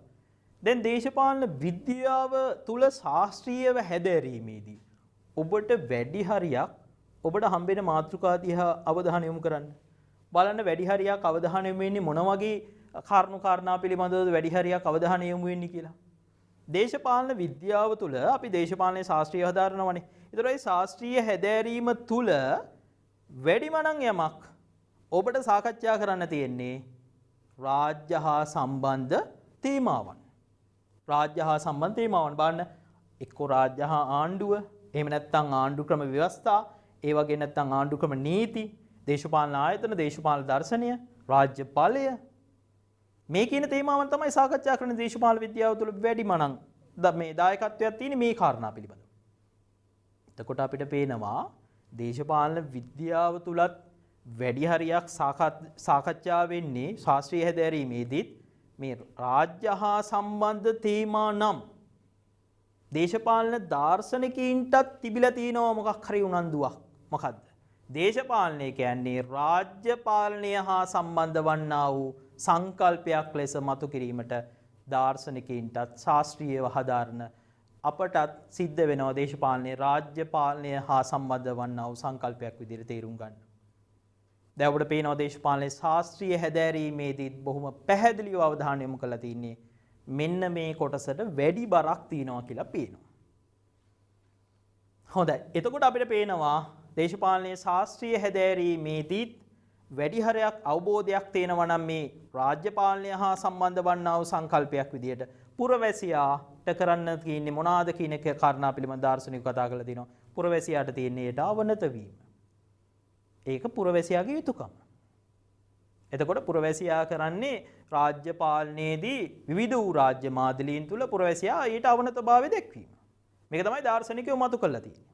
දැන් දේශපාලන විද්‍යාව තුල ශාස්ත්‍රීයව හැදෑරීමේදී ඔබට වැඩි හරියක් ඔබට හම්බෙන මාතෘකා දිහා අවධානය යොමු කරන්න බලන්න වැඩි හරියක් අවධානය යොමු වෙන්නේ මොන වගේ කාරණු කාරණා පිළිබඳවද වැඩි හරියක් අවධානය යොමු වෙන්නේ කියලා දේශපාලන විද්‍යාව තුල අපි දේශපාලනයේ ශාස්ත්‍රීය හදාරනවානේ ඒතර ඒ ශාස්ත්‍රීය හැදෑරීම තුල වැඩිමනං යමක් ඔබට සාකච්ඡා කරන්න තියෙන්නේ රාජ්‍ය හා සම්බන්ධ තේමාවන්. රාජ්‍ය හා සම්බන්ධ තේමාවන් බලන්න එක්ක රාජ්‍ය හා ආණ්ඩුව, එහෙම නැත්නම් ආණ්ඩු ක්‍රම ව්‍යවස්ථා, ඒ වගේ නැත්නම් ආණ්ඩු ක්‍රම නීති, දේශපාලන ආයතන, දේශපාලන දර්ශනය, රාජ්‍ය බලය මේ කියන තේමාවන් තමයි සාකච්ඡා කරන දේශපාලන විද්‍යාව තුළ වැඩිමනං මේ දායකත්වයක් තියෙන මේ කාරණා පිළිබඳව. එතකොට අපිට පේනවා දේශපාලන විද්‍යාව තුලත් වැඩි හරියක් සාකච්ඡා වෙන්නේ ශාස්ත්‍රීය හැදෑරීමේදීත් මේ රාජ්‍ය හා සම්බන්ධ තේමා නම් දේශපාලන දාර්ශනිකයින්ටත් තිබිලා තියෙනවා මොකක් හරි උනන්දුවක්. මොකද්ද? දේශපාලනය කියන්නේ රාජ්‍ය පාලනය හා සම්බන්ධ වන්නා වූ සංකල්පයක් ලෙස මතු කිරීමට දාර්ශනිකයින්ටත් ශාස්ත්‍රීයව හදාරන අපටත් සිද්ධ වෙනවා දේශපාලනයේ රාජ්‍ය පාලනය හා සම්බන්ධ වන්නා වූ සංකල්පයක් විදිහට තේරුම් ගන්න. දැන් ඔබට පේනවා දේශපාලනයේ ශාස්ත්‍රීය හැදෑරීමේදී බොහොම පැහැදිලිව අවධානය යොමු කරලා තින්නේ මෙන්න මේ කොටසට වැඩි බරක් තියෙනවා කියලා පේනවා. හොඳයි. එතකොට අපිට පේනවා දේශපාලනයේ ශාස්ත්‍රීය හැදෑරීමේදී වැඩි හරයක් අවබෝධයක් තියෙනවා නම් මේ රාජ්‍ය පාලනය හා සම්බන්ධ වන්නා වූ සංකල්පයක් විදිහට පුරවැසියාට කරන්න තියෙන්නේ මොනවාද කියන එක කාරණා පිළිබඳ දාර්ශනිකව කතා කරලා තිනවා. පුරවැසියාට තියෙන්නේ ඒට අවනත වීම. ඒක පුරවැසියාගේ යුතුයකම. එතකොට පුරවැසියා කරන්නේ රාජ්‍ය පාලනයේදී විවිධ වූ රාජ්‍ය මාදලීන් තුල පුරවැසියා ඊට අවනතභාවය දැක්වීම. මේක තමයි දාර්ශනිකයෝ මතු කරලා තියෙන්නේ.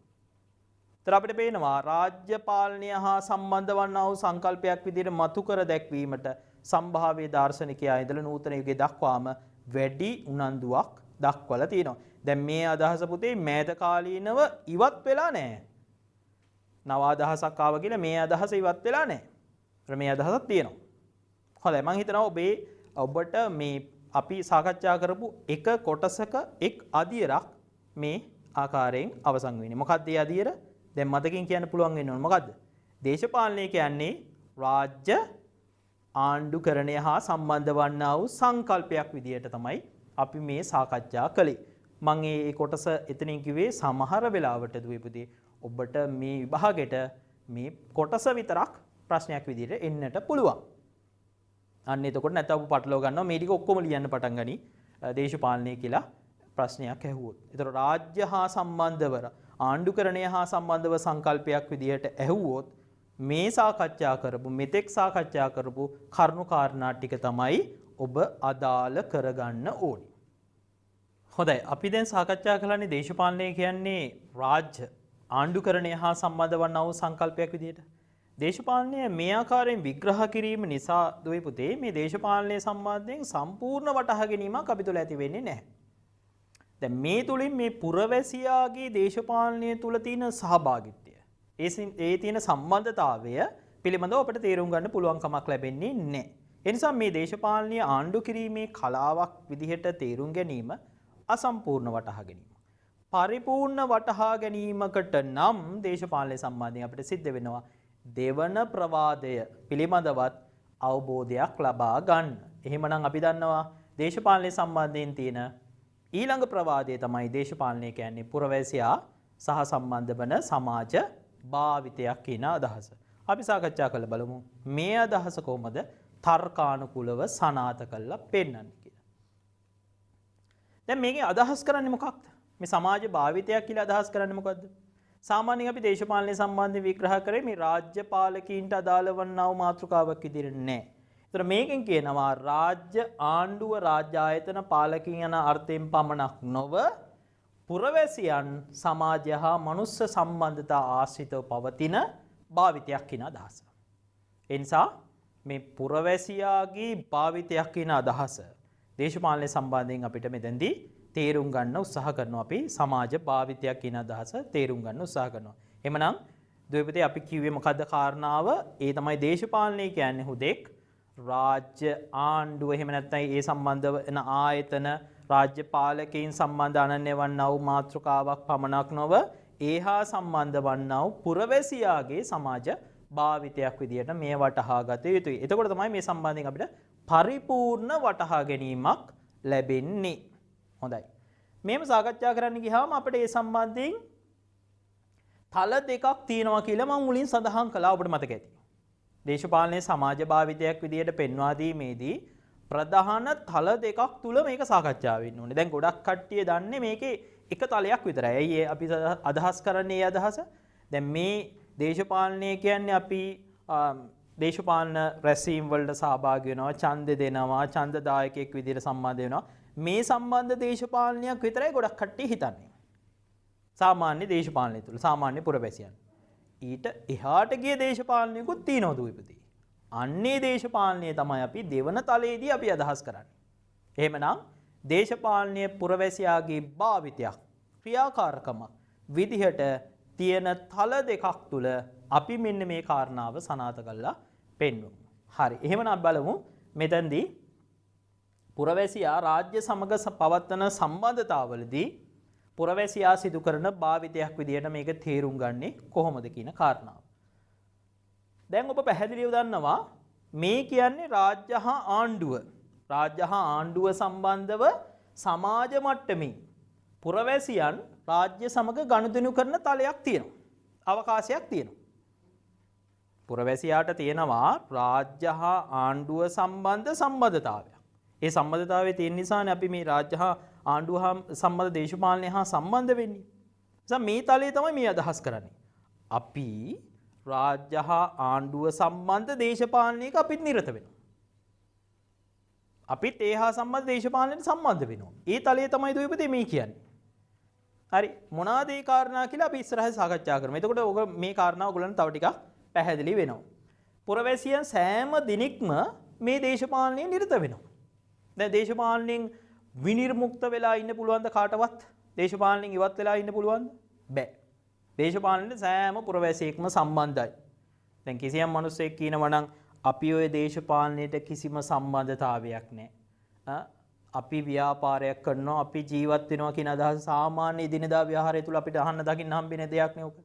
ඒතර අපිට පේනවා රාජ්‍ය පාලනය හා සම්බන්ධ වන්නා වූ සංකල්පයක් විදිහට මතු කර දැක්වීමට සම්භාව්‍ය දාර්ශනිකයා ඉඳලා නූතන යුගයේ දක්වාම වැඩි උනන්දුවක් දක්වලා තියෙනවා. දැන් මේ අදහස පුතේ මෑත කාලීනව ඉවත් වෙලා නැහැ. නව අදහසක් ආව කියලා මේ අදහස ඉවත් වෙලා නැහැ. මේ අදහසක් තියෙනවා. හොඳයි මම හිතනවා ඔබට මේ අපි සාකච්ඡා කරපු එක කොටසක එක් අදියරක් මේ ආකාරයෙන් අවසන් වෙන්නේ. මොකක්ද මේ අදියර? දැන් මතකින් කියන්න පුළුවන් වෙන්නේ මොකද්ද? දේශපාලනය කියන්නේ රාජ්‍ය ආණ්ඩුකරණය හා සම්බන්ධ වන්නා වූ සංකල්පයක් විදිහට තමයි අපි මේ සාකච්ඡා කළේ. මම මේ කොටස එතනින් කිව්වේ සමහර වෙලාවට දුවේපුදී ඔබට මේ විභාගෙට මේ කොටස විතරක් ප්‍රශ්නයක් විදිහට එන්නට පුළුවන්. අන්න එතකොට නැත්නම් ඔබ පටලව ගන්නවා මේ ටික ඔක්කොම ලියන්න පටන් ගනි දේශපාලනය කියලා ප්‍රශ්නයක් ඇහුවොත්. ඒතර රාජ්‍ය හා සම්බන්ධව ආණ්ඩුකරණය හා සම්බන්ධව සංකල්පයක් විදිහට ඇහුවොත් මේ සාකච්ඡා කරපු මෙතෙක් සාකච්ඡා කරපු කරුණු කාරණා ටික තමයි ඔබ අදාළ කරගන්න ඕනේ. හොඳයි අපි දැන් සාකච්ඡා කළානේ දේශපාලනය කියන්නේ රාජ්‍ය ආණ්ඩුකරණය හා සම්බන්ධ වන්නා වූ සංකල්පයක් විදිහට. දේශපාලනය මේ ආකාරයෙන් විග්‍රහ කිරීම නිසා දුවේ පුතේ මේ දේශපාලනය සම්බන්ධයෙන් සම්පූර්ණ වටහා ගැනීමක් අපි තුල ඇති වෙන්නේ නැහැ. දැන් මේ තුලින් මේ පුරවැසියාගේ දේශපාලනය තුල තියෙන සහභාගීත්වය ඒ තියෙන සම්බන්ධතාවය පිළිබඳව අපිට තේරුම් ගන්න පුළුවන් කමක් ලැබෙන්නේ නැහැ. ඒ නිසා මේ දේශපාලනය ආණ්ඩු කිරීමේ කලාවක් විදිහට තේරුම් ගැනීම අසම්පූර්ණ වටහා ගැනීම. පරිපූර්ණ වටහා ගැනීමකට නම් දේශපාලනය සම්බන්ධයෙන් අපිට සිද්ධ වෙනවා දෙවන ප්‍රවාදය පිළිබඳවත් අවබෝධයක් ලබා ගන්න. එහෙමනම් අපි දන්නවා දේශපාලනය සම්බන්ධයෙන් තියෙන ඊළඟ ප්‍රවාදය තමයි දේශපාලනය කියන්නේ පුරවැසියා සහ සම්බන්ධ වන සමාජ භාවිතයක් කියන අදහස. අපි සාකච්ඡා කරලා බලමු මේ අදහස කොහොමද තර්කානුකූලව සනාථ කරලා පෙන්වන්නේ කියලා. දැන් මේකේ අදහස් කරන්නේ මොකක්ද? මේ සමාජ භාවිතයක් කියලා අදහස් කරන්නේ මොකද්ද? සාමාන්‍යයෙන් අපි දේශපාලනය සම්බන්ධව විග්‍රහ කරේ මේ රාජ්‍ය පාලකීන්ට අදාළ වන්නා වූ මාතෘකාවක් විදිහට නෑ. ඒතර මේකෙන් කියනවා රාජ්‍ය ආණ්ඩුව රාජ්‍ය ආයතන පාලකීන් යන අර්ථයෙන් පමණක් නොව පුරවැසියන් සමාජය හා මනුස්ස සම්බන්ධතා ආශ්‍රිතව පවතින භාවිතයක් කියන අදහස. ඒ නිසා මේ පුරවැසියාගේ භාවිතයක් කියන අදහස දේශපාලනය සම්බන්ධයෙන් අපිට මෙතෙන්දී තේරුම් ගන්න උත්සාහ කරනවා අපි සමාජ භාවිතයක් කියන අදහස තේරුම් ගන්න උත්සාහ කරනවා. එhmenan ද්වීපතේ අපි කිව්වේ මොකද්ද කාරණාව? ඒ තමයි දේශපාලනය කියන්නේ හුදෙක් රාජ්‍ය ආණ්ඩුව එහෙම නැත්නම් ඒ සම්බන්ධ වෙන ආයතන රාජ්‍ය පාලකයන් සම්බන්ධ අනන්‍ය වන්නා වූ මාතෘකාවක් පමණක් නොව ඒහා සම්බන්ධ වන්නා වූ පුරවැසියාගේ සමාජ භාවිතයක් විදියට මේ වටහා ගත යුතුයි. එතකොට තමයි මේ සම්බන්ධයෙන් අපිට පරිපූර්ණ වටහා ගැනීමක් ලැබෙන්නේ. හොඳයි. මේව සාකච්ඡා කරන්න ගියාම අපිට ඒ සම්බන්ධයෙන් තල දෙකක් තියෙනවා කියලා මම මුලින් සඳහන් කළා ඔබට මතක ඇති. දේශපාලනයේ සමාජ භාවිතයක් විදියට පෙන්වා දීමේදී ප්‍රධාන තල දෙකක් තුල මේක සාකච්ඡා වෙන්න ඕනේ. දැන් ගොඩක් කට්ටිය දන්නේ මේකේ එක තලයක් විතරයි. ඇයි අපි අදහස් කරන්නේ මේ අදහස? දැන් මේ දේශපාලනය කියන්නේ අපි දේශපාලන රැස්වීම් වලට සහභාගී වෙනවා, ඡන්ද දෙනවා, ඡන්දදායකයෙක් විදියට සම්බන්ධ වෙනවා. මේ සම්බන්ධ දේශපාලනයක් විතරයි ගොඩක් කට්ටිය හිතන්නේ. සාමාන්‍ය දේශපාලනය තුල සාමාන්‍ය පුරවැසියන්. ඊට එහාට ගිය දේශපාලනයකුත් තියෙනවා ද්වීපතේ. අන්නේ දේශපාලනය තමයි අපි දෙවන තලයේදී අපි අදහස් කරන්නේ. එහෙමනම් දේශපාලනයේ පුරවැසියාගේ භාවිතයක් ක්‍රියාකාරකමක් විදිහට තියෙන තල දෙකක් තුල අපි මෙන්න මේ කාරණාව සනාථ කරලා පෙන්වමු. හරි. එහෙමනම් බලමු මෙතෙන්දී පුරවැසියා රාජ්‍ය සමග පවත්වන සම්බන්ධතාවවලදී පුරවැසියා සිදු කරන භාවිතයක් විදිහට මේක තේරුම් ගන්නේ කොහොමද කියන කාරණාව. දැන් ඔබ පැහැදිලිව දන්නවා මේ කියන්නේ රාජ්‍ය හා ආණ්ඩුව. රාජ්‍ය හා ආණ්ඩුව සම්බන්ධව සමාජ මට්ටමින් පුරවැසියන් රාජ්‍ය සමග ගනුදෙනු කරන තලයක් තියෙනවා. අවකාශයක් තියෙනවා. පුරවැසියාට තියෙනවා රාජ්‍ය හා ආණ්ඩුව සම්බන්ධ සම්බන්ධතාවයක්. ඒ සම්බන්ධතාවයේ තියෙන නිසානේ අපි මේ රාජ්‍ය හා ආණ්ඩුව හා සම්බන්ධ දේශපාලනය හා සම්බන්ධ වෙන්නේ. නිසා මේ තලයේ තමයි මේ අදහස් කරන්නේ. අපි රාජ්‍ය හා ආණ්ඩුව සම්බන්ධ දේශපාලනයක අපිත් නිරත වෙනවා. අපිත් ඒ හා සම්බන්ධ දේශපාලනයට සම්බන්ධ වෙනවා. ඒ තලයේ තමයි ද්වීපතේ මේ කියන්නේ. හරි මොනවාද ඒ කාරණා කියලා අපි ඉස්සරහට සාකච්ඡා කරමු. එතකොට ඔක මේ කාරණා ඔයගොල්ලන්ට තව ටිකක් පැහැදිලි වෙනවා. පුරවැසියන් සෑම දිනෙකම මේ දේශපාලනයේ නිරත වෙනවා. දැන් දේශපාලනයෙන් විනිර්මුක්ත වෙලා ඉන්න පුළුවන්ද කාටවත්? දේශපාලනයෙන් ඉවත් වෙලා ඉන්න පුළුවන්ද? බෑ. දේශපාලනයේ සෑම පුරවැසියෙක්ම සම්බන්ධයි. දැන් කිසියම් මිනිස්සෙක් කියනවා නම් අපි ওই දේශපාලනයට කිසිම සම්බන්ධතාවයක් නැහැ. අපි ව්‍යාපාරයක් කරනවා, අපි ජීවත් වෙනවා කියන අදහස සාමාන්‍ය දිනදා ව්‍යවහාරය තුල අපිට අහන්න දකින්න හම්බෙන දෙයක් නේ ඔක.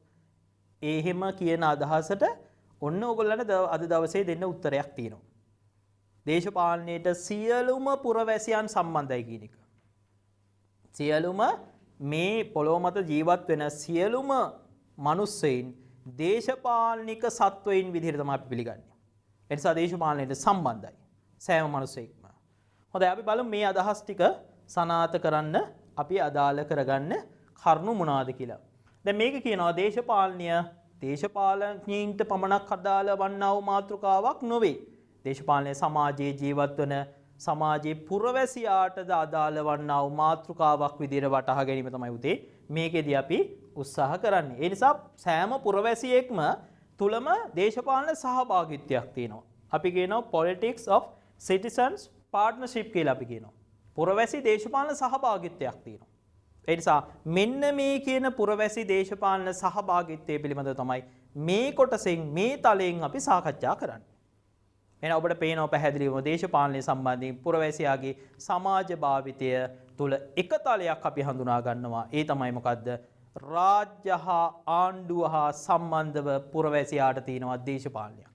එහෙම කියන අදහසට ඔන්න ඕගොල්ලන්ට අද දවසේ දෙන්න උත්තරයක් තියෙනවා. දේශපාලනයට සියලුම පුරවැසියන් සම්බන්ධයි කියන එක. සියලුම මේ පොළොව මත ජීවත් වෙන සියලුම මිනිස්සෙයින් දේශපාලනික සත්වයින් විදිහට තමයි අපි පිළිගන්නේ. ඒ නිසා දේශපාලනයට සම්බන්ධයි සෑම මිනිසෙක්ම. හොඳයි අපි බලමු මේ අදහස් ටික සනාථ කරන්න අපි අදාළ කරගන්න කරුණු මොනවාද කියලා. දැන් මේක කියනවා දේශපාලනය දේශපාලනීන්ට පමණක් අදාළ වන්නා වූ මාතෘකාවක් නොවේ. දේශපාලනය සමාජයේ ජීවත් වන සමාජයේ පුරවැසියාටද අදාළ වන්නා වූ මාතෘකාවක් විදිහට වටහා ගැනීම තමයි උතේ මේකෙදී අපි උත්සාහ කරන්නේ. ඒ නිසා සෑම පුරවැසියෙක්ම තුලම දේශපාලන සහභාගීත්වයක් තියෙනවා. අපි කියනවා politics of citizens partnership කියලා අපි කියනවා. පුරවැසි දේශපාලන සහභාගීත්වයක් තියෙනවා. ඒ නිසා මෙන්න මේ කියන පුරවැසි දේශපාලන සහභාගීත්වය පිළිබඳව තමයි මේ කොටසෙන් මේ තලයෙන් අපි සාකච්ඡා කරන්නේ. එහෙනම් ඔබට පේනවා පැහැදිලිවම දේශපාලනය සම්බන්ධයෙන් පුරවැසියාගේ සමාජ භාවිතය තුල එක තලයක් අපි හඳුනා ගන්නවා. ඒ තමයි මොකද්ද? රාජ්‍ය හා ආණ්ඩුව හා සම්බන්ධව පුරවැසියාට තියෙනවා දේශපාලනයක්.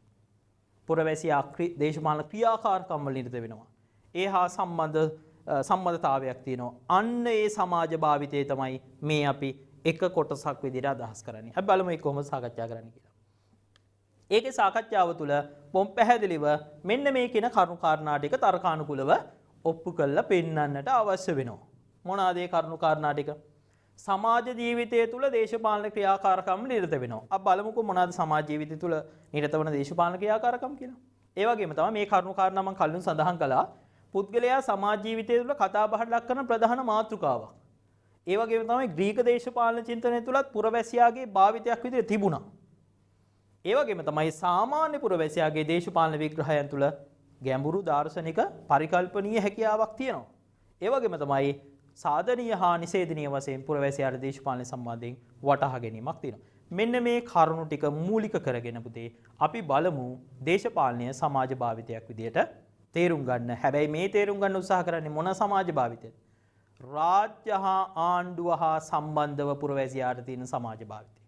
පුරවැසියා දේශපාලන ක්‍රියාකාරකම් වල නිරත වෙනවා. ඒ හා සම්බන්ධතාවයක් තියෙනවා. අන්න ඒ සමාජ භාවිතය තමයි මේ අපි එක කොටසක් විදිහට අදහස් කරන්නේ. අපි බලමු ඒක කොහොමද සාකච්ඡා කරන්නේ කියලා. ඒකේ සාකච්ඡාව තුළ බොම් පැහැදිලිව මෙන්න මේ කියන කරුණු කාරණා ටික තර්කානුකූලව ඔප්පු කරලා පෙන්වන්නට අවශ්‍ය වෙනවා. මොනවාද ඒ කරුණු කාරණා ටික? සමාජ ජීවිතය තුළ දේශපාලන ක්‍රියාකාරකම් නිරත වෙනවා. අපි බලමුකෝ මොනවාද සමාජ ජීවිතය තුළ නිරත වන දේශපාලන ක්‍රියාකාරකම් කියලා. ඒ වගේම තමයි මේ කරුණු කාරණා මම කලින් සඳහන් කළා. පුද්ගලයා සමාජ ජීවිතය තුළ කතා බහට ලක් කරන ප්‍රධාන මාතෘකාවක්. ඒ වගේම තමයි ග්‍රීක දේශපාලන චින්තනය තුලත් පුරවැසියාගේ භාවිතයක් විදිහට තිබුණා. ඒ වගේම තමයි සාමාන්‍ය පුරවැසියාගේ දේශපාලන විග්‍රහයන් තුළ ගැඹුරු දාර්ශනික පරිකල්පනීය හැකියාවක් තියෙනවා. ඒ වගේම තමයි සාධනීය හා නිෂේධනීය වශයෙන් පුරවැසියාට දේශපාලන සම්බන්ධයෙන් වටහා ගැනීමක් තියෙනවා. මෙන්න මේ කරුණු ටික මූලික කරගෙන පුතේ අපි බලමු දේශපාලනය සමාජ භාවිතයක් විදියට තේරුම් ගන්න. හැබැයි මේ තේරුම් ගන්න උත්සාහ කරන්නේ මොන සමාජ භාවිතයද? රාජ්‍ය හා ආණ්ඩුව හා සම්බන්ධව පුරවැසියාට තියෙන සමාජ භාවිතය.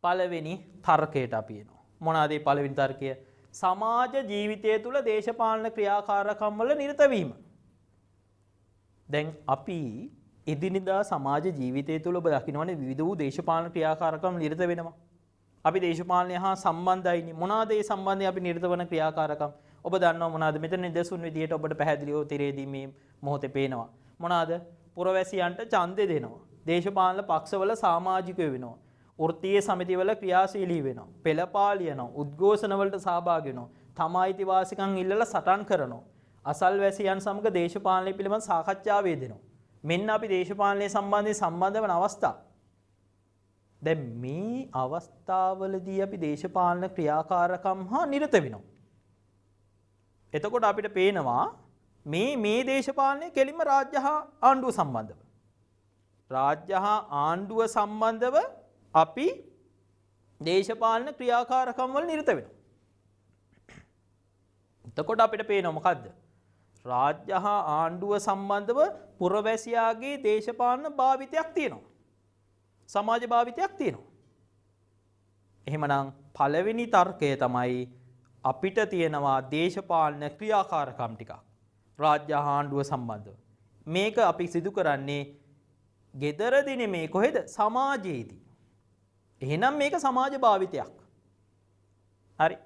පළවෙනි තර්කයට අපි එනවා. මොනවාද මේ පළවෙනි තර්කය? සමාජ ජීවිතය තුළ දේශපාලන ක්‍රියාකාරකම් වල නිරත වීම. දැන් අපි එදිනෙදා සමාජ ජීවිතය තුළ ඔබ දකින්නවනේ විවිධ වූ දේශපාලන ක්‍රියාකාරකම් නිරත වෙනවා. අපි දේශපාලනය හා සම්බන්ධයිනේ. මොනවාද මේ සම්බන්ධයෙන් අපි නිරත වන ක්‍රියාකාරකම්? ඔබ දන්නවා මොනවාද? මෙතන නිදසුන් විදියට ඔබට පැහැදිලිව තිරේදී මේ මොහොතේ පේනවා. මොනවාද? පුරවැසියන්ට ඡන්දෙ දෙනවා. දේශපාලන පක්ෂවල සමාජිකයෝ වෙනවා. වෘත්තීය සමිතිවල ක්‍රියාශීලී වෙනවා. පෙළපාලියනවා. උද්ඝෝෂණ වලට සහභාගී වෙනවා. තමා අයිතිවාසිකම් ඉල්ලලා සටන් කරනවා. අසල්වැසියන් සමග දේශපාලනය පිළිබඳ සාකච්ඡා වේදෙනවා. මෙන්න අපි දේශපාලනයේ සම්බන්ධ වන අවස්ථා. දැන් මේ අවස්ථාවලදී අපි දේශපාලන ක්‍රියාකාරකම් හා නිරත වෙනවා. එතකොට අපිට පේනවා මේ දේශපාලනය කෙලින්ම රාජ්‍ය හා ආණ්ඩුව සම්බන්ධව. රාජ්‍ය හා ආණ්ඩුව සම්බන්ධව අපි දේශපාලන ක්‍රියාකාරකම් වල නිරත වෙනවා. එතකොට අපිට පේනවා මොකද්ද? රාජ්‍ය හා ආණ්ඩුව සම්බන්ධව පුරවැසියාගේ දේශපාලන භාවිතයක් තියෙනවා. සමාජ භාවිතයක් තියෙනවා. එහෙමනම් පළවෙනි තර්කය තමයි අපිට තියෙනවා දේශපාලන ක්‍රියාකාරකම් ටිකක් රාජ්‍ය හා ආණ්ඩුව සම්බන්ධව. මේක අපි සිදු කරන්නේ ගෙදරදී නෙමේ කොහෙද? සමාජයේදී. එහෙනම් මේක සමාජ භාවිතයක්. හරි.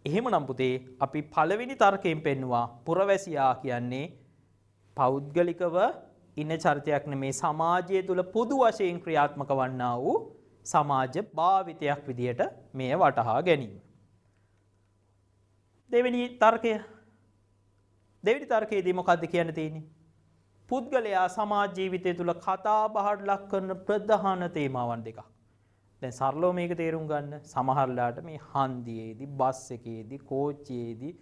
එහෙමනම් පුතේ අපි පළවෙනි තර්කයෙන් පෙන්නවා පුරවැසියා කියන්නේ පෞද්ගලිකව ඉන්න චරිතයක් නෙමේ සමාජය තුළ පොදු වශයෙන් ක්‍රියාත්මක වන්නා වූ සමාජ භාවිතයක් විදියට මෙය වටහා ගැනීම. දෙවෙනි තර්කයේදී මොකද්ද කියන්න තියෙන්නේ? පුද්ගලයා සමාජ ජීවිතය තුළ කතා බහට ලක් කරන ප්‍රධාන තේමාවන් දෙකක්. දැන් සරලව මේක තේරුම් ගන්න. සමහරලාට මේ හන්දියේදී, බස් එකේදී, කෝච්චියේදී,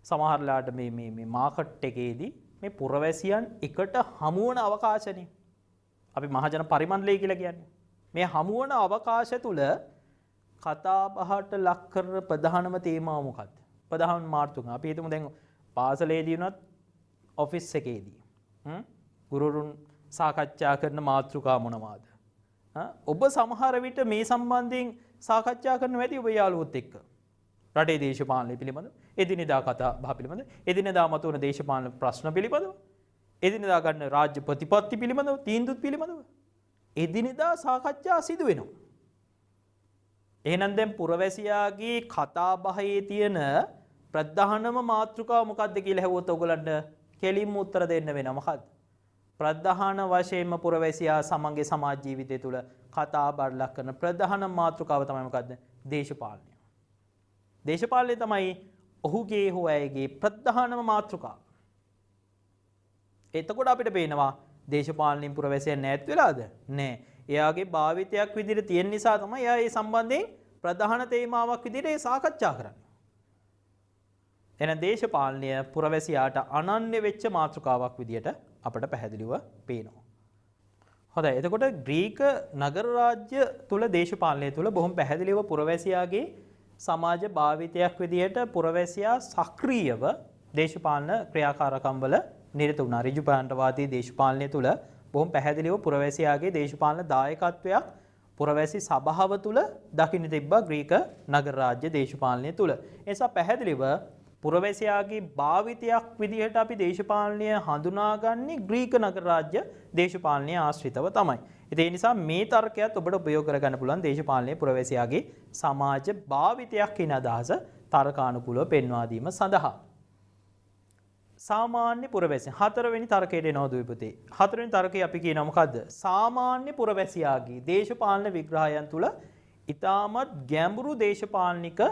සමහරලාට මේ මාකට් එකේදී මේ පුරවැසියන් එකට හමු වන අවකාශනේ අපි මහජන පරිමණ්ඩලය කියලා කියන්නේ. මේ හමු වන අවකාශය තුල කතා බහට ලක් කරන ප්‍රධානම තේමාව මොකක්ද? ප්‍රධාන මාතෘකාව. අපි හිතමු දැන් පාසලේදී වුණත් ඔෆිස් එකේදී ගුරුවරුන් සාකච්ඡා කරන මාතෘකා මොනවාද? ඔබ සමහර විට මේ සම්බන්ධයෙන් සාකච්ඡා කරන වැඩි ඔබ යාළුවොත් එක්ක. රටේ දේශපාලනය පිළිබඳ, එදිනෙදා කතා බහ පිළිබඳ, එදිනෙදා මතුවන දේශපාලන ප්‍රශ්න පිළිබඳව, එදිනෙදා ගන්න රාජ්‍ය ප්‍රතිපත්ති පිළිබඳව, තීන්දුවත් පිළිබඳව එදිනෙදා සාකච්ඡා සිදු වෙනවා. එහෙනම් දැන් පුරවැසියාගේ කතා බහේ තියෙන ප්‍රධානම මාතෘකාව මොකක්ද කියලා හෙව්වොත් ඔයගලන්ට කෙලින්ම උත්තර දෙන්න වෙනවා. මොකක්ද? ප්‍රධාන වශයෙන්ම පුරවැසියා සමගගේ සමාජ ජීවිතය තුළ කතා බහ ලක් කරන ප්‍රධාන මාතෘකාව තමයි මොකද්ද? දේශපාලනය. දේශපාලනය තමයි ඔහුගේ හෝ ඇයගේ ප්‍රධානම මාතෘකාව. එතකොට අපිට පේනවා දේශපාලනින් පුරවැසියන් ඈත් වෙලාද? නෑ. එයාගේ භාවිතයක් විදිහට තියෙන නිසා තමයි එයා මේ සම්බන්ධයෙන් ප්‍රධාන තේමාවක් විදිහට ඒ සාකච්ඡා කරන්නේ. එහෙනම් දේශපාලනය පුරවැසියාට අනන්‍ය වෙච්ච මාතෘකාවක් විදිහට අපට පැහැදිලිව පේනවා. හොඳයි. එතකොට ග්‍රීක නගර රාජ්‍ය තුල දේශපාලනය තුල බොහොම පැහැදිලිව පුරවැසියාගේ සමාජ භාවිතයක් විදිහට පුරවැසියා සක්‍රීයව දේශපාලන ක්‍රියාකාරකම් වල නිරත වුණා. ඍජුපාන්තවාදී දේශපාලනය තුල බොහොම පැහැදිලිව පුරවැසියාගේ දේශපාලන දායකත්වයක් පුරවැසි සභාව තුල දකින්න තිබ්බා ග්‍රීක නගර රාජ්‍ය දේශපාලනය තුල. ඒ නිසා පැහැදිලිව පුරවැසියාගේ භාවිතයක් විදිහට අපි දේශපාලනය හඳුනාගන්නේ ග්‍රීක නගර රාජ්‍ය දේශපාලනය ආශ්‍රිතව තමයි. ඒ නිසා මේ තර්කයත් ඔබට උපයෝග කරගන්න පුළුවන් දේශපාලනයේ පුරවැසියාගේ සමාජ භාවිතයක් කියන අදහස තර්කානුකූලව පෙන්වා දීම සඳහා. සාමාන්‍ය පුරවැසියන් හතරවෙනි තර්කයට එනවා දුවේ. හතරවෙනි තර්කය අපි කියනවා මොකද්ද? සාමාන්‍ය පුරවැසියාගේ දේශපාලන විග්‍රහයන් තුල ඊටමත් ගැඹුරු දේශපාලනික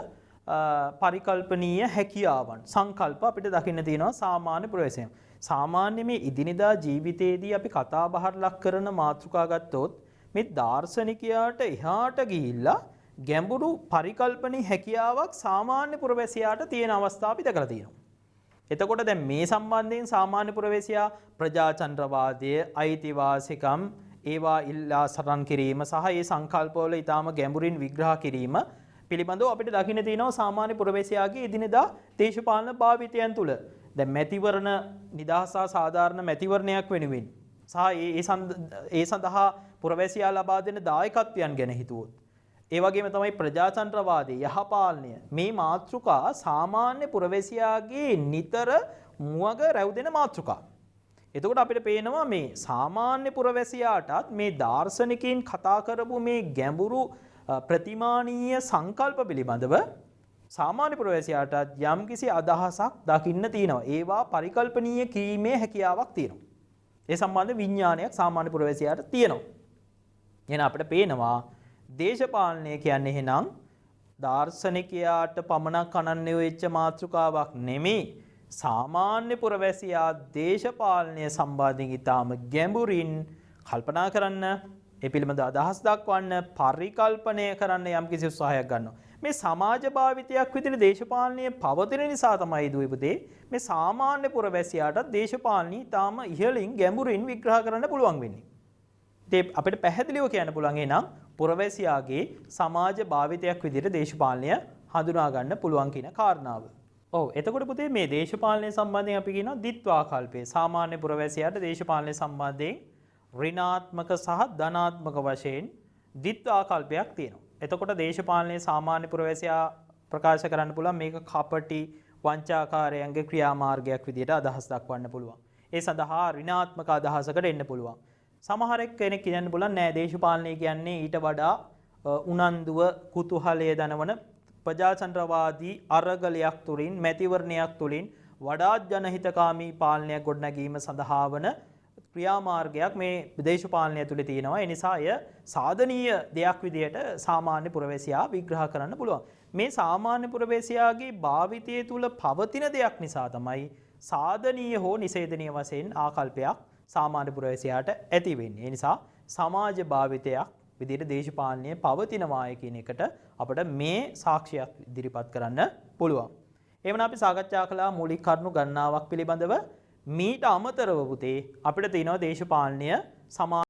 පරිකල්පනීය හැකියාවන් සංකල්ප අපිට දකින්න තියෙනවා සාමාන්‍ය පුරවැසියන්. සාමාන්‍ය මේ ඉදිනදා ජීවිතයේදී අපි කතා බහට ලක් කරන මාතෘකා ගත්තොත් මේ දාර්ශනිකයාට එහාට ගිහිල්ලා ගැඹුරු පරිකල්පනීය හැකියාවක් සාමාන්‍ය පුරවැසියාට තියෙන අවස්ථා අපි දැකලා තියෙනවා. එතකොට දැන් මේ සම්බන්ධයෙන් සාමාන්‍ය පුරවැසියා ප්‍රජාතන්ත්‍රවාදය, අයිතිවාසිකම්, ඒවා ඉල්ලා සටන් කිරීම සහ ඒ සංකල්පවල ඊටාම ගැඹුරින් විග්‍රහ කිරීම පිළිබඳව අපිට දකින්න තියෙනවා සාමාන්‍ය පුරවැසියාගේ එදිනෙදා දේශපාලන භාවිතයන් තුළ. දැන් මැතිවරණ නිදහස සාධාරණ මැතිවරණයක් වෙනුවෙන් සහ ඒ සඳහා පුරවැසියා ලබා දෙන දායකත්වයන් ගැන හිතුවොත් ඒ වගේම තමයි ප්‍රජාතන්ත්‍රවාදී යහපාලනය මේ මාතෘකා සාමාන්‍ය පුරවැසියාගේ නිතර මුවග රැව්දෙන මාතෘකා. එතකොට අපිට පේනවා මේ සාමාන්‍ය පුරවැසියාටත් මේ දාර්ශනිකයින් කතා කරපු මේ ගැඹුරු ප්‍රතිමානීය සංකල්ප පිළිබඳව සාමාන්‍ය පුරවැසියාටත් යම්කිසි අදහසක් දකින්න තියෙනවා. ඒවා පරිකල්පනීය කිරීමේ හැකියාවක් තියෙනවා. ඒ සම්බන්ධ විඥානයක් සාමාන්‍ය පුරවැසියාට තියෙනවා. එහෙනම් අපිට පේනවා දේශපාලනය කියන්නේ එහෙනම් දාර්ශනිකයාට පමණක් අනන්‍ය වෙච්ච මාතෘකාවක් නෙමෙයි. සාමාන්‍ය පුරවැසියා දේශපාලනය සම්බන්ධයෙන් ඉතාම ගැඹුරින් කල්පනා කරන්න, ඒ පිළිබඳ අදහස් දක්වන්න, පරිකල්පනය කරන්න යම්කිසි උත්සාහයක් ගන්නවා. මේ සමාජ භාවිතයක් විදිහට දේශපාලනය පවතින නිසා තමයි දුවපතේ මේ සාමාන්‍ය පුරවැසියාට දේශපාලනය ඉතාම ඉහළින් ගැඹුරින් විග්‍රහ කරන්න පුළුවන් වෙන්නේ. ඒ අපිට පැහැදිලිව කියන්න පුළුවන් එනම් පුරවැසියාගේ සමාජ භාවිතයක් විදිහට දේශපාලනය හඳුනා ගන්න පුළුවන් කියන කාරණාව. ඔව් එතකොට පුතේ මේ දේශපාලනය සම්බන්ධයෙන් අපි කියනවා ද්විත්වාකල්පය. සාමාන්‍ය පුරවැසියාට දේශපාලනය සම්බන්ධයෙන් ඍණාත්මක සහ ධනාත්මක වශයෙන් ද්විත්වාකල්පයක් තියෙනවා. එතකොට දේශපාලනයේ සාමාන්‍ය පුරවැසියා ප්‍රකාශ කරන්න පුළුවන් මේක කපටි වංචාකාරයන්ගේ ක්‍රියාමාර්ගයක් විදිහට අදහස් දක්වන්න පුළුවන්. ඒ සඳහා ඍණාත්මක අදහසකට එන්න පුළුවන්. සමහර කෙනෙක් කියන්න පුළුවන් නෑ දේශපාලනය කියන්නේ ඊට වඩා උනන්දුව කුතුහලය දනවන ප්‍රජාතන්ත්‍රවාදී අරගලයක් තුලින් මැතිවරණයක් තුලින් වඩාත් ජනහිතකාමී පාලනයක් ගොඩනැගීම සඳහා වන ක්‍රියාමාර්ගයක් මේ දේශපාලනය තුළ තියෙනවා. ඒ නිසා එය සාධනීය දෙයක් විදිහට සාමාන්‍ය පුරවැසියා විග්‍රහ කරන්න පුළුවන්. මේ සාමාන්‍ය පුරවැසියාගේ භාවිතය තුළ පවතින දෙයක් නිසා තමයි සාධනීය හෝ නිෂේධනීය වශයෙන් ආකල්පයක් සාමාන්‍ය පුරවැසියාට ඇති වෙන්නේ. ඒ නිසා සමාජ භාවිතයක් විදිහට දේශපාලනය පවතිනවාය කියන එකට අපිට මේ සාක්ෂියක් ඉදිරිපත් කරන්න පුළුවන්. එවන අපි සාකච්ඡා කළා මූලික කරුණු ගණනාවක් පිළිබඳව. මීට අමතරව පුතේ අපිට තියෙනවා දේශපාලනය සමාජ